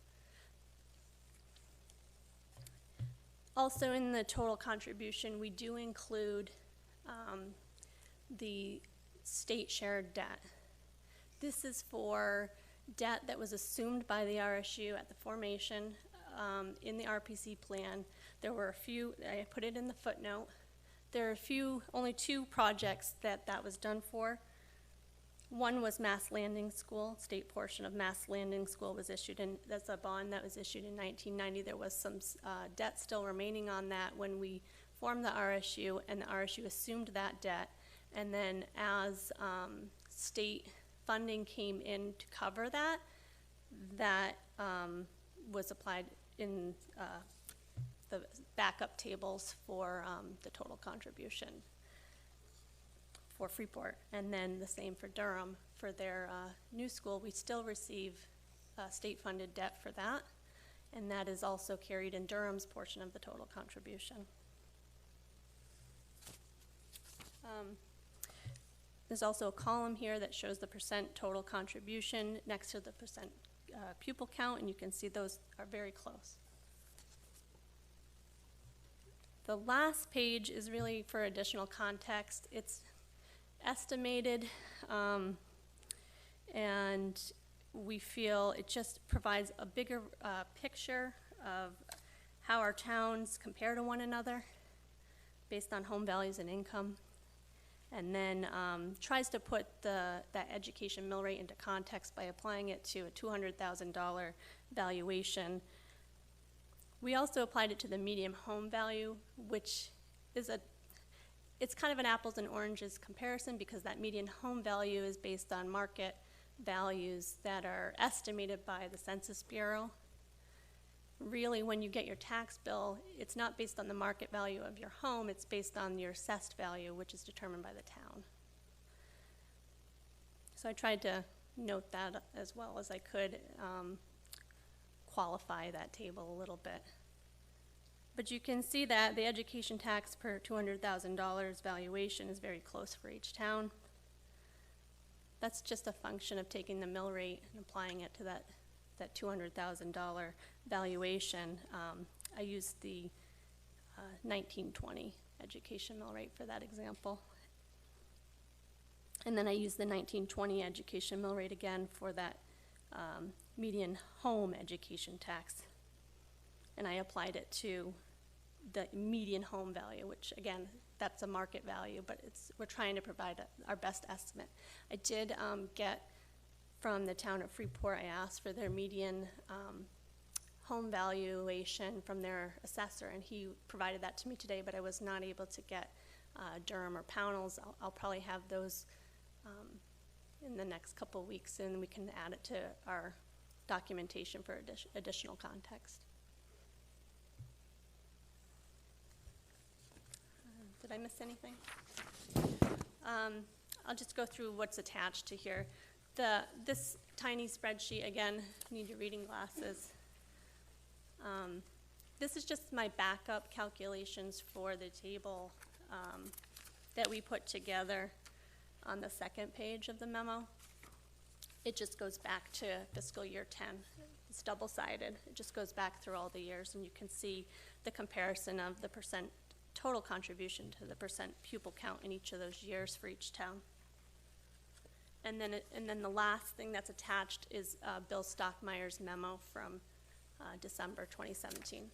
Also in the total contribution, we do include the state shared debt. This is for debt that was assumed by the RSU at the formation in the RPC plan. There were a few, I put it in the footnote, there are only two projects that was done for. One was Mass Landing School, state portion of Mass Landing School was issued, and that's a bond that was issued in 1990. There was some debt still remaining on that when we formed the RSU, and the RSU assumed that debt. And then as state funding came in to cover that, that was applied in the backup tables for the total contribution for Freeport. And then the same for Durham. For their new school, we still receive state-funded debt for that, and that is also carried in Durham's portion of the total contribution. There's also a column here that shows the percent total contribution next to the percent pupil count, and you can see those are very close. The last page is really for additional context. It's estimated, and we feel it just provides a bigger picture of how our towns compare to one another based on home values and income, and then tries to put that education mill rate into context by applying it to a $200,000 valuation. We also applied it to the median home value, which is it's kind of an apples and oranges comparison, because that median home value is based on market values that are estimated by the Census Bureau. Really, when you get your tax bill, it's not based on the market value of your home, it's based on your assessed value, which is determined by the town. So I tried to note that as well as I could, qualify that table a little bit. But you can see that the education tax per $200,000 valuation is very close for each town. That's just a function of taking the mill rate and applying it to that $200,000 valuation. I used the 1920 education mill rate for that example. And then I used the 1920 education mill rate again for that median home education tax. And I applied it to the median home value, which again, that's a market value, but we're trying to provide our best estimate. I did get from the town of Freeport, I asked for their median home valuation from their assessor, and he provided that to me today, but I was not able to get Durham or Pownell's. I'll probably have those in the next couple of weeks, and we can add it to our documentation for additional context. Did I miss anything? I'll just go through what's attached to here. This tiny spreadsheet, again, need your reading glasses. This is just my backup calculations for the table that we put together on the second page of the memo. It just goes back to fiscal year 10. It's double-sided. It just goes back through all the years, and you can see the comparison of the percent total contribution to the percent pupil count in each of those years for each town. And then the last thing that's attached is Bill Stockmeyer's memo from December 2017.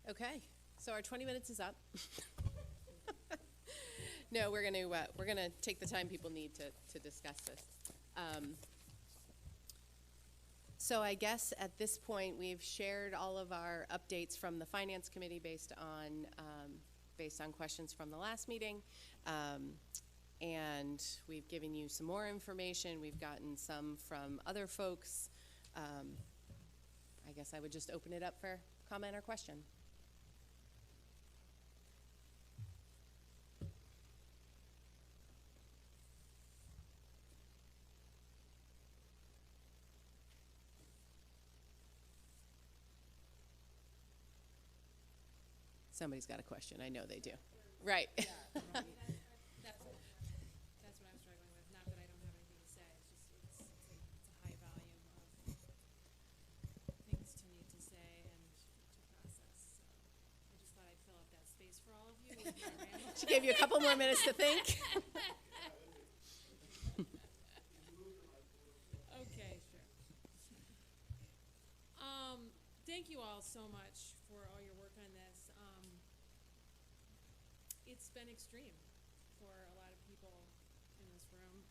Okay, so our 20 minutes is up. No, we're gonna take the time people need to discuss this. So I guess at this point we've shared all of our updates from the Finance Committee based on questions from the last meeting, and we've given you some more information. We've gotten some from other folks. I guess I would just open it up for comment or question. Somebody's got a question. I know they do. Right. That's what I'm struggling with. Not that I don't have anything to say. It's just it's a high volume of things to need to say and to process. So I just thought I'd fill up that space for all of you. She gave you a couple more minutes to think. Okay, sure. Thank you all so much for all your work on this. it's been extreme for a lot of people in this room.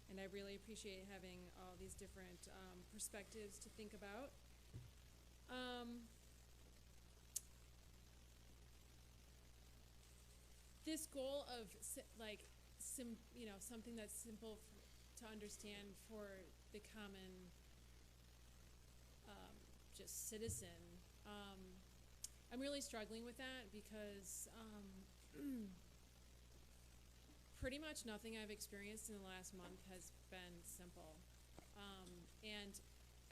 And I really appreciate having all these different perspectives to think about. This goal of something that's simple to understand for the common just citizen. I'm really struggling with that because pretty much nothing I've experienced in the last month has been simple. And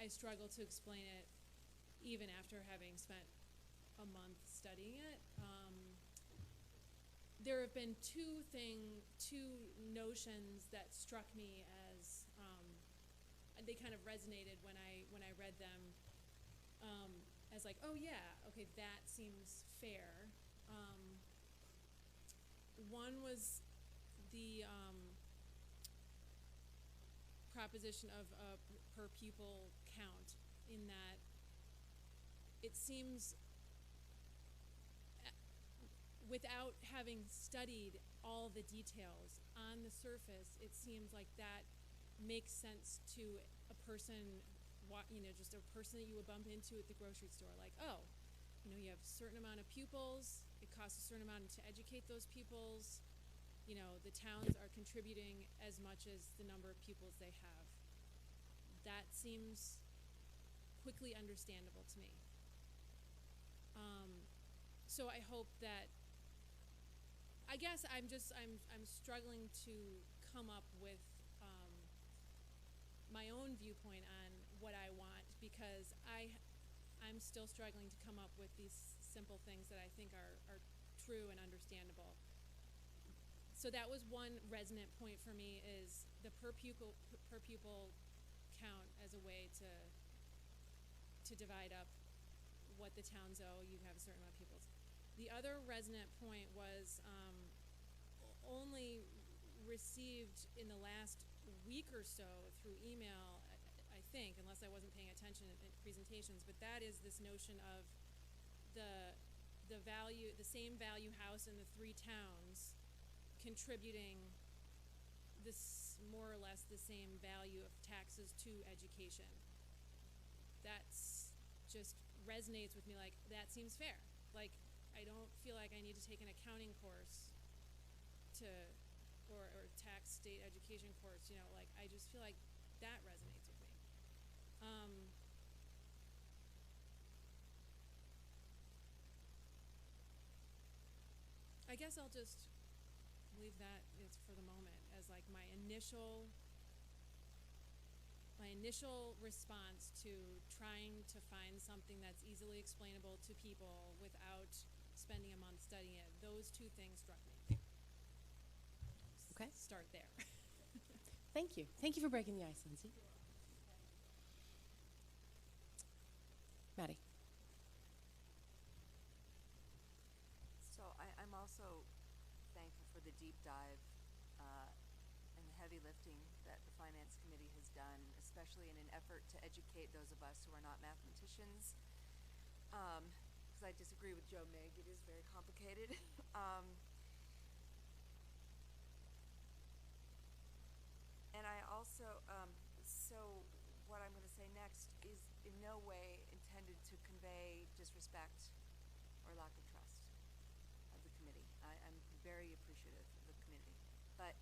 I struggle to explain it even after having spent a month studying it. There have been two notions that struck me as they kind of resonated when I read them as like, oh yeah, okay, that seems fair. One was the proposition of a per pupil count, in that it seems, without having studied all the details on the surface, it seems like that makes sense to a person, just a person that you would bump into at the grocery store. Like, oh, you have a certain amount of pupils, it costs a certain amount to educate those pupils, the towns are contributing as much as the number of pupils they have. That seems quickly understandable to me. So I hope that, I guess I'm struggling to come up with my own viewpoint on what I want, because I'm still struggling to come up with these simple things that I think are true and understandable. So that was one resonant point for me, is the per pupil count as a way to divide up what the towns owe. You have a certain amount of pupils. The other resonant point was only received in the last week or so through email, I think, unless I wasn't paying attention at presentations, but that is this notion of the same value house in the three towns contributing this more or less the same value of taxes to education. That's just resonates with me, like, that seems fair. Like, I don't feel like I need to take an accounting course or tax state education course, like, I just feel like that resonates with me. I guess I'll just leave that for the moment as like my initial response to trying to find something that's easily explainable to people without spending a month studying it. Those two things struck me. Okay. Start there. Thank you. Thank you for breaking the ice, Lindsay. Maddie. So I'm also thankful for the deep dive and the heavy lifting that the Finance Committee has done, especially in an effort to educate those of us who are not mathematicians. Because I disagree with Joe Mig, it is very complicated. And I also, so what I'm going to say next is in no way intended to convey disrespect or lack of trust of the committee. I'm very appreciative of the committee. But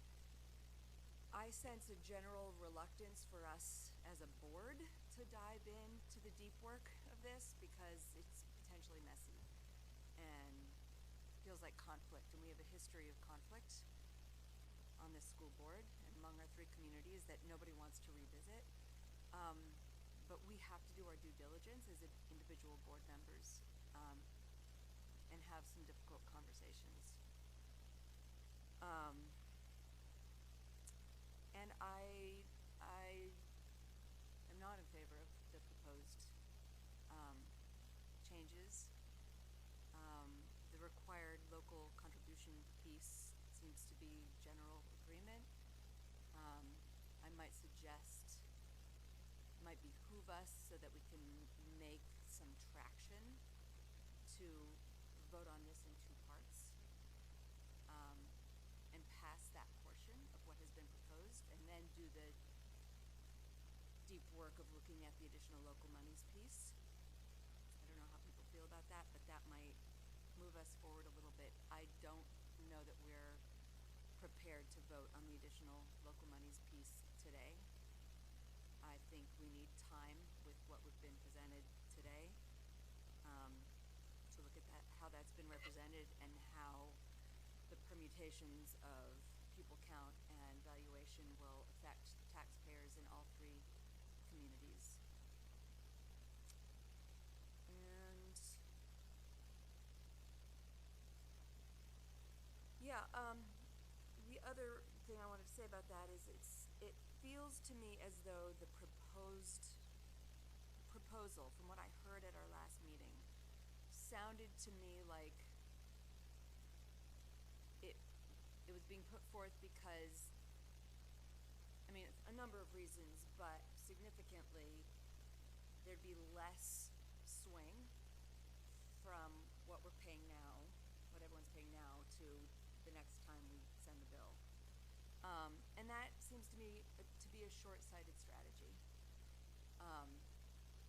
I sense a general reluctance for us as a board to dive into the deep work of this because it's potentially messy and feels like conflict. And we have a history of conflict on this school board and among our three communities that nobody wants to revisit. But we have to do our due diligence as individual board members and have some difficult conversations. And I am not in favor of the proposed changes. The required local contribution piece seems to be general agreement. I might suggest, might behoove us so that we can make some traction to vote on this in two parts. deep work of looking at the additional local monies piece. I don't know how people feel about that, but that might move us forward a little bit. I don't know that we're prepared to vote on the additional local monies piece today. I think we need time with what we've been presented today to look at that, how that's been represented, and how the permutations of pupil count and valuation will affect taxpayers in all three communities. And yeah, the other thing I wanted to say about that is it feels to me as though the proposal, from what I heard at our last meeting, sounded to me like it was being put forth because, I mean, a number of reasons, but significantly, there'd be less swing from what we're paying now, what everyone's paying now, to the next time we send the bill. And that seems to me to be a short-sighted strategy.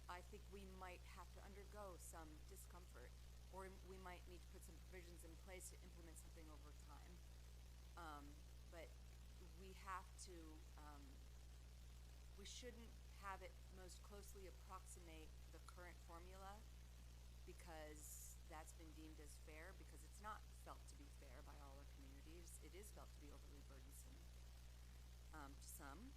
I think we might have to undergo some discomfort, or we might need to put some provisions in place to implement something over time. But we have to, we shouldn't have it most closely approximate the current formula, because that's been deemed as fair, because it's not felt to be fair by all our communities. It is felt to be overly burdensome to some.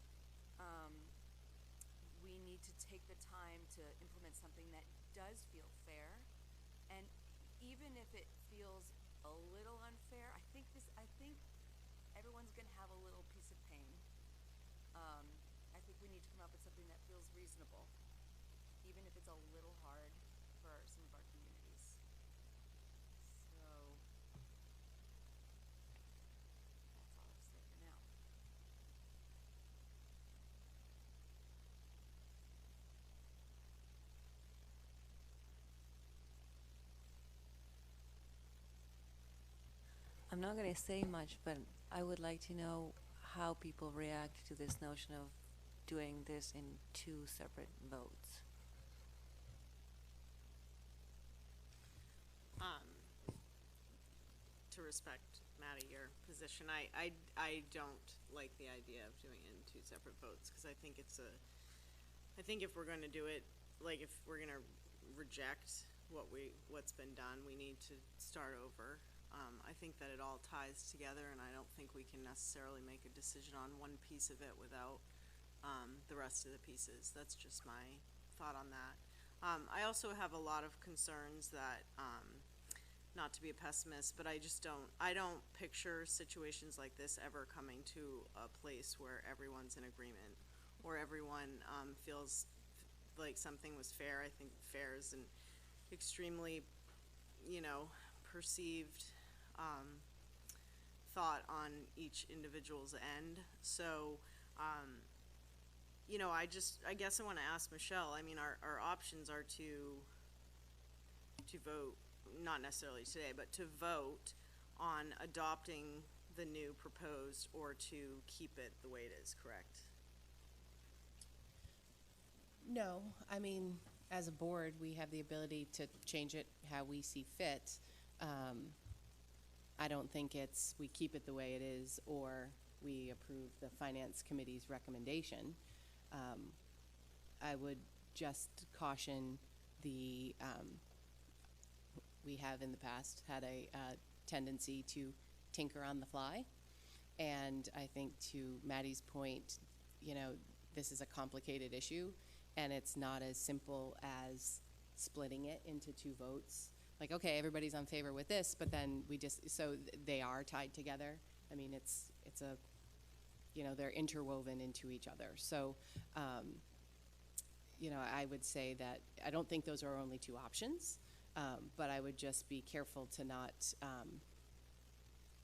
We need to take the time to implement something that does feel fair, and even if it feels a little unfair, I think everyone's going to have a little piece of pain. I think we need to come up with something that feels reasonable, even if it's a little hard for some of our communities. So that's all I'll say for now. I'm not going to say much, but I would like to know how people react to this notion of doing this in two separate votes. To respect, Maddie, your position, I don't like the idea of doing it in two separate votes, because I think I think if we're going to do it, like if we're going to reject what's been done, we need to start over. I think that it all ties together, and I don't think we can necessarily make a decision on one piece of it without the rest of the pieces. That's just my thought on that. I also have a lot of concerns that, not to be a pessimist, but I don't picture situations like this ever coming to a place where everyone's in agreement, or everyone feels like something was fair. I think fair is an extremely, perceived thought on each individual's end. So, I guess I want to ask Michelle, I mean, our options are to vote, not necessarily today, but to vote on adopting the new proposed, or to keep it the way it is, correct? No, I mean, as a board, we have the ability to change it how we see fit. I don't think it's we keep it the way it is, or we approve the finance committee's recommendation. I would just caution we have in the past had a tendency to tinker on the fly. And I think to Maddie's point, this is a complicated issue, and it's not as simple as splitting it into two votes. Like, okay, everybody's on favor with this, but then they are tied together. I mean, it's a, they're interwoven into each other. So, I would say that I don't think those are our only two options, but I would just be careful to not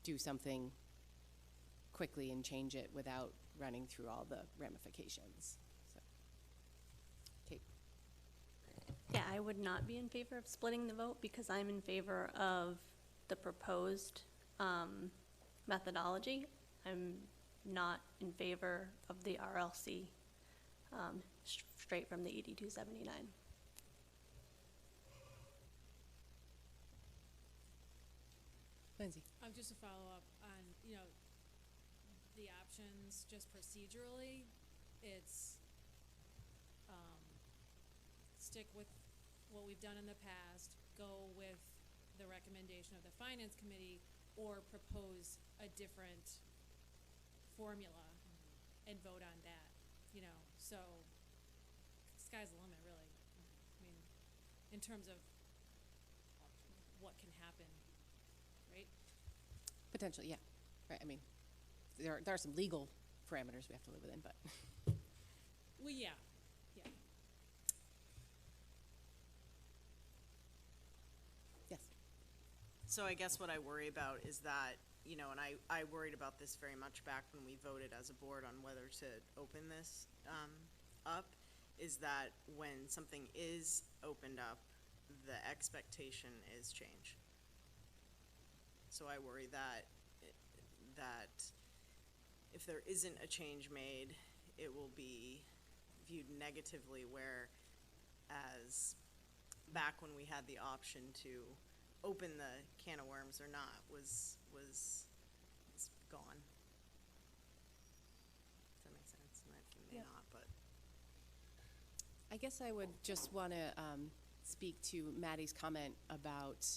do something quickly and change it without running through all the ramifications. So, Kate. Yeah, I would not be in favor of splitting the vote, because I'm in favor of the proposed methodology. I'm not in favor of the RLC straight from the ED 279. Lindsay? Just to follow up on, the options, just procedurally, it's, stick with what we've done in the past, go with the recommendation of the Finance Committee, or propose a different formula and vote on that, so sky's the limit, really. I mean, in terms of what can happen, right? Potentially, yeah. Right. I mean, there are some legal parameters we have to live within, but Well, yeah. yes. So I guess what I worry about is that, and I worried about this very much back when we voted as a board on whether to open this up, is that when something is opened up, the expectation is change. So I worry that if there isn't a change made, it will be viewed negatively, whereas back when we had the option to open the can of worms or not was gone. Does that make sense? It may not, but. I guess I would just want to speak to Maddie's comment about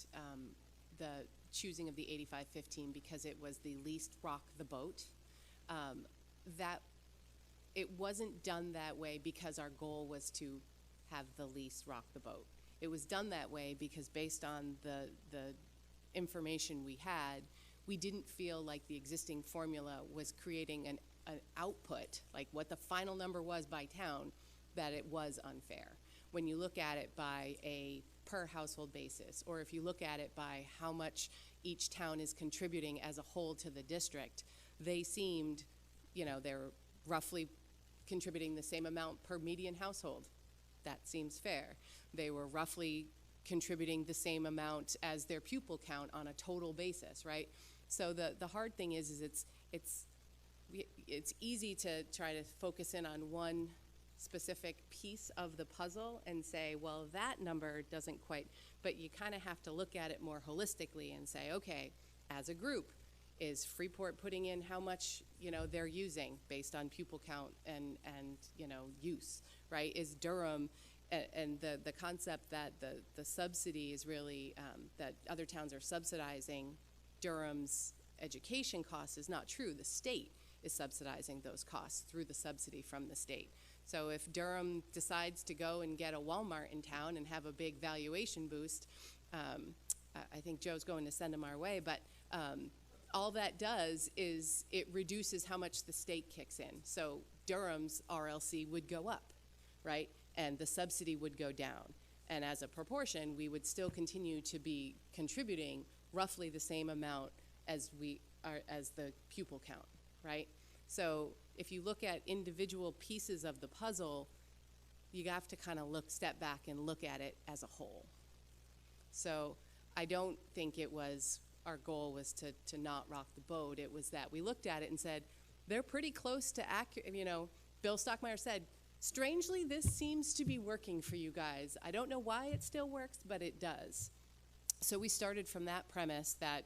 the choosing of the 85-15 because it was the least rock the boat. That it wasn't done that way because our goal was to have the least rock the boat. It was done that way because based on the information we had, we didn't feel like the existing formula was creating an output, like what the final number was by town, that it was unfair. When you look at it by a per household basis, or if you look at it by how much each town is contributing as a whole to the district, they seemed, they're roughly contributing the same amount per median household. That seems fair. They were roughly contributing the same amount as their pupil count on a total basis, right? So the hard thing is it's easy to try to focus in on one specific piece of the puzzle and say, well, that number doesn't quite, but you kind of have to look at it more holistically and say, okay, as a group, is Freeport putting in how much, they're using based on pupil count and use, right? Is Durham, and the concept that the subsidy is really, that other towns are subsidizing Durham's education costs is not true. The state is subsidizing those costs through the subsidy from the state. So if Durham decides to go and get a Walmart in town and have a big valuation boost, I think Joe's going to send them our way, but all that does is it reduces how much the state kicks in. So Durham's RLC would go up, right? And the subsidy would go down. And as a proportion, we would still continue to be contributing roughly the same amount as we are as the pupil count, right? So if you look at individual pieces of the puzzle, you have to kind of step back and look at it as a whole. So I don't think it was, our goal was to not rock the boat. It was that we looked at it and said, they're pretty close to accurate. Bill Stockmeyer said, strangely, this seems to be working for you guys. I don't know why it still works, but it does. So we started from that premise that,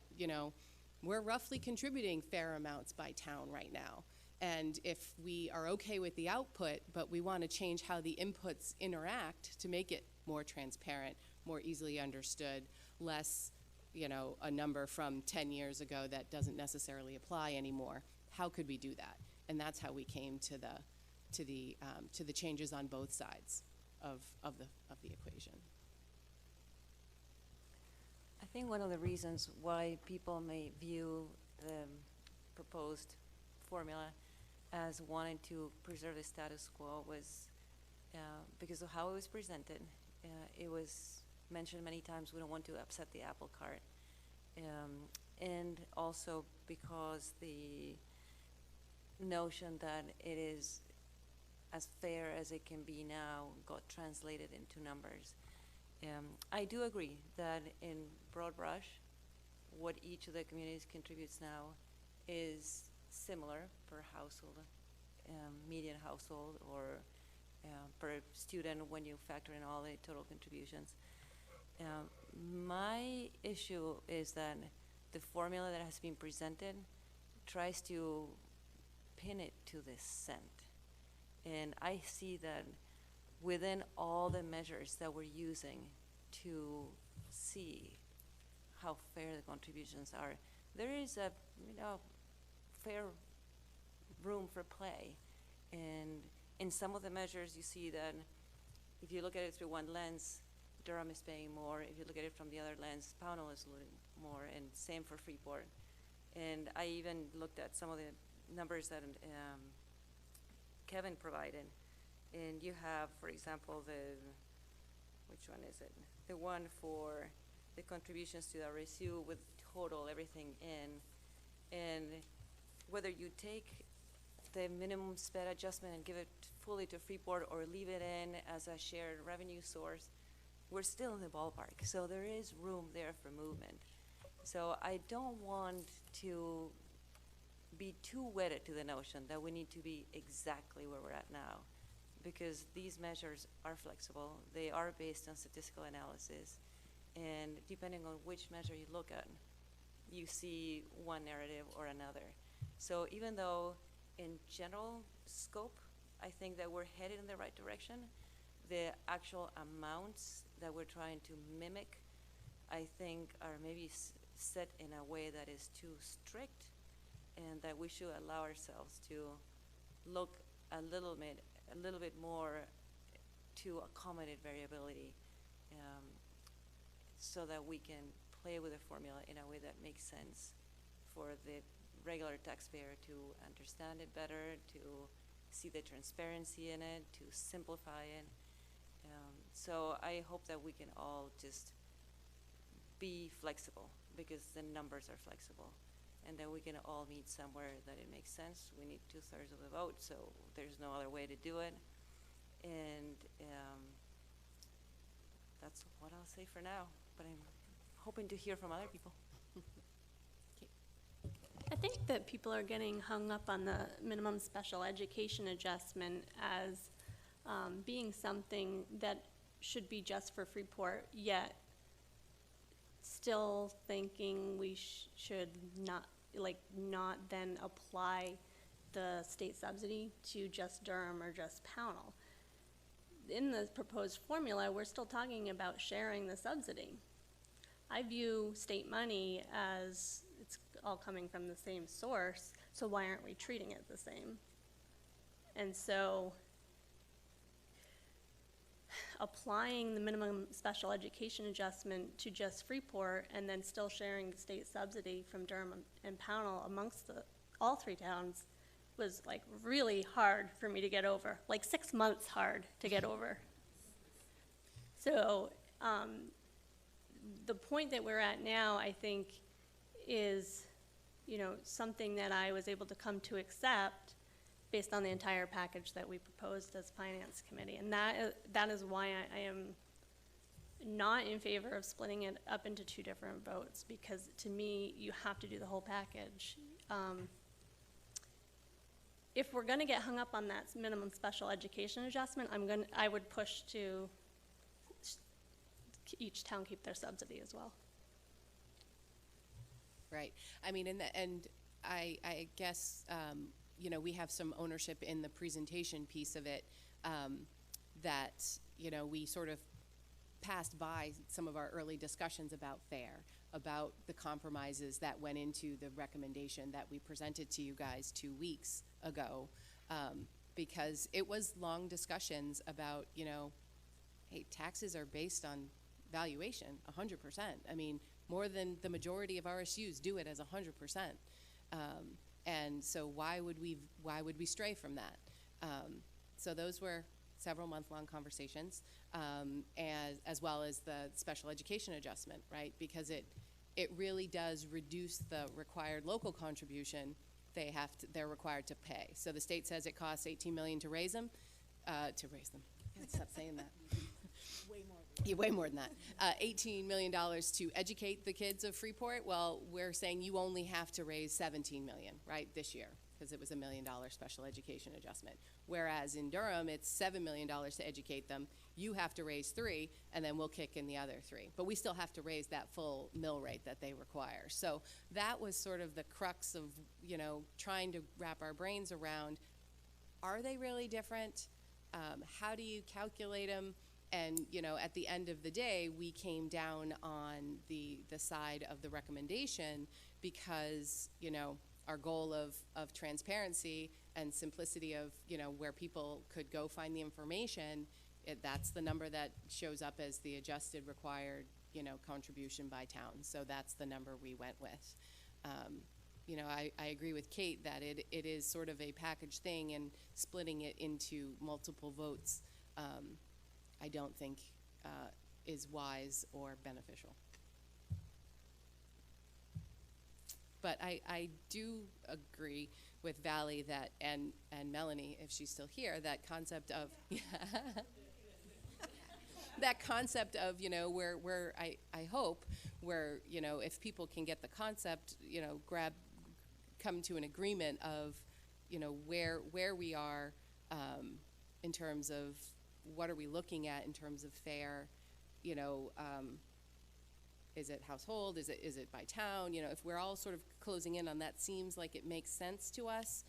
we're roughly contributing fair amounts by town right now. And if we are okay with the output, but we want to change how the inputs interact to make it more transparent, more easily understood, less, a number from 10 years ago that doesn't necessarily apply anymore, how could we do that? And that's how we came to the changes on both sides of the equation. I think one of the reasons why people may view the proposed formula as wanting to preserve the status quo was because of how it was presented. It was mentioned many times, we don't want to upset the apple cart. And also because the notion that it is as fair as it can be now got translated into numbers. I do agree that in broad brush, what each of the communities contributes now is similar per household, median household or per student when you factor in all the total contributions. My issue is that the formula that has been presented tries to pin it to the cent. And I see that within all the measures that we're using to see how fair the contributions are, there is a fair room for play. And in some of the measures, you see that if you look at it through one lens, Durham is paying more. If you look at it from the other lens, Pownell is losing more, and same for Freeport. And I even looked at some of the numbers that Kevin provided. And you have, for example, which one is it? The one for the contributions to the RSU with total everything in. And whether you take the minimum sped adjustment and give it fully to Freeport or leave it in as a shared revenue source, we're still in the ballpark. So there is room there for movement. So I don't want to be too wedded to the notion that we need to be exactly where we're at now, because these measures are flexible. They are based on statistical analysis. And depending on which measure you look at, you see one narrative or another. So even though in general scope, I think that we're headed in the right direction, the actual amounts that we're trying to mimic, I think are maybe set in a way that is too strict, and that we should allow ourselves to look a little bit more to accommodate variability, so that we can play with the formula in a way that makes sense for the regular taxpayer to understand it better, to see the transparency in it, to simplify it. So I hope that we can all just be flexible, because the numbers are flexible, and that we can all meet somewhere that it makes sense. We need 2/3 of the vote, so there's no other way to do it. And that's what I'll say for now, but I'm hoping to hear from other people. I think that people are getting hung up on the minimum special education adjustment as being something that should be just for Freeport, yet still thinking we should not then apply the state subsidy to just Durham or just Pownell. In the proposed formula, we're still talking about sharing the subsidy. I view state money as it's all coming from the same source, so why aren't we treating it the same? And so applying the minimum special education adjustment to just Freeport and then still sharing the state subsidy from Durham and Pownell amongst all three towns was like really hard for me to get over, like 6 months hard to get over. So the point that we're at now, I think, is, something that I was able to come to accept based on the entire package that we proposed as Finance Committee. And that is why I am not in favor of splitting it up into two different votes, because to me, you have to do the whole package. If we're gonna get hung up on that minimum special education adjustment, I would push to each town keep their subsidy as well. Right. I mean, and I guess, we have some ownership in the presentation piece of it, that, we sort of passed by some of our early discussions about FAIR, about the compromises that went into the recommendation that we presented to you guys 2 weeks ago, because it was long discussions about, hey, taxes are based on valuation, 100%. I mean, more than the majority of RSUs do it as 100%. And so why would we stray from that? So those were several month-long conversations, as well as the special education adjustment, right? Because it really does reduce the required local contribution they're required to pay. So the state says it costs $18 million to raise them. Can't stop saying that. Way more. Yeah, way more than that. $18 million to educate the kids of Freeport. Well, we're saying you only have to raise $17 million, right, this year. because it was $1 million special education adjustment. Whereas in Durham, it's $7 million to educate them. You have to raise 3, and then we'll kick in the other 3. But we still have to raise that full mill rate that they require. So that was sort of the crux of, you know, trying to wrap our brains around, are they really different? How do you calculate them? And, you know, at the end of the day, we came down on the side of the recommendation because, you know, our goal of transparency and simplicity of, you know, where people could go find the information, that's the number that shows up as the adjusted required, you know, contribution by town. So that's the number we went with. You know, I agree with Kate that it is sort of a package thing, and splitting it into multiple votes I don't think is wise or beneficial. But I do agree with Valley that, and Melanie, if she's still here, that concept of, that concept of, you know, where I hope, where, you know, if people can get the concept, you know, come to an agreement of, you know, where we are in terms of what are we looking at in terms of fair, you know, is it household, is it by town, you know, if we're all sort of closing in on that, seems like it makes sense to us.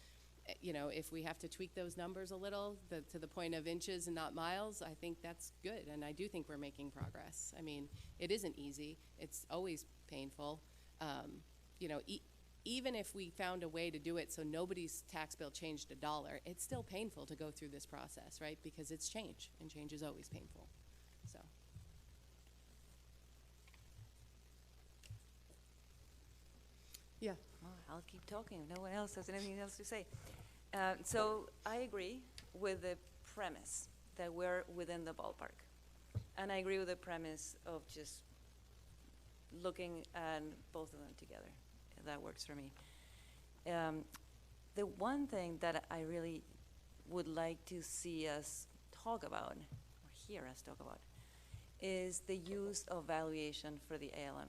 You know, if we have to tweak those numbers a little to the point of inches and not miles, I think that's good, and I do think we're making progress. I mean, it isn't easy, it's always painful. You know, even if we found a way to do it so nobody's tax bill changed $1, it's still painful to go through this process, right? Because it's change, and change is always painful. So. Yeah. Well, I'll keep talking if no one else has anything else to say. So I agree with the premise that we're within the ballpark. And I agree with the premise of just looking at both of them together. That works for me. The one thing that I really would like to see us talk about, or hear us talk about, is the use of valuation for the ALM.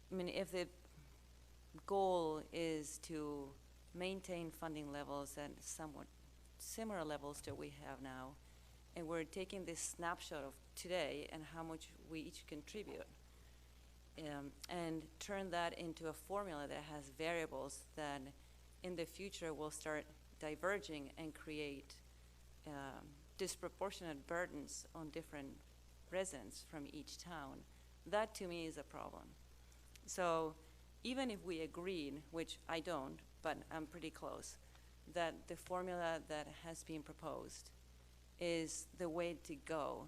I mean, if the goal is to maintain funding levels at somewhat similar levels to what we have now, and we're taking this snapshot of today and how much we each contribute, and turn that into a formula that has variables that in the future will start diverging and create disproportionate burdens on different residents from each town, that to me is a problem. So even if we agreed, which I don't, but I'm pretty close, that the formula that has been proposed is the way to go,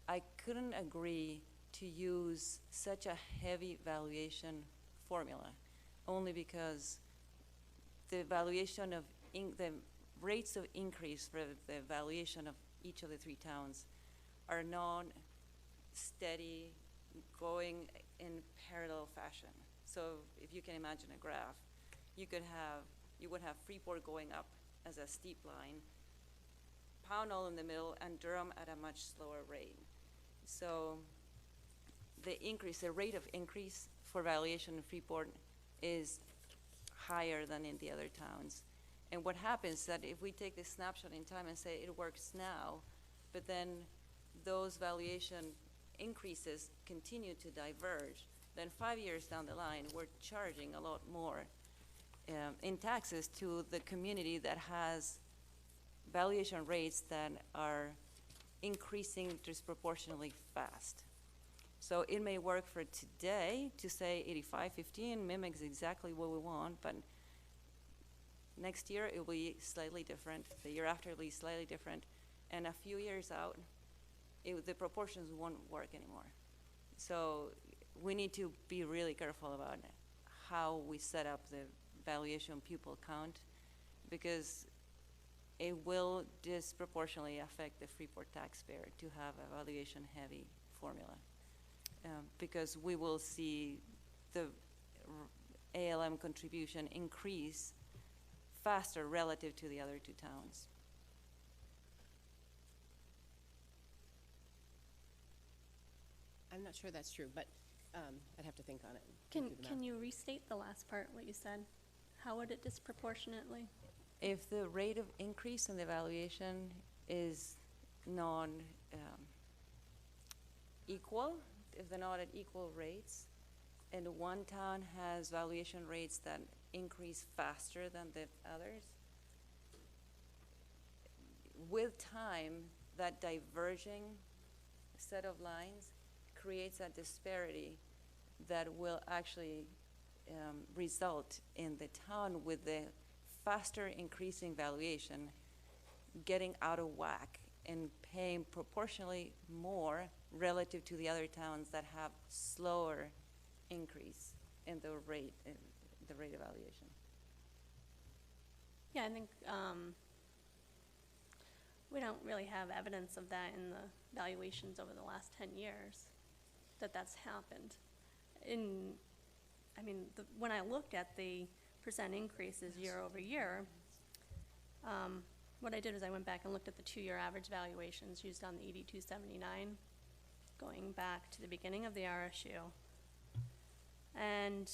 I couldn't agree to use such a heavy valuation formula, only because the valuation of the rates of increase for the valuation of each of the 3 towns are not steady, going in parallel fashion. So if you can imagine a graph, you would have Freeport going up as a steep line, Pownell in the middle, and Durham at a much slower rate. So the rate of increase for valuation in Freeport is higher than in the other towns. And what happens is that if we take this snapshot in time and say it works now, but then those valuation increases continue to diverge, then 5 years down the line, we're charging a lot more in taxes to the community that has valuation rates that are increasing disproportionately fast. So it may work for today to say 85-15 mimics exactly what we want, but next year it will be slightly different, the year after it will be slightly different, and a few years out, the proportions won't work anymore. So we need to be really careful about how we set up the valuation pupil count, because it will disproportionately affect the Freeport taxpayer to have a valuation heavy formula. Because we will see the ALM contribution increase faster relative to the other 2 towns. I'm not sure that's true, but I'd have to think on it. Can you restate the last part, what you said? How would it disproportionately? If the rate of increase in the evaluation is non equal, if they're not at equal rates, and one town has valuation rates that increase faster than the others, with time, that diverging set of lines creates a disparity that will actually result in the town with the faster increasing valuation getting out of whack and paying proportionally more relative to the other towns that have slower increase in the rate evaluation. Yeah, I think we don't really have evidence of that in the valuations over the last 10 years, that that's happened. When I looked at the percent increases year over year, what I did was I went back and looked at the 2-year average valuations used on the ED 279, going back to the beginning of the RSU. And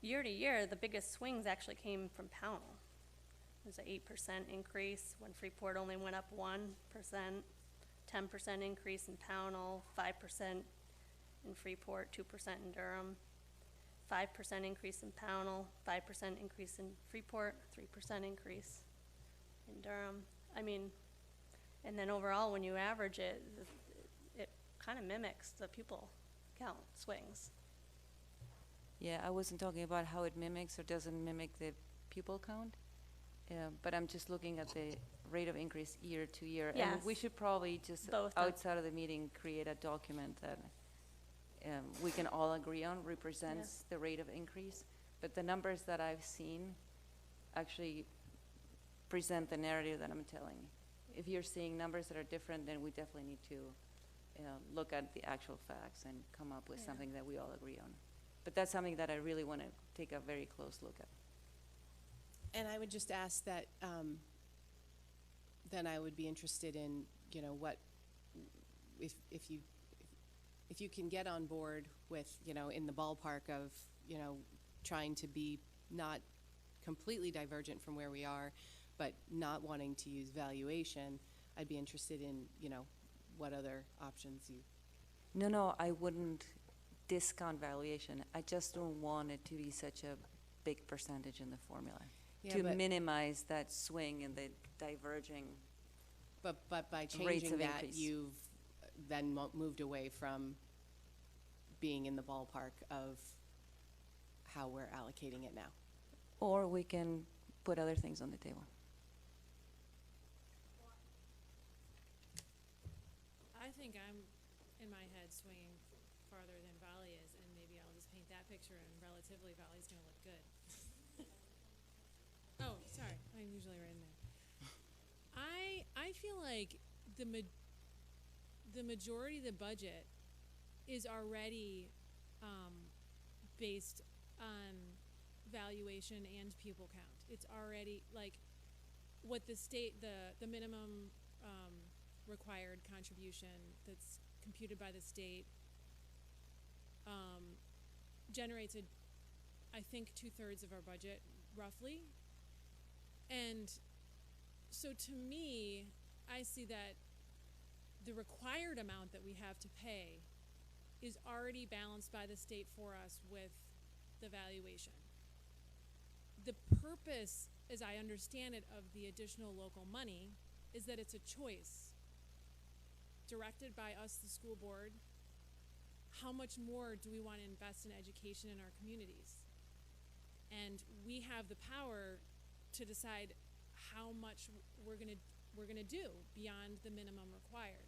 year to year, the biggest swings actually came from Pownell. It was an 8% increase when Freeport only went up 1%, 10% increase in Pownell, 5% in Freeport, 2% in Durham, 5% increase in Pownell, 5% increase in Freeport, 3% increase in Durham. And then overall, when you average it, it kind of mimics the pupil count swings. Yeah, I wasn't talking about how it mimics or doesn't mimic the pupil count, but I'm just looking at the rate of increase year to year. Yes. And we should probably just, outside of the meeting, create a document that we can all agree on represents the rate of increase. But the numbers that I've seen actually present the narrative that I'm telling. If you're seeing numbers that are different, then we definitely need to look at the actual facts and come up with something that we all agree on. But that's something that I really want to take a very close look at. And I would just ask that, then I would be interested in, what, if you can get on board with, in the ballpark of, trying to be not completely divergent from where we are, but not wanting to use valuation, I'd be interested in, what other options you. No, I wouldn't discount valuation. I just don't want it to be such a big percentage in the formula. Yeah, to minimize that swing in the diverging But by rates changing of that, increase. you've then moved away from being in the ballpark of how we're allocating it now. Or we can put other things on the table. I think I'm, in my head, swinging farther than Valley is, and maybe I'll just paint that picture, and relatively, Valley's gonna look good. Oh, sorry, I'm usually right in there. I feel like the majority of the budget is already based on valuation and pupil count. It's already like what the state, the minimum required contribution that's computed by the state generates I think 2/3 of our budget roughly. And so to me, I see that the required amount that we have to pay is already balanced by the state for us with the valuation. The purpose, as I understand it, of the additional local money is that it's a choice directed by us, the school board. How much more do we want to invest in education in our communities? And we have the power to decide how much we're gonna do beyond the minimum required.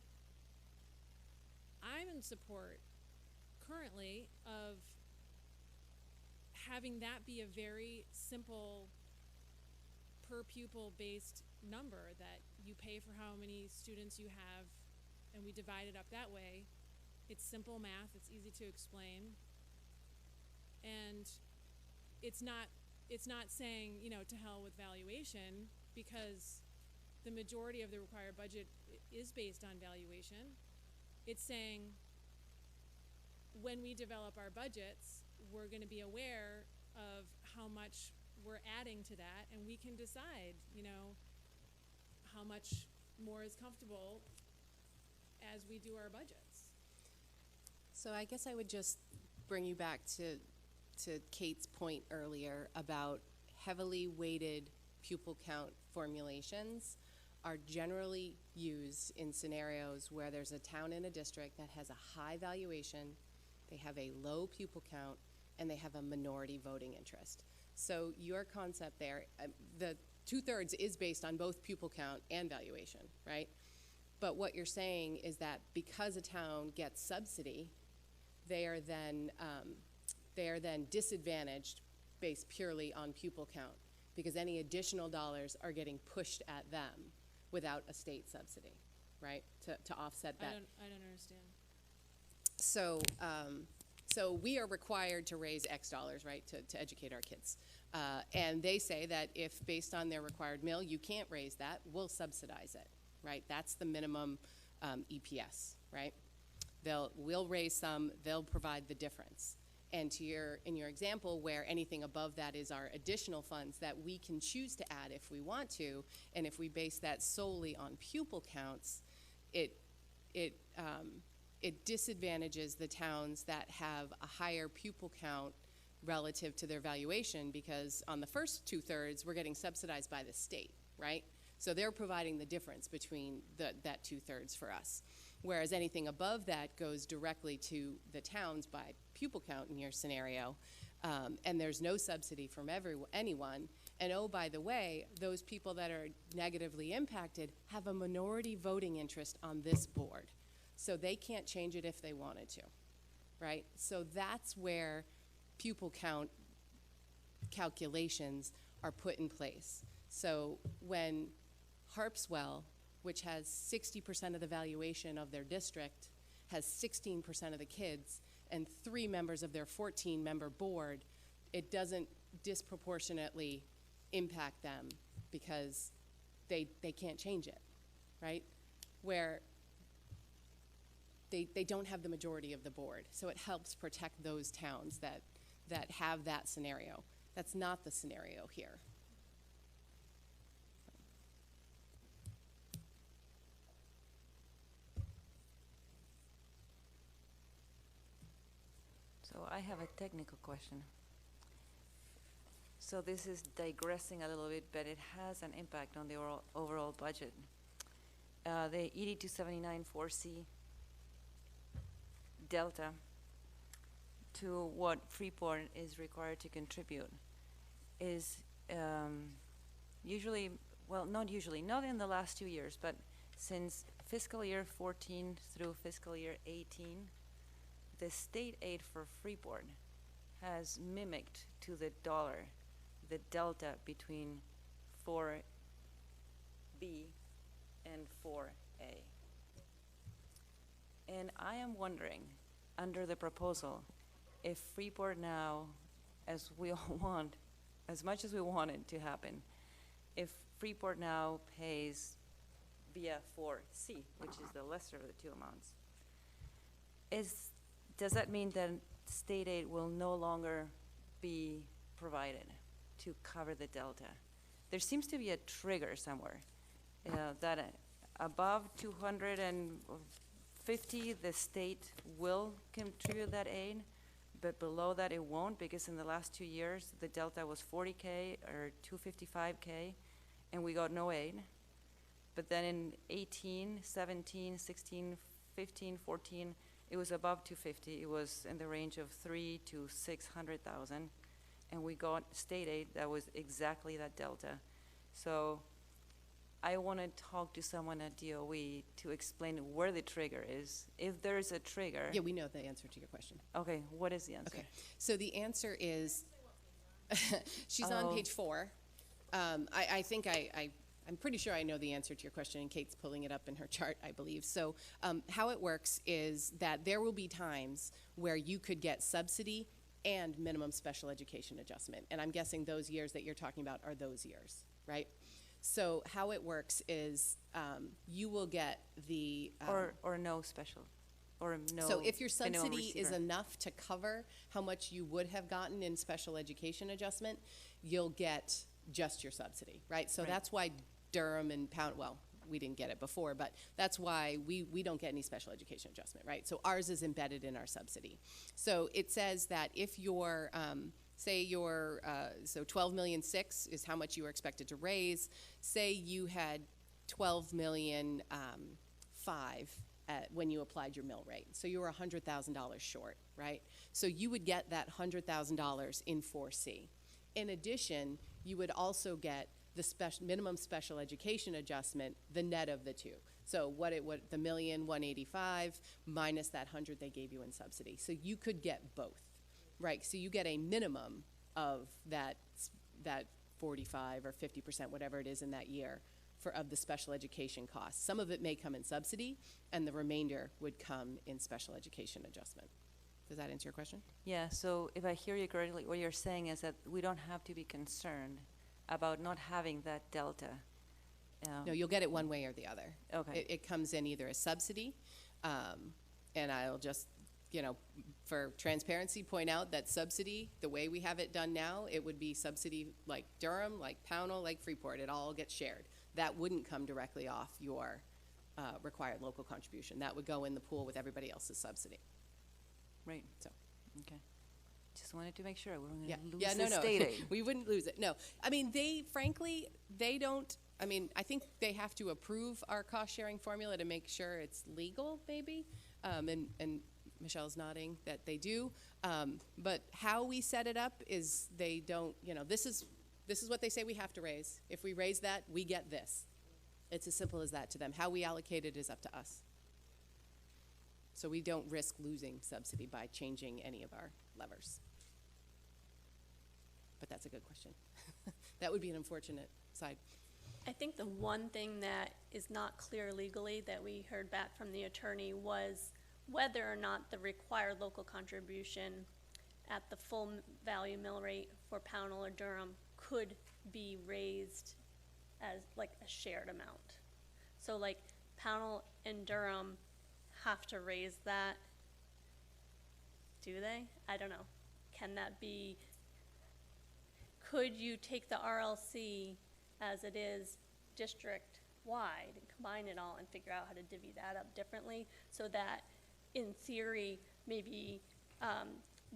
I'm in support currently of having that be a very simple per pupil based number that you pay for how many students you have and we divide it up that way. It's simple math, it's easy to explain. And it's not saying, to hell with valuation, because the majority of the required budget is based on valuation. It's saying when we develop our budgets, we're gonna be aware of how much we're adding to that, and we can decide, you know, how much more is comfortable as we do our budgets. So I guess I would just bring you back to Kate's point earlier about heavily weighted pupil count formulations are generally used in scenarios where there's a town in a district that has a high valuation, they have a low pupil count, and they have a minority voting interest. So your concept there, the 2/3 is based on both pupil count and valuation, right? But what you're saying is that because a town gets subsidy, they are then disadvantaged based purely on pupil count, because any additional dollars are getting pushed at them without a state subsidy, right? To offset that. I don't understand. So we are required to raise X dollars, right, to educate our kids. And they say that if based on their required mill, you can't raise that, we'll subsidize it, right? That's the minimum EPS, right? We'll raise some, they'll provide the difference. And in your example, where anything above that is our additional funds that we can choose to add if we want to, and if we base that solely on pupil counts, it disadvantages the towns that have a higher pupil count relative to their valuation, because on the first 2/3, we're getting subsidized by the state, right? So they're providing the difference between that 2/3 for us. Whereas anything above that goes directly to the towns by pupil count in your scenario, and there's no subsidy from anyone. And oh, by the way, those people that are negatively impacted have a minority voting interest on this board. So they can't change it if they wanted to, right? So that's where pupil count calculations are put in place. So when Harpswell, which has 60% of the valuation of their district, has 16% of the kids and 3 members of their 14-member board, it doesn't disproportionately impact them because they can't change it, right? Where they don't have the majority of the board. So it helps protect those towns that have that scenario. That's not the scenario here. So I have a technical question. So this is digressing a little bit, but it has an impact on the overall budget. The ED 279 4C delta to what Freeport is required to contribute is usually, well, not usually, not in the last 2 years, but since fiscal year 14 through fiscal year 18, the state aid for Freeport has mimicked to the dollar the delta between 4B and 4A. And I am wondering, under the proposal, if Freeport now, as we all want, as much as we want it to happen, if Freeport now pays via 4C, which is the lesser of the two amounts, does that mean that state aid will no longer be provided to cover the delta? There seems to be a trigger somewhere that above 250, the state will contribute that aid, but below that it won't, because in the last 2 years, the delta was 40K or 255K, and we got no aid. But then in 18, 17, 16, 15, 14, it was above 250. It was in the range of 3 to 600,000, and we got state aid that was exactly that delta. So I want to talk to someone at DOE to explain where the trigger is. If there is a trigger. Yeah, we know the answer to your question. Okay, what is the answer? Okay, so the answer is, she's on page 4. I think I'm pretty sure I know the answer to your question, and Kate's pulling it up in her chart, I believe. So how it works is that there will be times where you could get subsidy and minimum special education adjustment. And I'm guessing those years that you're talking about are those years, right? So how it works is you will get the... or no special. or no? So if your minimum subsidy is receiver? enough to cover how much you would have gotten in special education adjustment, you'll get just your subsidy, right? So Right. that's why Durham and Pound, well, we didn't get it before, but that's why we don't get any special education adjustment, right? So ours is embedded in our subsidy. So it says that if your, say your, so 12,600,000 is how much you were expected to raise. Say you had 12,500,000 when you applied your mill rate. So you were $100,000 short, right? So you would get that $100,000 in 4C. In addition, you would also get the minimum special education adjustment, the net of the two. So what the 1,185,000 minus that 100 they gave you in subsidy. So you could get both, right? So you get a minimum of that 45 or 50%, whatever it is in that year, of the special education costs. Some of it may come in subsidy, and the remainder would come in special education adjustment. Does that answer your question? Yeah, so if I hear you correctly, what you're saying is that we don't have to be concerned about not having that delta. No, you'll get it one way or the other. Okay. It comes in either as subsidy, and I'll just, for transparency, point out that subsidy, the way we have it done now, it would be subsidy like Durham, like Pownell, like Freeport. It all gets shared. That wouldn't come directly off your required local contribution. That would go in the pool with everybody else's subsidy. Right. So, okay. Just wanted to make sure we weren't yeah, going to lose yeah, the no, state aid. we wouldn't lose it. No, I mean they don't. I mean, I think they have to approve our cost sharing formula to make sure it's legal, maybe. And Michelle's nodding that they do. But how we set it up is they don't. This is what they say we have to raise. If we raise that, we get this. It's as simple as that to them. How we allocate it is up to us. So we don't risk losing subsidy by changing any of our levers. But that's a good question. That would be an unfortunate side. I think the one thing that is not clear legally that we heard back from the attorney was whether or not the required local contribution at the full value mill rate for Pownell or Durham could be raised as like a shared amount. So like Pownell and Durham have to raise that. Do they? I don't know. Can that be, could you take the RLC as it is district-wide and combine it all and figure out how to divvy that up differently so that in theory maybe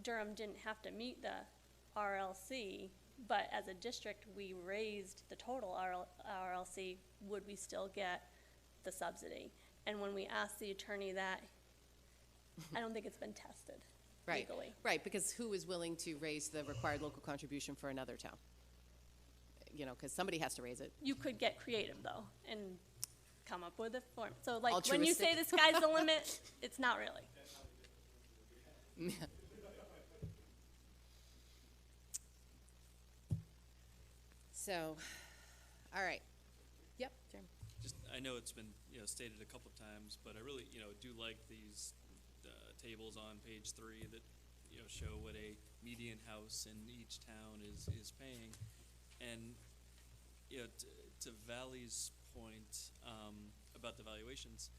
Durham didn't have to meet the RLC, but as a district we raised the total RLC, would we still get the subsidy? And when we asked the attorney that, I don't think it's been tested legally. Right, because who is willing to raise the required local contribution for another town? Because somebody has to raise it. You could get creative though and come up with a form. So like when you say Altruistic. the sky's the limit, it's not really. So, all right. Yep, Jeremy. Just, I know it's been stated a couple of times, but I really do like these tables on page 3 that show what a median house in each town is paying, and to Valley's point about the valuations,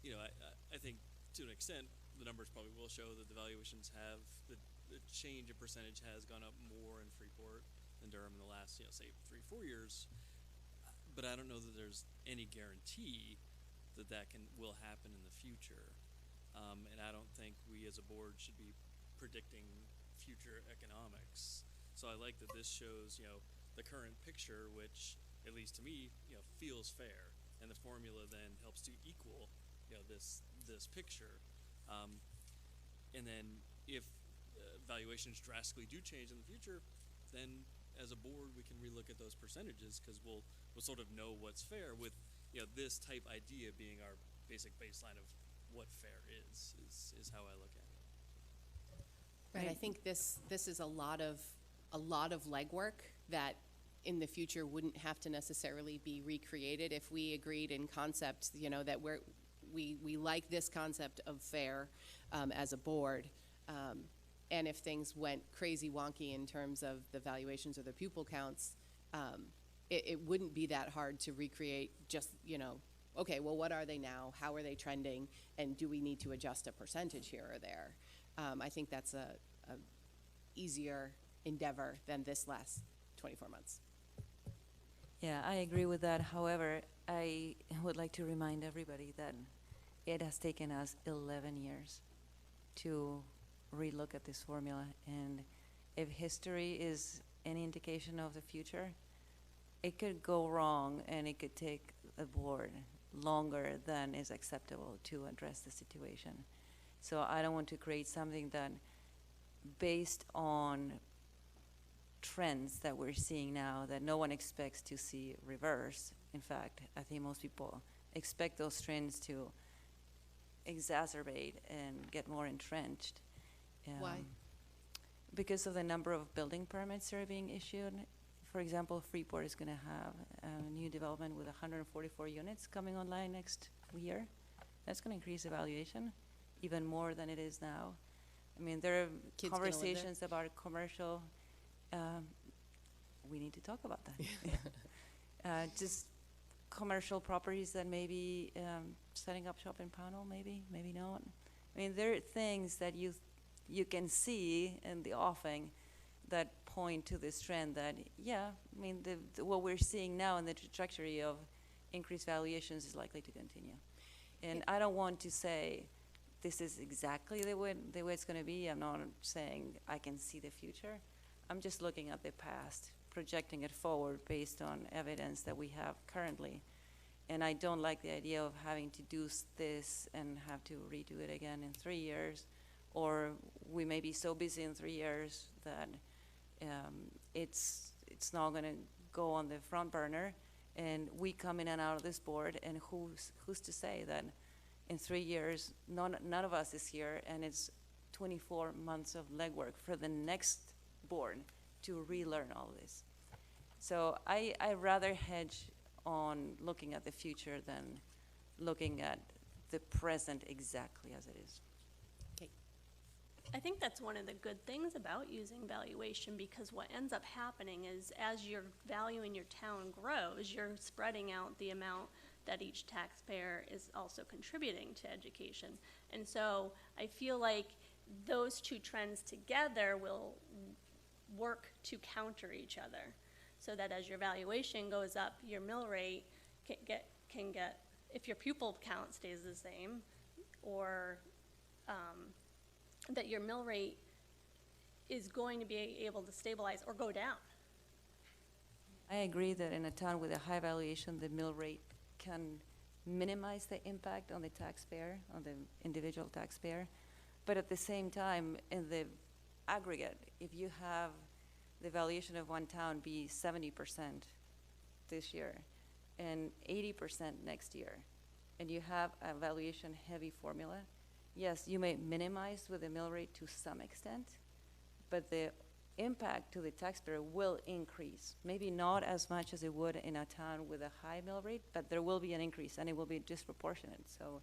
I think to an extent the numbers probably will show that the valuations have the change in percentage has gone up more in Freeport than Durham in the last say 3-4 years. But I don't know that there's any guarantee that will happen in the future, and I don't think we as a board should be predicting future economics. So I like that this shows the current picture, which at least to me feels fair, and the formula then helps to equal this picture. And then if valuations drastically do change in the future, then as a board we can relook at those percentages, because we'll sort of know what's fair, with this type idea being our basic baseline of what fair is how I look at it. Right. I think this is a lot of legwork that in the future wouldn't have to necessarily be recreated if we agreed in concept, that we like this concept of fair as a board. And if things went crazy wonky in terms of the valuations or the pupil counts, it wouldn't be that hard to recreate just, okay, well, what are they now? How are they trending? And do we need to adjust a percentage here or there? I think that's a easier endeavor than this last 24 months. Yeah, I agree with that. However, I would like to remind everybody that it has taken us 11 years to relook at this formula. And if history is any indication of the future, it could go wrong and it could take a board longer than is acceptable to address the situation. So I don't want to create something that, based on trends that we're seeing now, that no one expects to see reverse. In fact, I think most people expect those trends to exacerbate and get more entrenched. Why? Because of the number of building permits that are being issued. For example, Freeport is going to have a new development with 144 units coming online next year. That's going to increase the valuation even more than it is now. I mean, there are Kids gonna live there? conversations about commercial. We need to talk about that. Just commercial properties that maybe setting up shop in Pownell, maybe not. I mean, there are things that you can see in the offing that point to this trend that, yeah, I mean, what we're seeing now in the trajectory of increased valuations is likely to continue. And I don't want to say this is exactly the way it's going to be. I'm not saying I can see the future. I'm just looking at the past, projecting it forward based on evidence that we have currently. And I don't like the idea of having to do this and have to redo it again in 3 years, or we may be so busy in 3 years that it's not going to go on the front burner, and we come in and out of this board, and who's to say that in 3 years none of us is here, and it's 24 months of legwork for the next board to relearn all this. So I rather hedge on looking at the future than looking at the present exactly as it is. I think that's one of the good things about using valuation, because what ends up happening is as your value in your town grows, you're spreading out the amount that each taxpayer is also contributing to education. And so I feel like those two trends together will work to counter each other, so that as your valuation goes up, your mill rate can get if your pupil count stays the same, or that your mill rate is going to be able to stabilize or go down. I agree that in a town with a high valuation, the mill rate can minimize the impact on the taxpayer, on the individual taxpayer. But at the same time, in the aggregate, if you have the valuation of one town be 70% this year and 80% next year, and you have a valuation-heavy formula, yes, you may minimize with the mill rate to some extent, but the impact to the taxpayer will increase. Maybe not as much as it would in a town with a high mill rate, but there will be an increase, and it will be disproportionate. So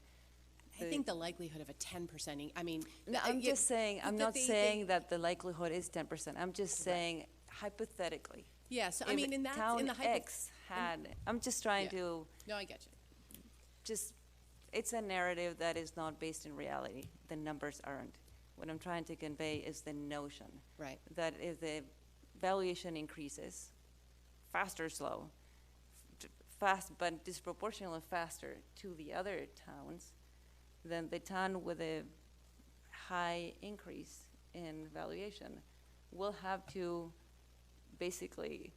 I think the likelihood of a 10%, I mean. I'm just saying, I'm not saying that the likelihood is 10%. I'm just saying hypothetically. Yeah, so I If mean, in that, town in the X had, I'm just trying to. No, I get you. Just, it's a narrative that is not based in reality. The numbers aren't. What I'm trying to convey is the notion. Right. That if the valuation increases, fast or slow, fast but disproportionately faster to the other towns, then the town with a high increase in valuation will have to basically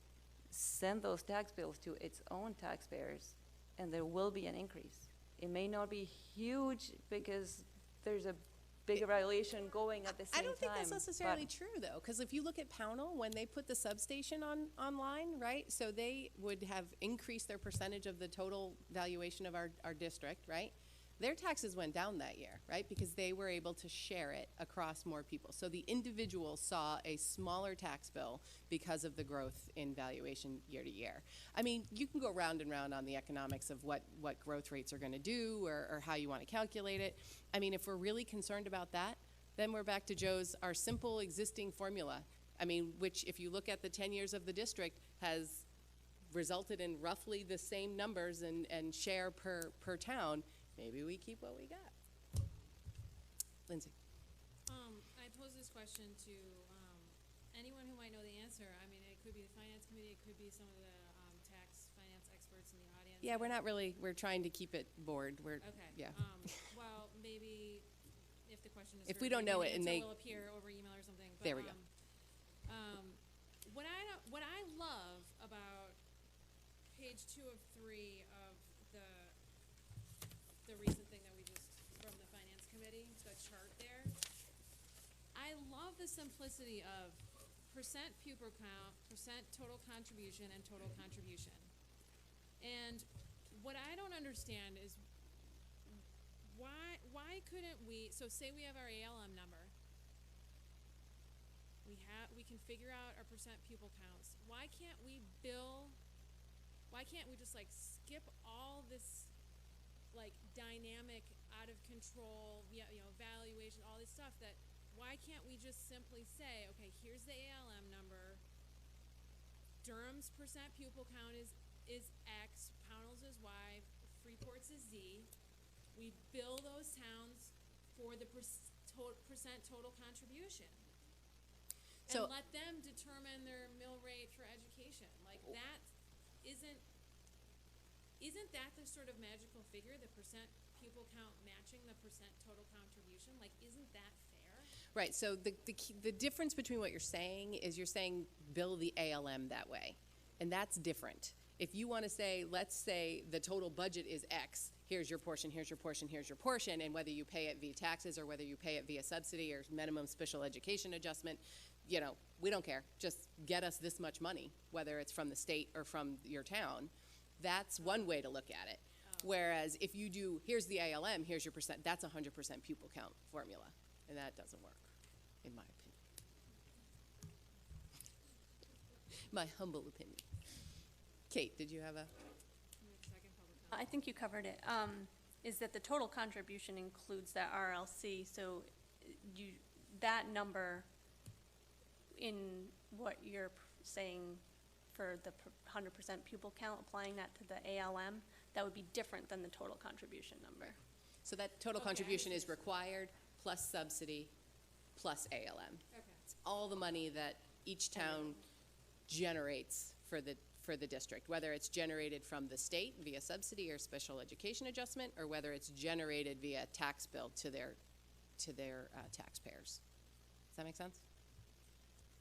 send those tax bills to its own taxpayers, and there will be an increase. It may not be huge because there's a bigger valuation going at the same time. I don't think that's necessarily true, though, because if you look at Pownell, when they put the substation online, right, so they would have increased their percentage of the total valuation of our district, right? Their taxes went down that year, right, because they were able to share it across more people. So the individual saw a smaller tax bill because of the growth in valuation year to year. I mean, you can go round and round on the economics of what growth rates are going to do or how you want to calculate it. I mean, if we're really concerned about that, then we're back to our simple existing formula. I mean, which if you look at the 10 years of the district has resulted in roughly the same numbers and share per town, maybe we keep what we got. Lindsay. I pose this question to anyone who might know the answer. I mean, it could be the finance committee, it could be some of the tax finance experts in the audience. Yeah, we're trying to keep it bored. Okay. Yeah. Well, maybe if the question is If heard, we don't maybe know the it and answer they- will appear over email or something. But, There we go. What I love about page 2 of 3 of the recent thing that we just from the finance committee, the chart there. I love the simplicity of percent pupil count, percent total contribution, and total contribution. And what I don't understand is why couldn't we, so say we have our ALM number. We can figure out our percent pupil counts. Why can't we just like skip all this like dynamic, out of control, valuation, all this stuff why can't we just simply say, okay, here's the ALM number, Durham's percent pupil count is X, Pownell's is Y, Freeport's is Z. We bill those towns for the percent total contribution. And let them determine their mill rate for education. Like that isn't that the sort of magical figure, the percent pupil count matching the percent total contribution? Like, isn't that fair? Right, so the difference between what you're saying is you're saying bill the ALM that way, and that's different. If you want to say, let's say the total budget is X, here's your portion, here's your portion, here's your portion, and whether you pay it via taxes or whether you pay it via subsidy or minimum special education adjustment, we don't care. Just get us this much money, whether it's from the state or from your town. That's one way to look at it. Whereas if you do, here's the ALM, here's your percent, that's 100% pupil count formula. And that doesn't work, in my opinion. My humble opinion. Kate, did you have a? I think you covered it. Is that the total contribution includes that RLC, so that number in what you're saying for the 100% pupil count, applying that to the ALM, that would be different than the total contribution number. So that total contribution is required plus subsidy plus ALM. Okay. It's all the money that each town generates for the district, whether it's generated from the state via subsidy or special education adjustment, or whether it's generated via tax bill to their taxpayers. Does that make sense?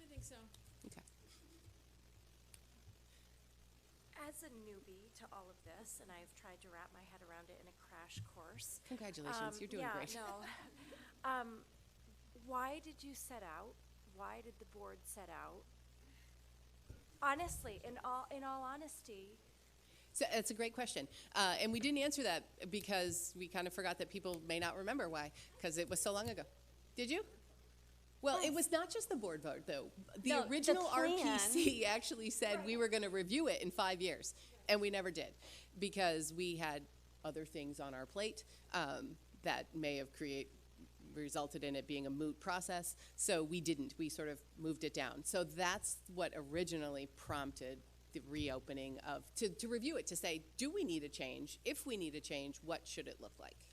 I think so. Okay. As a newbie to all of this, and I've tried to wrap my head around it in a crash course. Congratulations, you're doing great. No. Why did you set out? Why did the board set out? Honestly, in all honesty. So it's a great question. And we didn't answer that because we kind of forgot that people may not remember why, because it was so long ago. Did you? Well, it was not just the board vote, though. The original RPC actually said we were going to review it in 5 years, and we never did because we had other things on our plate that may have resulted in it being a moot process. So we didn't. We sort of moved it down. So that's what originally prompted the reopening to review it, to say, do we need a change? If we need a change, what should it look like?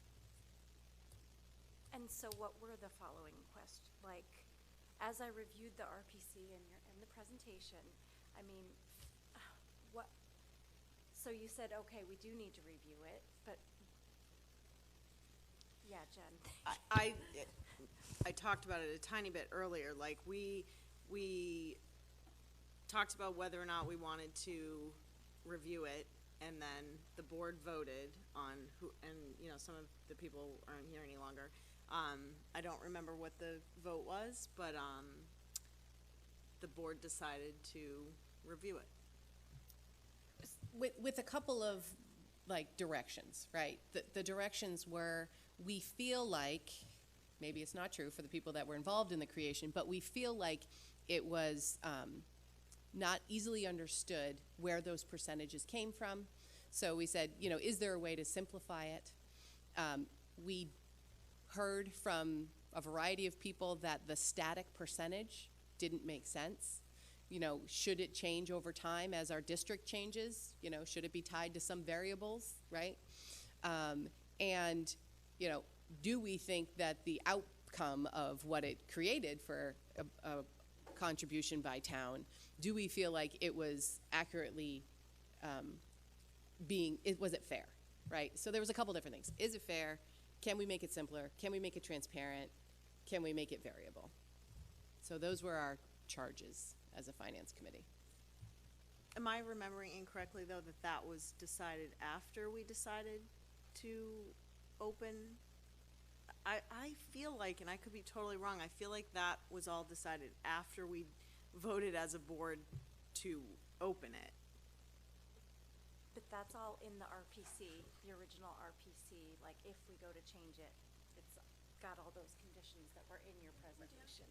And so what were the following questions? Like, as I reviewed the RPC and the presentation, I mean, what? So you said, okay, we do need to review it, but yeah, Jen. I talked about it a tiny bit earlier. Like we talked about whether or not we wanted to review it, and then the board voted on who, and some of the people aren't here any longer. I don't remember what the vote was, but the board decided to review it. With a couple of directions, right? The directions were, we feel like, maybe it's not true for the people that were involved in the creation, but we feel like it was not easily understood where those percentages came from. So we said, is there a way to simplify it? We heard from a variety of people that the static percentage didn't make sense. you know, should it change over time as our district changes? You know, should it be tied to some variables, right? And, you know, do we think that the outcome of what it created for a contribution by town, do we feel like it was accurately was it fair, right? So there was a couple different things. Is it fair? Can we make it simpler? Can we make it transparent? Can we make it variable? So those were our charges as a finance committee. Am I remembering incorrectly, though, that that was decided after we decided to open? I feel like, and I could be totally wrong, I feel like that was all decided after we voted as a board to open it. But that's all in the RPC, the original RPC, like if we go to change it, it's got all those conditions that were in your presentation.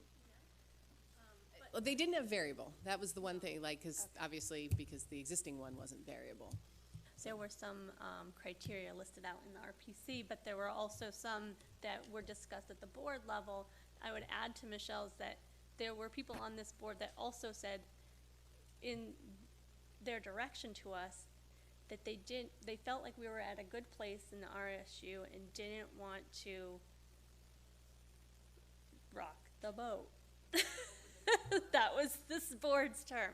Well, they didn't have variable. That was the one thing, like, because obviously, because the existing one wasn't variable. There were some criteria listed out in the RPC, but there were also some that were discussed at the board level. I would add to Michelle's that there were people on this board that also said in their direction to us that they felt like we were at a good place in the RSU and didn't want to rock the boat. That was this board's term,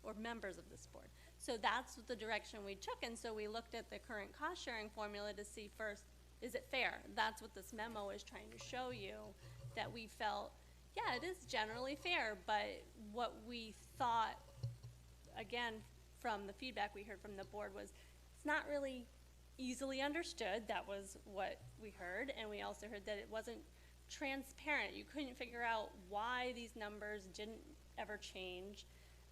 or members of this board. So that's the direction we took, and so we looked at the current cost-sharing formula to see first, is it fair? That's what this memo is trying to show you, that we felt, yeah, it is generally fair, but what we thought, again, from the feedback we heard from the board was, it's not really easily understood. That was what we heard, and we also heard that it wasn't transparent. You couldn't figure out why these numbers didn't ever change,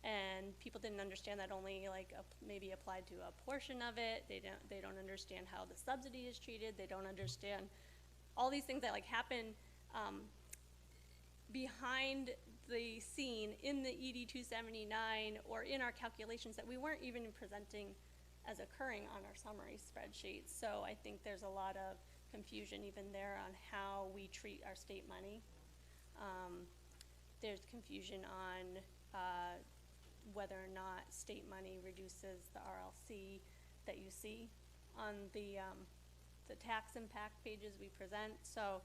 and people didn't understand that only like maybe applied to a portion of it. They don't understand how the subsidy is treated. They don't understand all these things that like happen behind the scene in the ED 279 or in our calculations that we weren't even presenting as occurring on our summary spreadsheet. So I think there's a lot of confusion even there on how we treat our state money. There's confusion on whether or not state money reduces the RLC that you see on the tax impact pages we present. So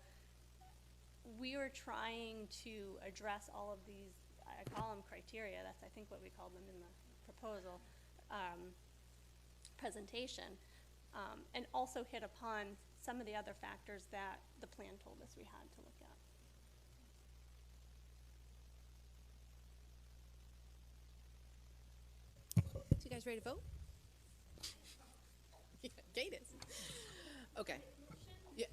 we were trying to address all of these, I call them criteria, that's I think what we called them in the proposal presentation, and also hit upon some of the other factors that the plan told us we had to look at. So you guys ready to vote? Yeah, Kate is. Okay. Yeah.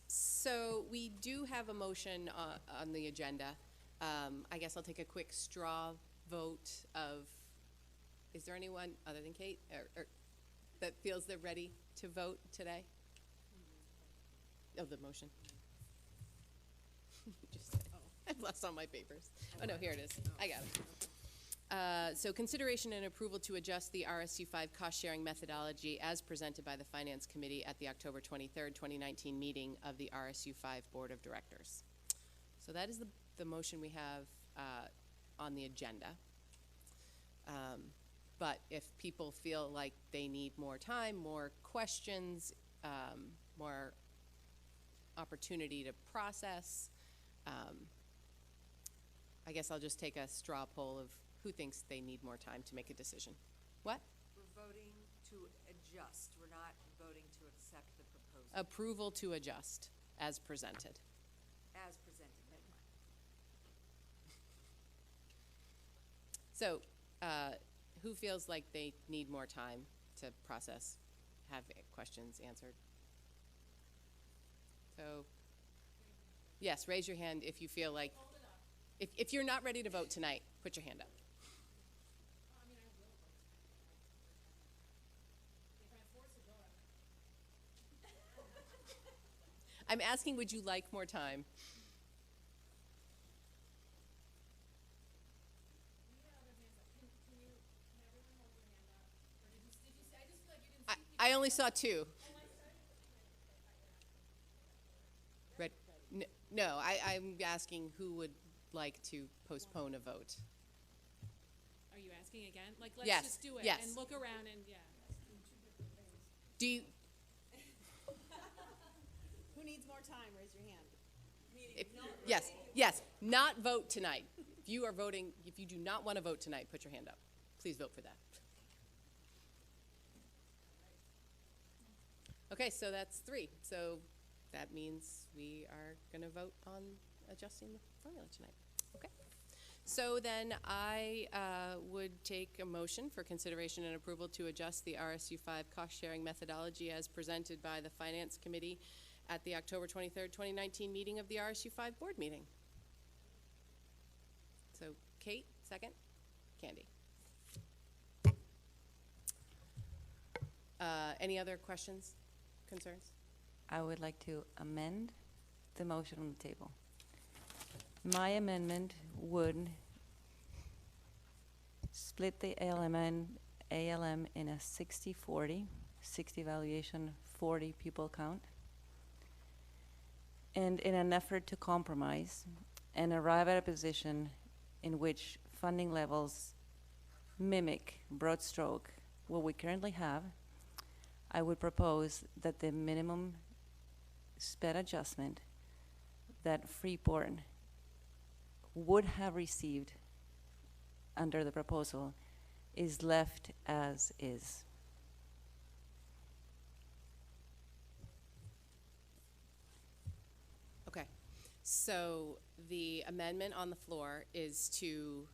So we do have a motion on the agenda. I guess I'll take a quick straw vote of, is there anyone other than Kate or that feels they're ready to vote today? Oh, the motion. I've lost all my papers. Oh no, here it is. I got it. So consideration and approval to adjust the RSU 5 cost-sharing methodology as presented by the Finance Committee at the October 23rd, 2019 meeting of the RSU 5 Board of Directors. So that is the motion we have on the agenda. But if people feel like they need more time, more questions, more opportunity to process, I guess I'll just take a straw poll of who thinks they need more time to make a decision. What? We're voting to adjust. We're not voting to accept the proposal. Approval to adjust as presented. As presented, So, who feels like they need more time to process, have questions answered? So, yes, raise your hand if you feel like, if you're not ready to vote tonight, put your hand up. I'm asking, would you like more time? I only saw two. No, I'm asking who would like to postpone a vote? Are you asking again? Like, let's Yes, just do it yes. and look around and, yeah. Do you, Who needs more time? Raise your hand. yes, yes, not vote tonight. If you are voting, if you do not want to vote tonight, put your hand up. Please vote for that. Okay, so that's 3. So that means we are going to vote on adjusting the formula tonight. Okay. So then I would take a motion for consideration and approval to adjust the RSU 5 cost-sharing methodology as presented by the Finance Committee at the October 23rd, 2019 meeting of the RSU 5 board meeting. So Kate, second. Candy. Any other questions, concerns? I would like to amend the motion on the table. My amendment would split the ALM in a 60-40, 60 evaluation, 40 pupil count. And in an effort to compromise and arrive at a position in which funding levels mimic, broad stroke, what we currently have, I would propose that the minimum SPED adjustment that Freeport would have received under the proposal is left as is. Okay. So the amendment on the floor is to,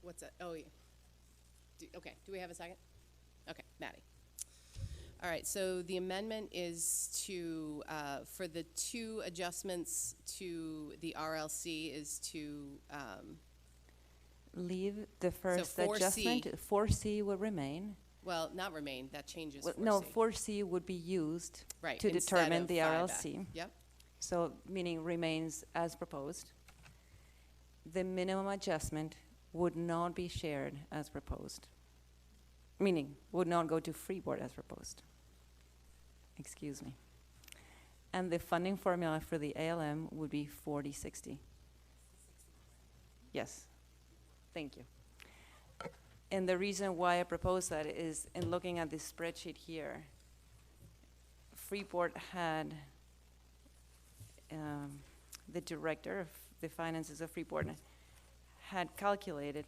what's that? Oh, yeah. Okay, do we have a second? Okay, Maddie. All right, so the amendment is to, for the 2 adjustments to the RLC is to, Leave the first 4C. adjustment. 4C will remain. well, not remain, that changes 4C. No, 4C would be used Right, to instead determine of the 5F. RLC. Yep. So, meaning remains as proposed. The minimum adjustment would not be shared as proposed. Meaning, would not go to Freeport as proposed. Excuse me. And the funding formula for the ALM would be 40-60. Yes. Thank you. And the reason why I propose that is in looking at this spreadsheet here, Freeport had the director of the finances of Freeport had calculated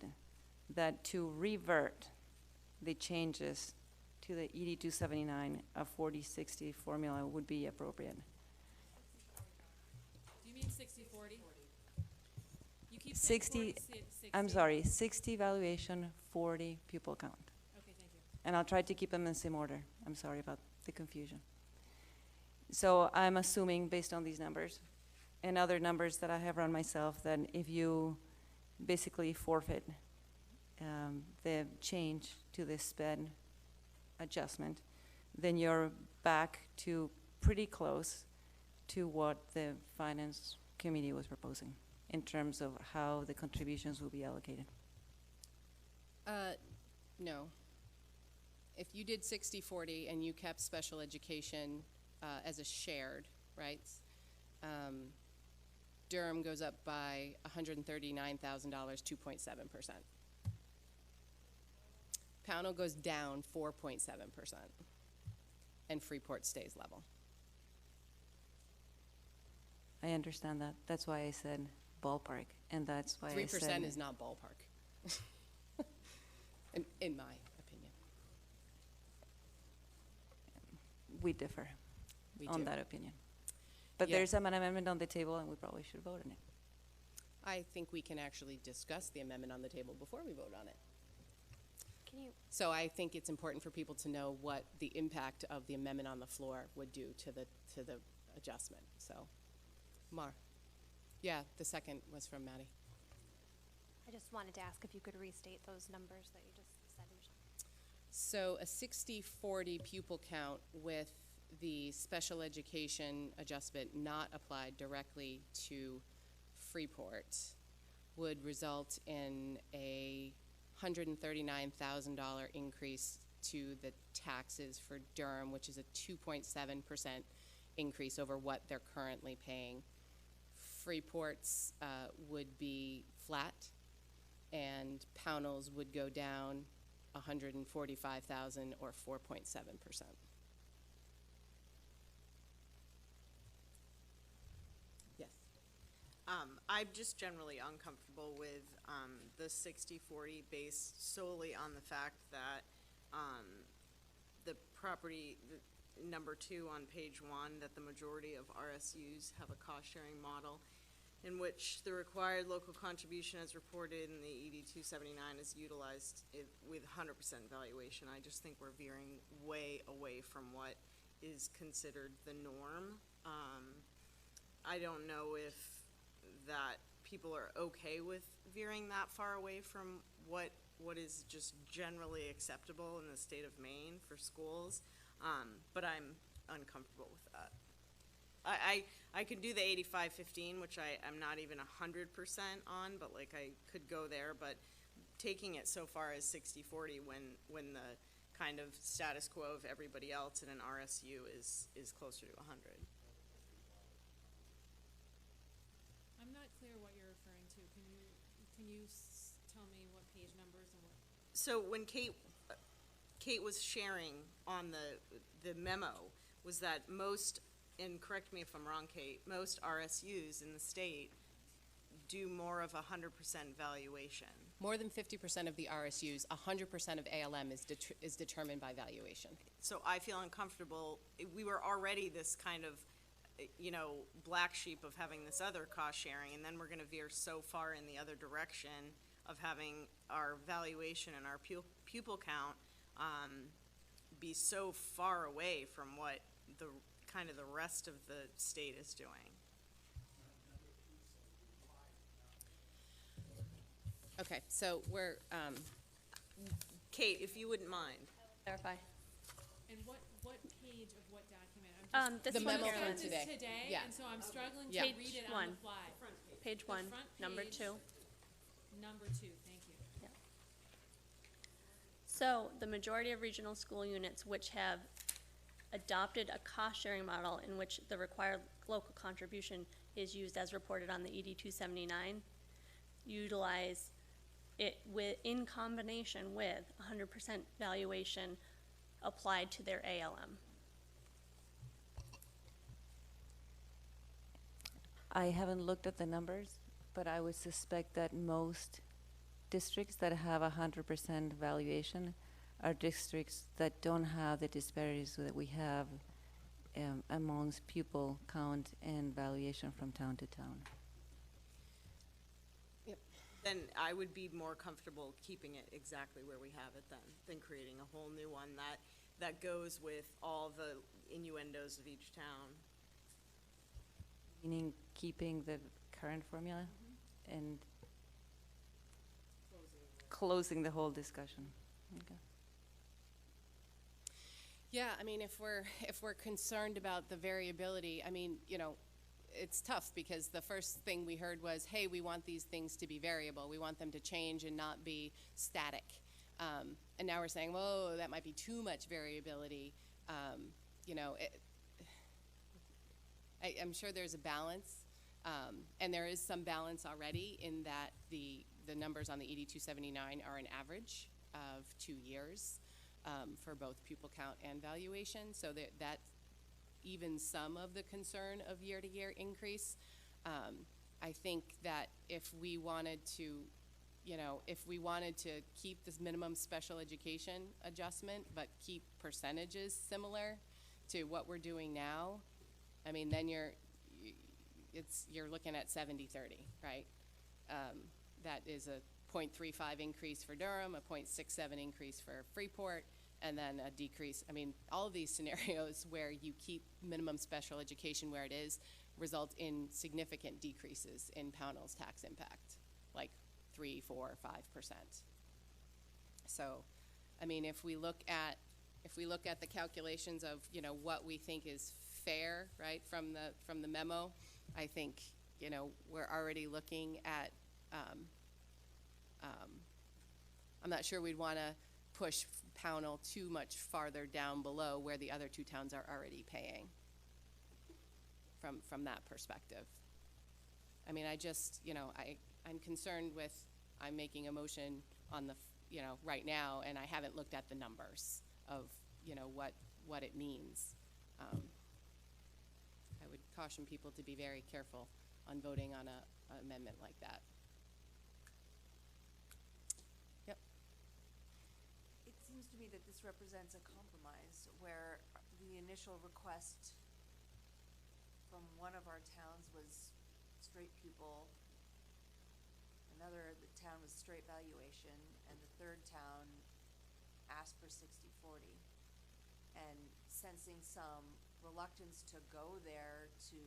that to revert the changes to the ED 279, a 40-60 formula would be appropriate. Do you mean 60-40? You keep saying 60, 60. I'm sorry, 60 evaluation, 40 pupil count. Okay, thank you. And I'll try to keep them in the same order. I'm sorry about the confusion. So I'm assuming based on these numbers and other numbers that I have run myself that if you basically forfeit the change to the SPED adjustment, then you're back to pretty close to what the Finance Committee was proposing in terms of how the contributions will be allocated. No. If you did 60-40 and you kept special education as a shared, right? Durham goes up by $139,000, 2.7%. Pownell goes down 4.7%, and Freeport stays level. I understand that. That's why I said ballpark, and that's why 3% is not ballpark, in my opinion. We differ on do. that opinion. But Yeah. there's an amendment on the table, and we probably should vote on it. I think we can actually discuss the amendment on the table before we vote on it. Can you, So I think it's important for people to know what the impact of the amendment on the floor would do to the adjustment. So, Mar. Yeah, the second was from Maddie. I just wanted to ask if you could restate those numbers that you just said, Michelle. So a 60-40 pupil count with the special education adjustment not applied directly to Freeport would result in a $139,000 increase to the taxes for Durham, which is a 2.7% increase over what they're currently paying. Freeport's would be flat, and Pownell's would go down 145,000 or 4.7%. Yes. I'm just generally uncomfortable with the 60-40 based solely on the fact that the property, number 2 on page 1, that the majority of RSUs have a cost-sharing model in which the required local contribution as reported in the ED 279 is utilized with 100% valuation. I just think we're veering way away from what is considered the norm. I don't know if that people are okay with veering that far away from what is just generally acceptable in the state of Maine for schools, but I'm uncomfortable with that. I could do the 85-15, which I'm not even 100% on, but like I could go there, but taking it so far as 60-40 when the kind of status quo of everybody else in an RSU is closer to 100. I'm not clear what you're referring to. Can you tell me what page numbers and what? So when Kate was sharing on the memo was that most, and correct me if I'm wrong, Kate, most RSUs in the state do more of 100% valuation. More than 50% of the RSUs, 100% of ALM is determined by valuation. So I feel uncomfortable. We were already this kind of, black sheep of having this other cost sharing, and then we're going to veer so far in the other direction of having our valuation and our pupil count be so far away from what the kind of the rest of the state is doing. Okay, so we're, Kate, if you wouldn't mind. Clarify. And what page of what document? This the one memo here. from today. Yeah. And so I'm struggling Yeah. to read it on the fly. Page The 1, front number page, 2. Number 2, thank you. Yeah. So the majority of regional school units which have adopted a cost-sharing model in which the required local contribution is used as reported on the ED 279 utilize it in combination with 100% valuation applied to their ALM. I haven't looked at the numbers, but I would suspect that most districts that have 100% valuation are districts that don't have the disparities that we have amongst pupil count and valuation from town to town. Yep. Then I would be more comfortable keeping it exactly where we have it than creating a whole new one that goes with all the innuendos of each town. Meaning keeping the current formula and closing the whole discussion. Okay. Yeah, I mean, if we're concerned about the variability, I mean, it's tough because the first thing we heard was, hey, we want these things to be variable. We want them to change and not be static. And now we're saying, whoa, that might be too much variability. I'm sure there's a balance, and there is some balance already in that the numbers on the ED 279 are an average of 2 years for both pupil count and valuation, so that evens some of the concern of year-to-year increase. I think that if we wanted to keep this minimum special education adjustment, but keep percentages similar to what we're doing now, I mean, then you're looking at 70-30, right? That is a 0.35 increase for Durham, a 0.67 increase for Freeport, and then a decrease. I mean, all of these scenarios where you keep minimum special education where it is result in significant decreases in Pownell's tax impact, like 3, 4, 5%. So, I mean, if we look at the calculations of what we think is fair, right, from the memo, I think we're already looking at. I'm not sure we'd want to push Pownell too much farther down below where the other two towns are already paying. From that perspective, I mean, I just, I'm concerned with, I'm making a motion on the, right now, and I haven't looked at the numbers of, what it means. I would caution people to be very careful on voting on an amendment like that. Yep. It seems to me that this represents a compromise where the initial request from one of our towns was straight pupil, another the town was straight valuation, and the third town asked for 60-40. And sensing some reluctance to go there to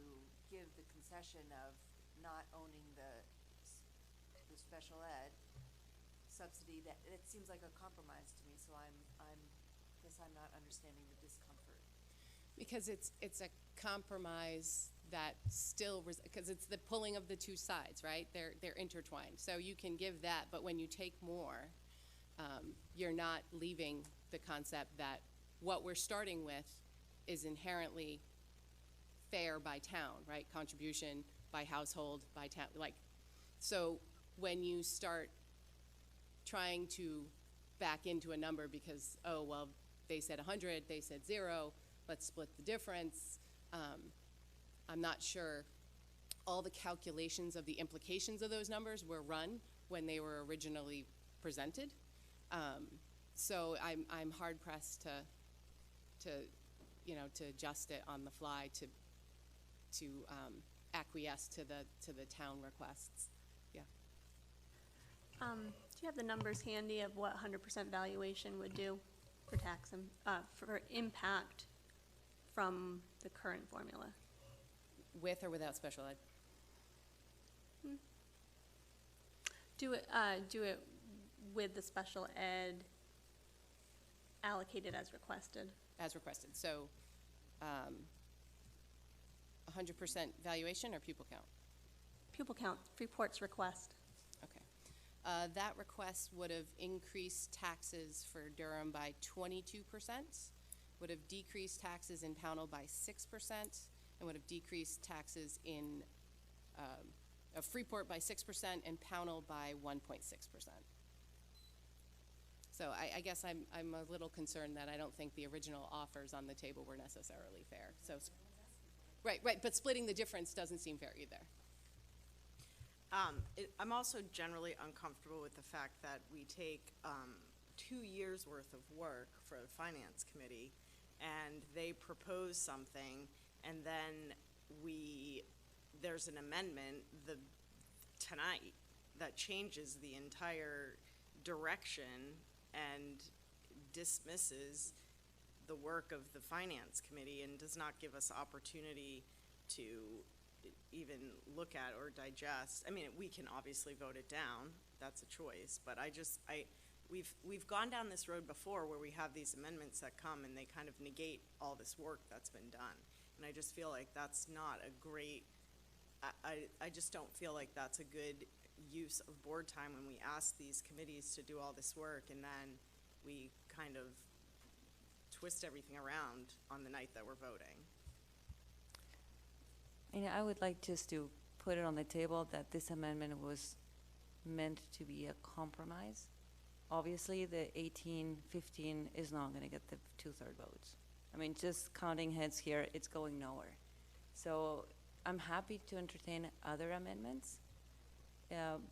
give the concession of not owning the special ed subsidy, that it seems like a compromise to me. So guess I'm not understanding the discomfort. Because it's a compromise that still, because it's the pulling of the two sides, right? They're intertwined. So you can give that, but when you take more, you're not leaving the concept that what we're starting with is inherently fair by town, right? Contribution by household, by town, so when you start trying to back into a number because, oh, well, they said 100, they said 0, let's split the difference. I'm not sure all the calculations of the implications of those numbers were run when they were originally presented. So I'm hard pressed to adjust it on the fly to acquiesce to the town requests. Yeah. Do you have the numbers handy of what 100% valuation would do for tax and for impact from the current formula? With or without special ed? Do it with the special ed allocated as requested. As requested. So 100% valuation or pupil count? Pupil count, Freeport's request. Okay. That request would have increased taxes for Durham by 22%, would have decreased taxes in Pownell by 6%, and would have decreased taxes in Freeport by 6% and Pownell by 1.6%. So I guess I'm a little concerned that I don't think the original offers on the table were necessarily fair. So, right, but splitting the difference doesn't seem fair either. I'm also generally uncomfortable with the fact that we take 2 years worth of work for the finance committee and they propose something and then there's an amendment tonight that changes the entire direction and dismisses the work of the finance committee and does not give us opportunity to even look at or digest. I mean, we can obviously vote it down, that's a choice, but we've gone down this road before where we have these amendments that come and they kind of negate all this work that's been done. And I just feel like that's not a great, I just don't feel like that's a good use of board time when we ask these committees to do all this work and then we kind of twist everything around on the night that we're voting. And I would like just to put it on the table that this amendment was meant to be a compromise. Obviously, the 18-15 is not going to get the 2/3 votes. I mean, just counting heads here, it's going nowhere. So I'm happy to entertain other amendments,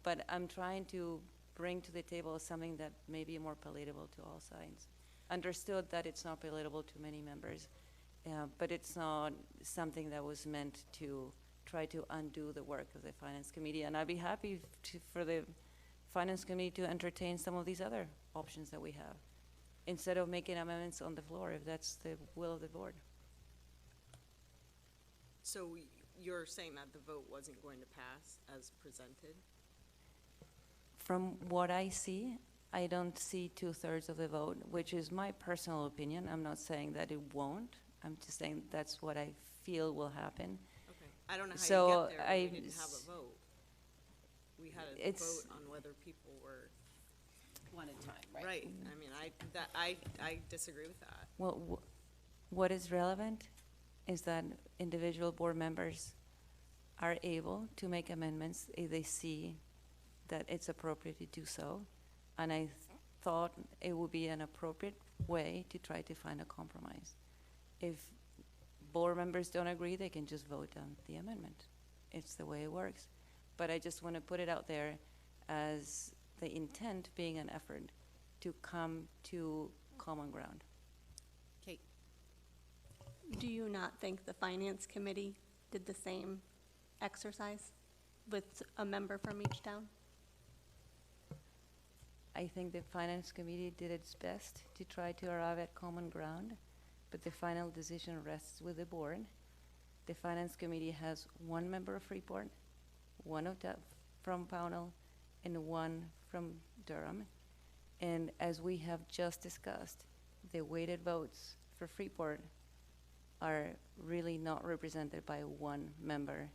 but I'm trying to bring to the table something that may be more palatable to all sides. Understood that it's not palatable to many members, but it's not something that was meant to try to undo the work of the Finance Committee. And I'd be happy for the Finance Committee to entertain some of these other options that we have, instead of making amendments on the floor, if that's the will of the board. So you're saying that the vote wasn't going to pass as presented? From what I see, I don't see 2/3 of the vote, which is my personal opinion. I'm not saying that it won't. I'm just saying that's what I feel will happen. Okay. I don't know how So you get there, but we didn't have a vote. We had a vote on whether people were one at a time, right? Right. I mean, I disagree with that. Well, what is relevant is that individual board members are able to make amendments if they see that it's appropriate to do so. And I thought it would be an appropriate way to try to find a compromise. If board members don't agree, they can just vote on the amendment. It's the way it works. But I just want to put it out there as the intent being an effort to come to common ground. Kate? Do you not think the finance committee did the same exercise with a member from each town? I think the finance committee did its best to try to arrive at common ground, but the final decision rests with the board. The finance committee has one member of Freeport, one from Pownell, and one from Durham. And as we have just discussed, the weighted votes for Freeport are really not represented by one member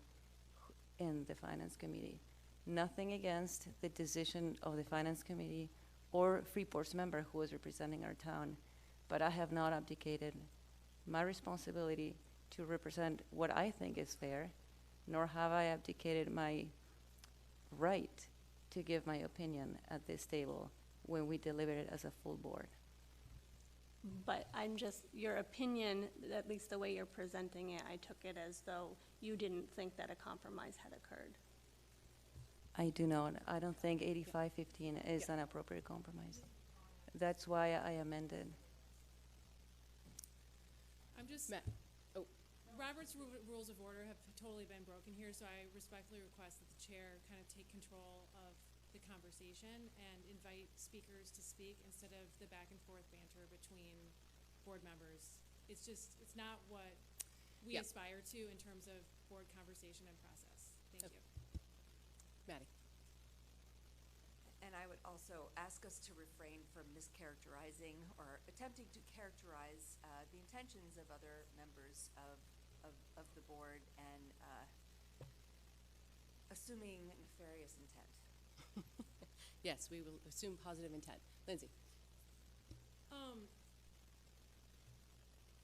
in the finance committee. Nothing against the decision of the finance committee or Freeport's member who was representing our town, but I have not abdicated my responsibility to represent what I think is fair, nor have I abdicated my right to give my opinion at this table when we deliver it as a full board. But your opinion, at least the way you're presenting it, I took it as though you didn't think that a compromise had occurred. I do not. I don't think 85-15 is an appropriate compromise. That's why I amended. I'm just, Oh, Robert's rules of order have totally been broken here, so I respectfully request that the chair kind of take control of the conversation and invite speakers to speak instead of the back and forth banter between board members. It's not what we aspire to in terms of board conversation and process. Thank you. Maddie? And I would also ask us to refrain from mischaracterizing or attempting to characterize the intentions of other members of the board and assuming nefarious intent. Yes, we will assume positive intent. Lindsay?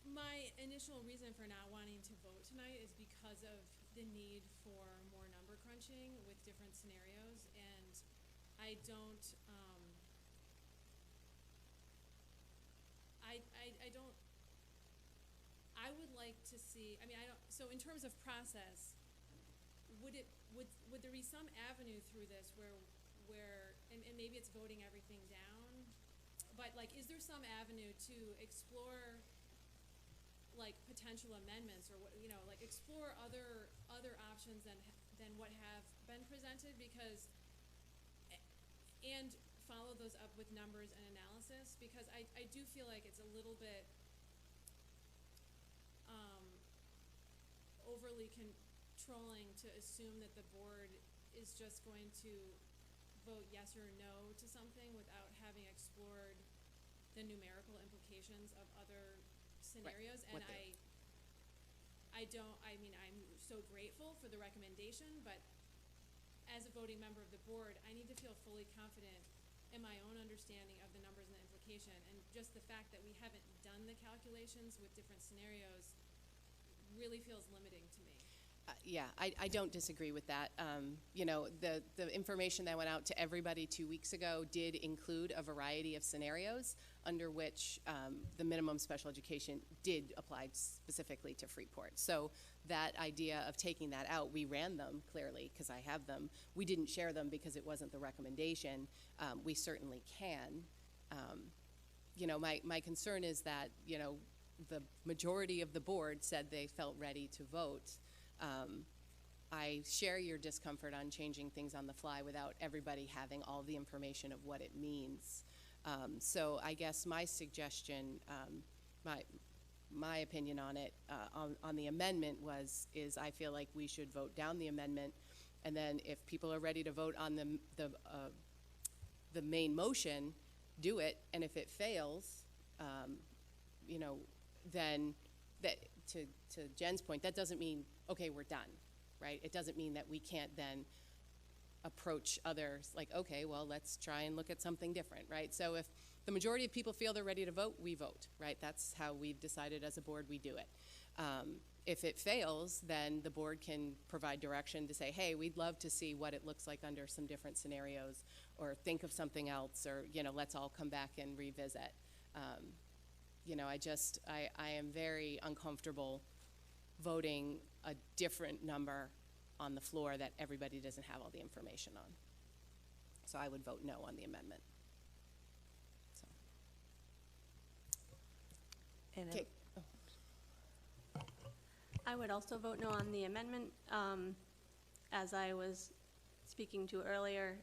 My initial reason for not wanting to vote tonight is because of the need for more number crunching with different scenarios, and I don't, I would like to see, so in terms of process, would there be some avenue through this where and maybe it's voting everything down, but like, is there some avenue to explore like potential amendments or what, like explore other options than what have been presented, because and follow those up with numbers and analysis, because I do feel like it's a little bit overly controlling to assume that the board is just going to vote yes or no to something without having explored the numerical implications of other scenarios. Right. And I'm so grateful for the recommendation, but as a voting member of the board, I need to feel fully confident in my own understanding of the numbers and the implication. And just the fact that we haven't done the calculations with different scenarios really feels limiting to me. Yeah, I don't disagree with that. The information that went out to everybody 2 weeks ago did include a variety of scenarios under which the minimum special education did apply specifically to Freeport. So that idea of taking that out, we ran them clearly because I have them. We didn't share them because it wasn't the recommendation. We certainly can. My concern is that, the majority of the board said they felt ready to vote. I share your discomfort on changing things on the fly without everybody having all the information of what it means. So I guess my suggestion, my opinion on it, on the amendment is I feel like we should vote down the amendment, and then if people are ready to vote on the main motion, do it, and if it fails, then to Jen's point, that doesn't mean, okay, we're done, right? It doesn't mean that we can't then approach others like, okay, well, let's try and look at something different, right? So if the majority of people feel they're ready to vote, we vote, right? That's how we've decided as a board we do it. If it fails, then the board can provide direction to say, hey, we'd love to see what it looks like under some different scenarios, or think of something else, or, let's all come back and revisit. I am very uncomfortable voting a different number on the floor that everybody doesn't have all the information on. So I would vote no on the amendment. So. And Okay. I would also vote no on the amendment. As I was speaking to earlier,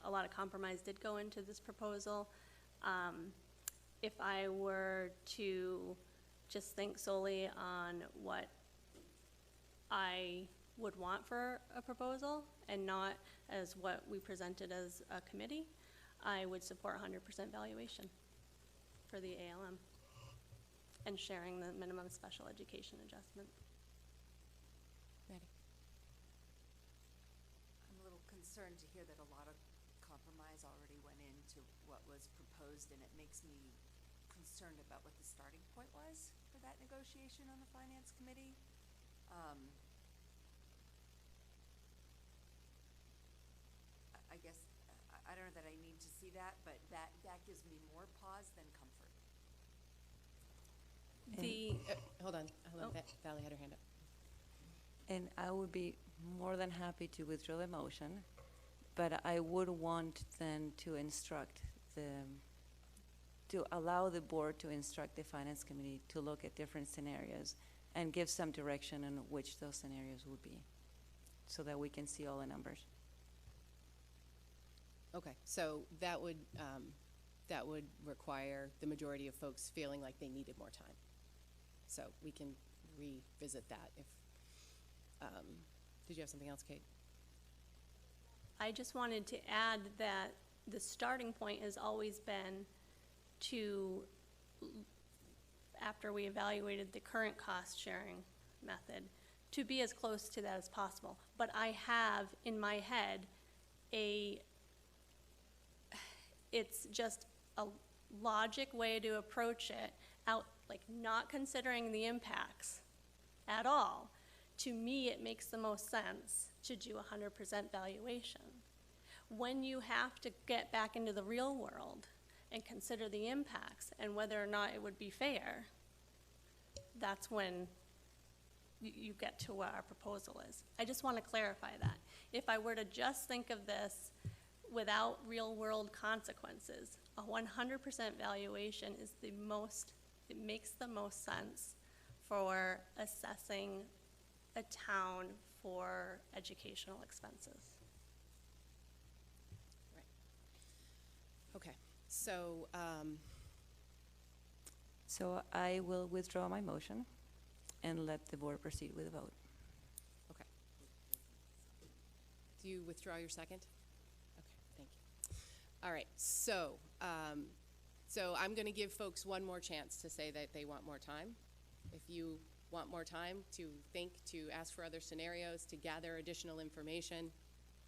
a lot of compromise did go into this proposal. If I were to just think solely on what I would want for a proposal and not as what we presented as a committee, I would support 100% valuation for the ALM and sharing the minimum special education adjustment. Ready? I'm a little concerned to hear that a lot of compromise already went into what was proposed, and it makes me concerned about what the starting point was for that negotiation on the Finance Committee. I guess, I don't know that I need to see that, but that gives me more pause than comfort. Hold on. Oh. Valley had her hand up. And I would be more than happy to withdraw the motion, but I would want then to allow the board to instruct the Finance Committee to look at different scenarios and give some direction on which those scenarios would be, so that we can see all the numbers. Okay, so that would require the majority of folks feeling like they needed more time. So we can revisit that if, did you have something else, Kate? I just wanted to add that the starting point has always been to, after we evaluated the current cost sharing method, to be as close to that as possible. But I have in my head it's just a logic way to approach it, not considering the impacts at all. To me, it makes the most sense to do 100% valuation. When you have to get back into the real world and consider the impacts and whether or not it would be fair, that's when you get to what our proposal is. I just want to clarify that. If I were to just think of this without real world consequences, a 100% valuation is it makes the most sense for assessing a town for educational expenses. Right. Okay, so, So I will withdraw my motion and let the board proceed with the vote. okay. Do you withdraw your second? Okay, thank you. All right, so I'm going to give folks one more chance to say that they want more time. If you want more time to think, to ask for other scenarios, to gather additional information,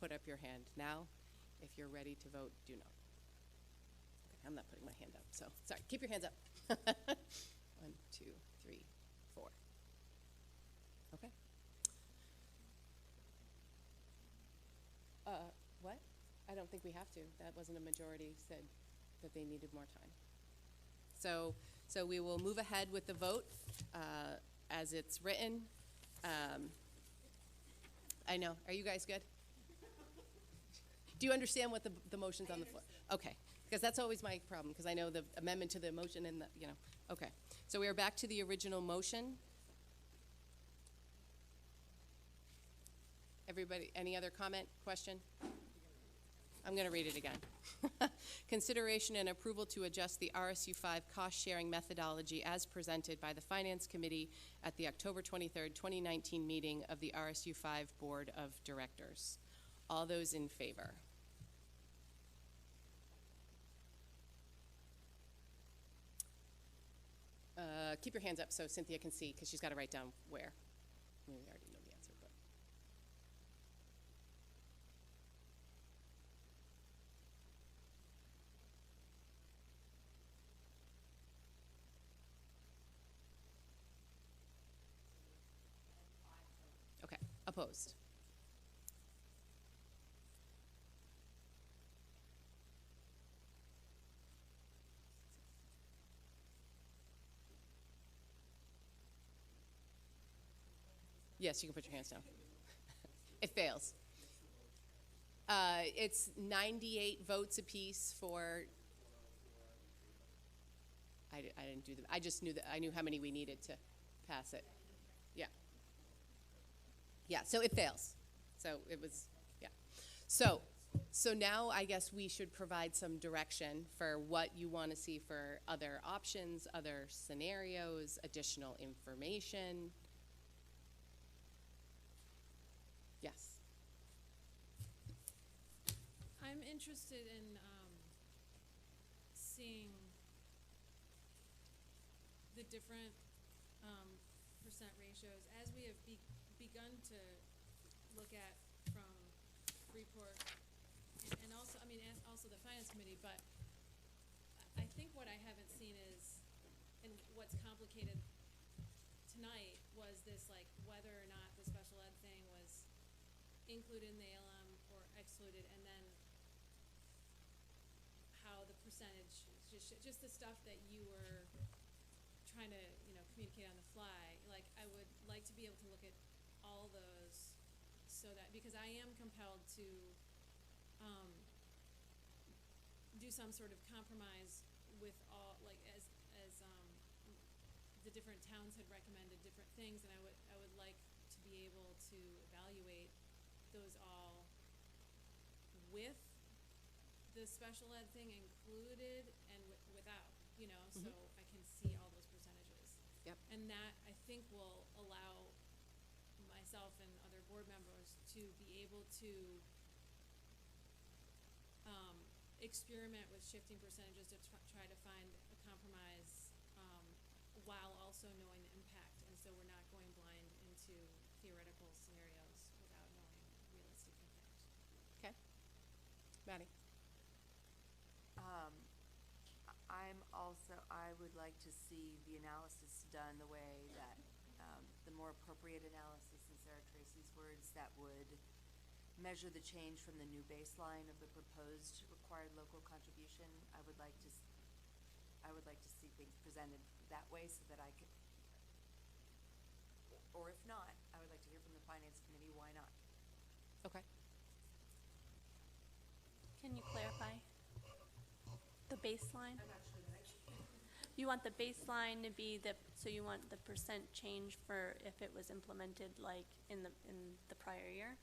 put up your hand now. If you're ready to vote, do not. Okay, I'm not putting my hand up, so sorry. Keep your hands up. 1, 2, 3, 4. Okay. What? I don't think we have to. That wasn't a majority said that they needed more time. So we will move ahead with the vote as it's written. I know. Are you guys good? Do you understand what the motion's on the floor? Okay, because that's always my problem, because I know the amendment to the motion and okay. So we are back to the original motion. Everybody, any other comment, question? I'm going to read it again. Consideration and approval to adjust the RSU 5 cost-sharing methodology as presented by the Finance Committee at the October 23rd, 2019 meeting of the RSU 5 Board of Directors. All those in favor? Keep your hands up so Cynthia can see, because she's got to write down where. We already know the answer, but. Opposed? Yes, you can put your hands down. It fails. It's 98 votes apiece for. I didn't do them. I just knew that I knew how many we needed to pass it. Yeah. Yeah. So it fails. So it was. Yeah. So now I guess we should provide some direction for what you want to see for other options, other scenarios, additional information. Yes. I'm interested in seeing the different percent ratios as we have begun to look at from Freeport and also, I mean, also the Finance Committee, but I think what I haven't seen is, and what's complicated tonight was this, like, whether or not the special ed thing was included in the ALM or excluded, and then how the percentage, just the stuff that you were trying to, communicate on the fly. Like, I would like to be able to look at all those so that, because I am compelled to do some sort of compromise with all, like, as the different towns had recommended different things, and I would like to be able to evaluate those all with the special ed thing included and without, so I can see all those percentages. Yep. And that, I think, will allow myself and other board members to be able to experiment with shifting percentages to try to find a compromise while also knowing the impact. And so we're not going blind into theoretical scenarios without knowing realistic impact. Okay. Maddie. I would like to see the analysis done the way that, the more appropriate analysis, in Sarah Tracy's words, that would measure the change from the new baseline of the proposed required local contribution. I would like to see things presented that way so that I could, or if not, I would like to hear from the Finance Committee why not. Okay. Can you clarify the baseline? I'm not sure that I can. You want the baseline to be so you want the percent change for if it was implemented like in the prior year?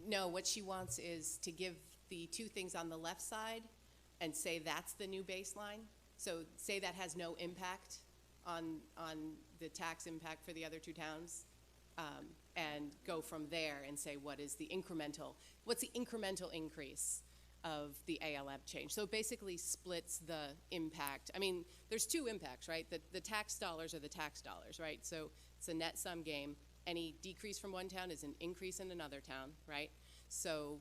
No, what she wants is to give the two things on the left side and say that's the new baseline. So say that has no impact on the tax impact for the other two towns, and go from there and say what's the incremental increase of the ALM change. So it basically splits the impact. I mean, there's two impacts, right? The tax dollars are the tax dollars, right? So it's a net sum game. Any decrease from one town is an increase in another town, right? So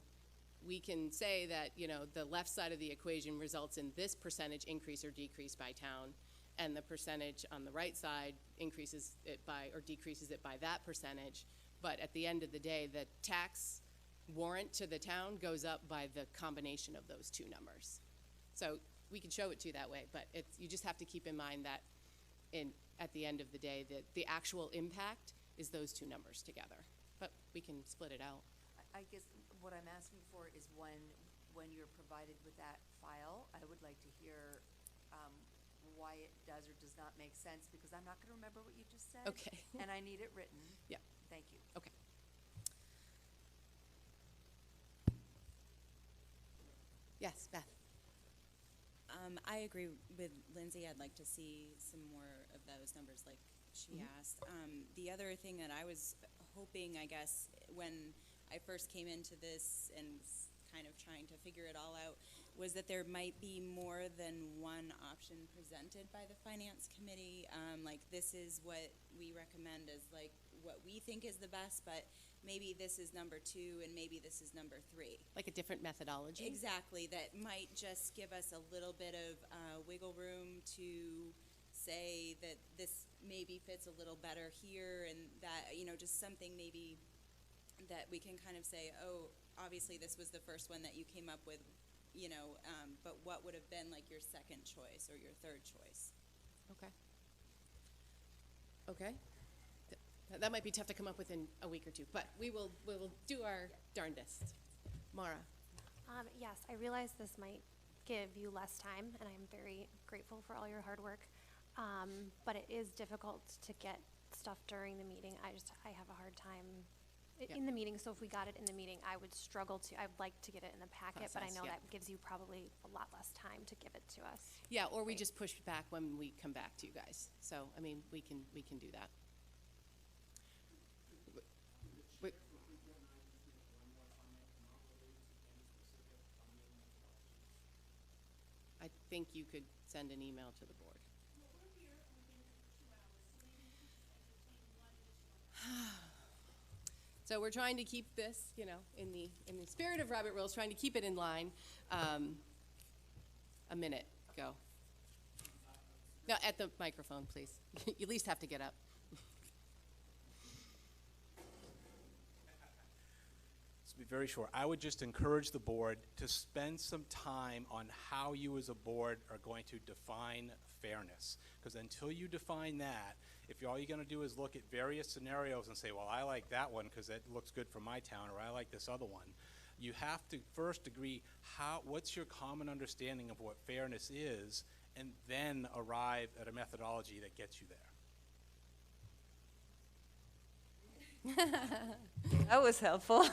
we can say that, the left side of the equation results in this percentage increase or decrease by town, and the percentage on the right side increases it by or decreases it by that percentage. But at the end of the day, the tax warrant to the town goes up by the combination of those two numbers. So we can show it to you that way, but you just have to keep in mind that at the end of the day, that the actual impact is those two numbers together. But we can split it out. I guess what I'm asking for is when you're provided with that file, I would like to hear why it does or does not make sense, because I'm not going to remember what you just said. Okay. And I need it written. Yeah. Thank you. Okay. Yes, Beth. I agree with Lindsay. I'd like to see some more of those numbers like she asked. The other thing that I was hoping, I guess, when I first came into this and was kind of trying to figure it all out, was that there might be more than one option presented by the Finance Committee. Like, this is what we recommend as, like, what we think is the best, but maybe this is number 2 and maybe this is number 3. Like a different methodology? Exactly. That might just give us a little bit of wiggle room to say that this maybe fits a little better here, and that, just something maybe that we can kind of say, oh, obviously this was the first one that you came up with, you know, but what would have been like your second choice or your third choice? Okay. Okay. That might be tough to come up with in a week or two, but we will do our darndest. Mara. Yes, I realize this might give you less time, and I'm very grateful for all your hard work. But it is difficult to get stuff during the meeting. I have a hard time in the meeting. So if we got it in the meeting, I would struggle to. I'd like to get it in the packet, but I know that gives you probably a lot less time to give it to us. Yeah, or we just push back when we come back to you guys. So I mean, we can do that. I think you could send an email to the board. So we're trying to keep this, you know, in the spirit of Robert rules, trying to keep it in line. A minute, go. No, at the microphone, please. You at least have to get up. To be very short, I would just encourage the board to spend some time on how you as a board are going to define fairness. Because until you define that, if all you're going to do is look at various scenarios and say, well, I like that one because it looks good for my town, or I like this other one, you have to first agree what's your common understanding of what fairness is, and then arrive at a methodology that gets you there. That was helpful.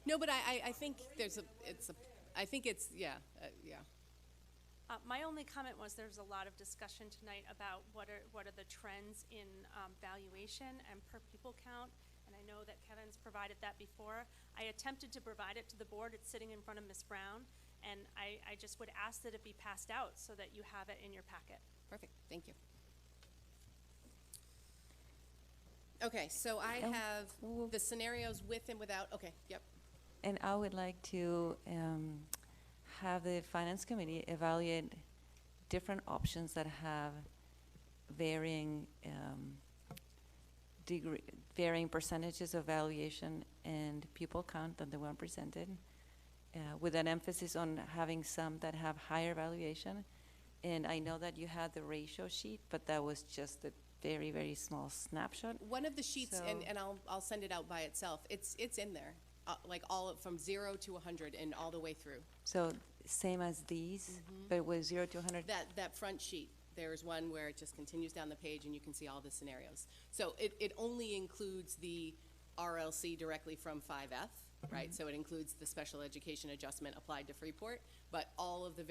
No, but I think yeah. My only comment was there's a lot of discussion tonight about what are the trends in valuation and per pupil count, and I know that Kevin's provided that before. I attempted to provide it to the board. It's sitting in front of Ms. Brown, and I just would ask that it be passed out so that you have it in your packet. Perfect, thank you. Okay, so I have the scenarios with and without, okay, yep. And I would like to have the finance committee evaluate different options that have varying varying percentages of valuation and pupil count than the one presented, with an emphasis on having some that have higher valuation. And I know that you had the ratio sheet, but that was just a very, very small snapshot. One of the sheets, and I'll send it out by itself, it's in there. Like from 0 to 100 and all the way through. So same as these, but with 0 to 100? That front sheet, there's one where it just continues down the page and you can see all the scenarios. So it only includes the RLC directly from 5F, right? So it includes the special education adjustment applied to Freeport, but all of the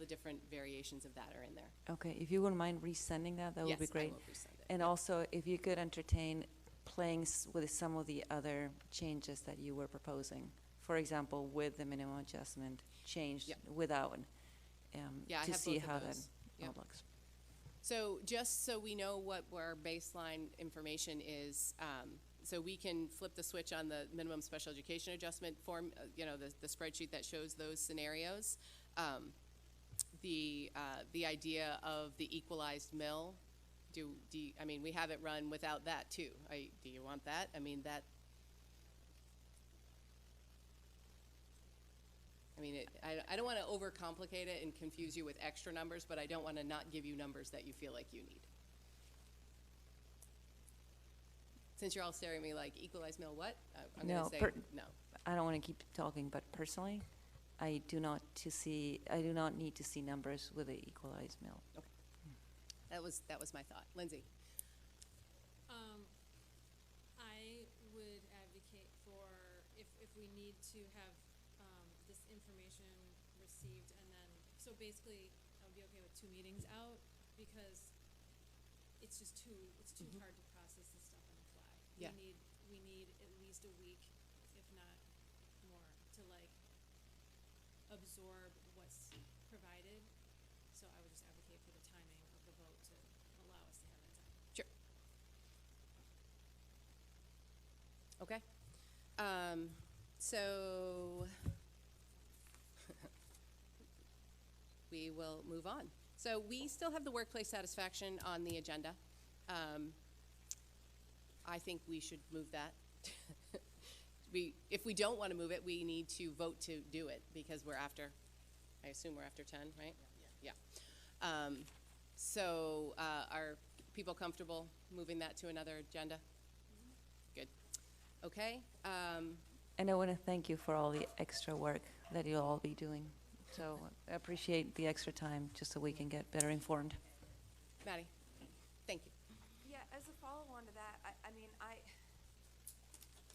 different variations of that are in there. Okay, if you wouldn't mind resending that would be great. Yes, I will resend it. And also, if you could entertain playing with some of the other changes that you were proposing. For example, with the minimum adjustment changed without, to see how that all looks. So just so we know what our baseline information is, so we can flip the switch on the minimum special education adjustment form, the spreadsheet that shows those scenarios. The idea of the equalized mill, I mean, we have it run without that too. Do you want that? I mean, I don't want to overcomplicate it and confuse you with extra numbers, but I don't want to not give you numbers that you feel like you need. Since you're all staring at me like, equalized mill what? I'm going to say no. I don't want to keep talking, but personally, I do not need to see numbers with the equalized mill. Okay. That was my thought. Lindsay. I would advocate for if we need to have this information received, and then so basically I would be okay with 2 meetings out, because it's just too hard to process this stuff on the fly. Yeah. We need at least a week, if not more, to like absorb what's provided. So I would just advocate for the timing of the vote to allow us to have that time. Sure. Okay. So we will move on. So we still have the workplace satisfaction on the agenda. I think we should move that. If we don't want to move it, we need to vote to do it because we're after, I assume we're after 10, right? Yeah. So are people comfortable moving that to another agenda? Good. Okay. And I want to thank you for all the extra work that you'll all be doing. So I appreciate the extra time just so we can get better informed. Maddie, thank you. Yeah, as a follow-on to that, I mean,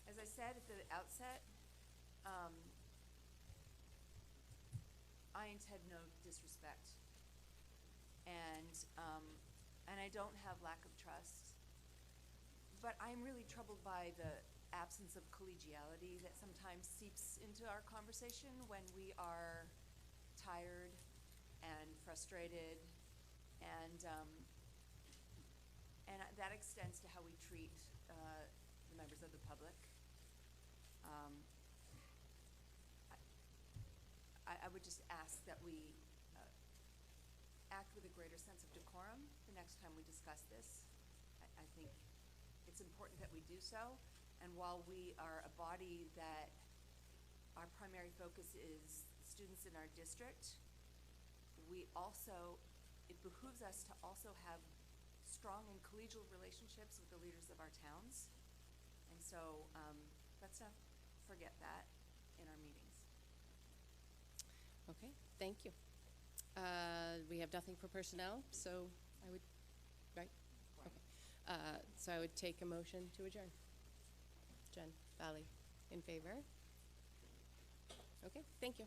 as I said at the outset, I intend no disrespect. And I don't have lack of trust. But I'm really troubled by the absence of collegiality that sometimes seeps into our conversation when we are tired and frustrated, and that extends to how we treat the members of the public. I would just ask that we act with a greater sense of decorum the next time we discuss this. I think it's important that we do so. And while we are a body that our primary focus is students in our district, it behooves us to also have strong and collegial relationships with the leaders of our towns. And so let's not forget that in our meetings. Okay, thank you. We have nothing for personnel, so I would, right? Okay. So I would take a motion to adjourn. Jen, Valley, in favor? Okay, thank you.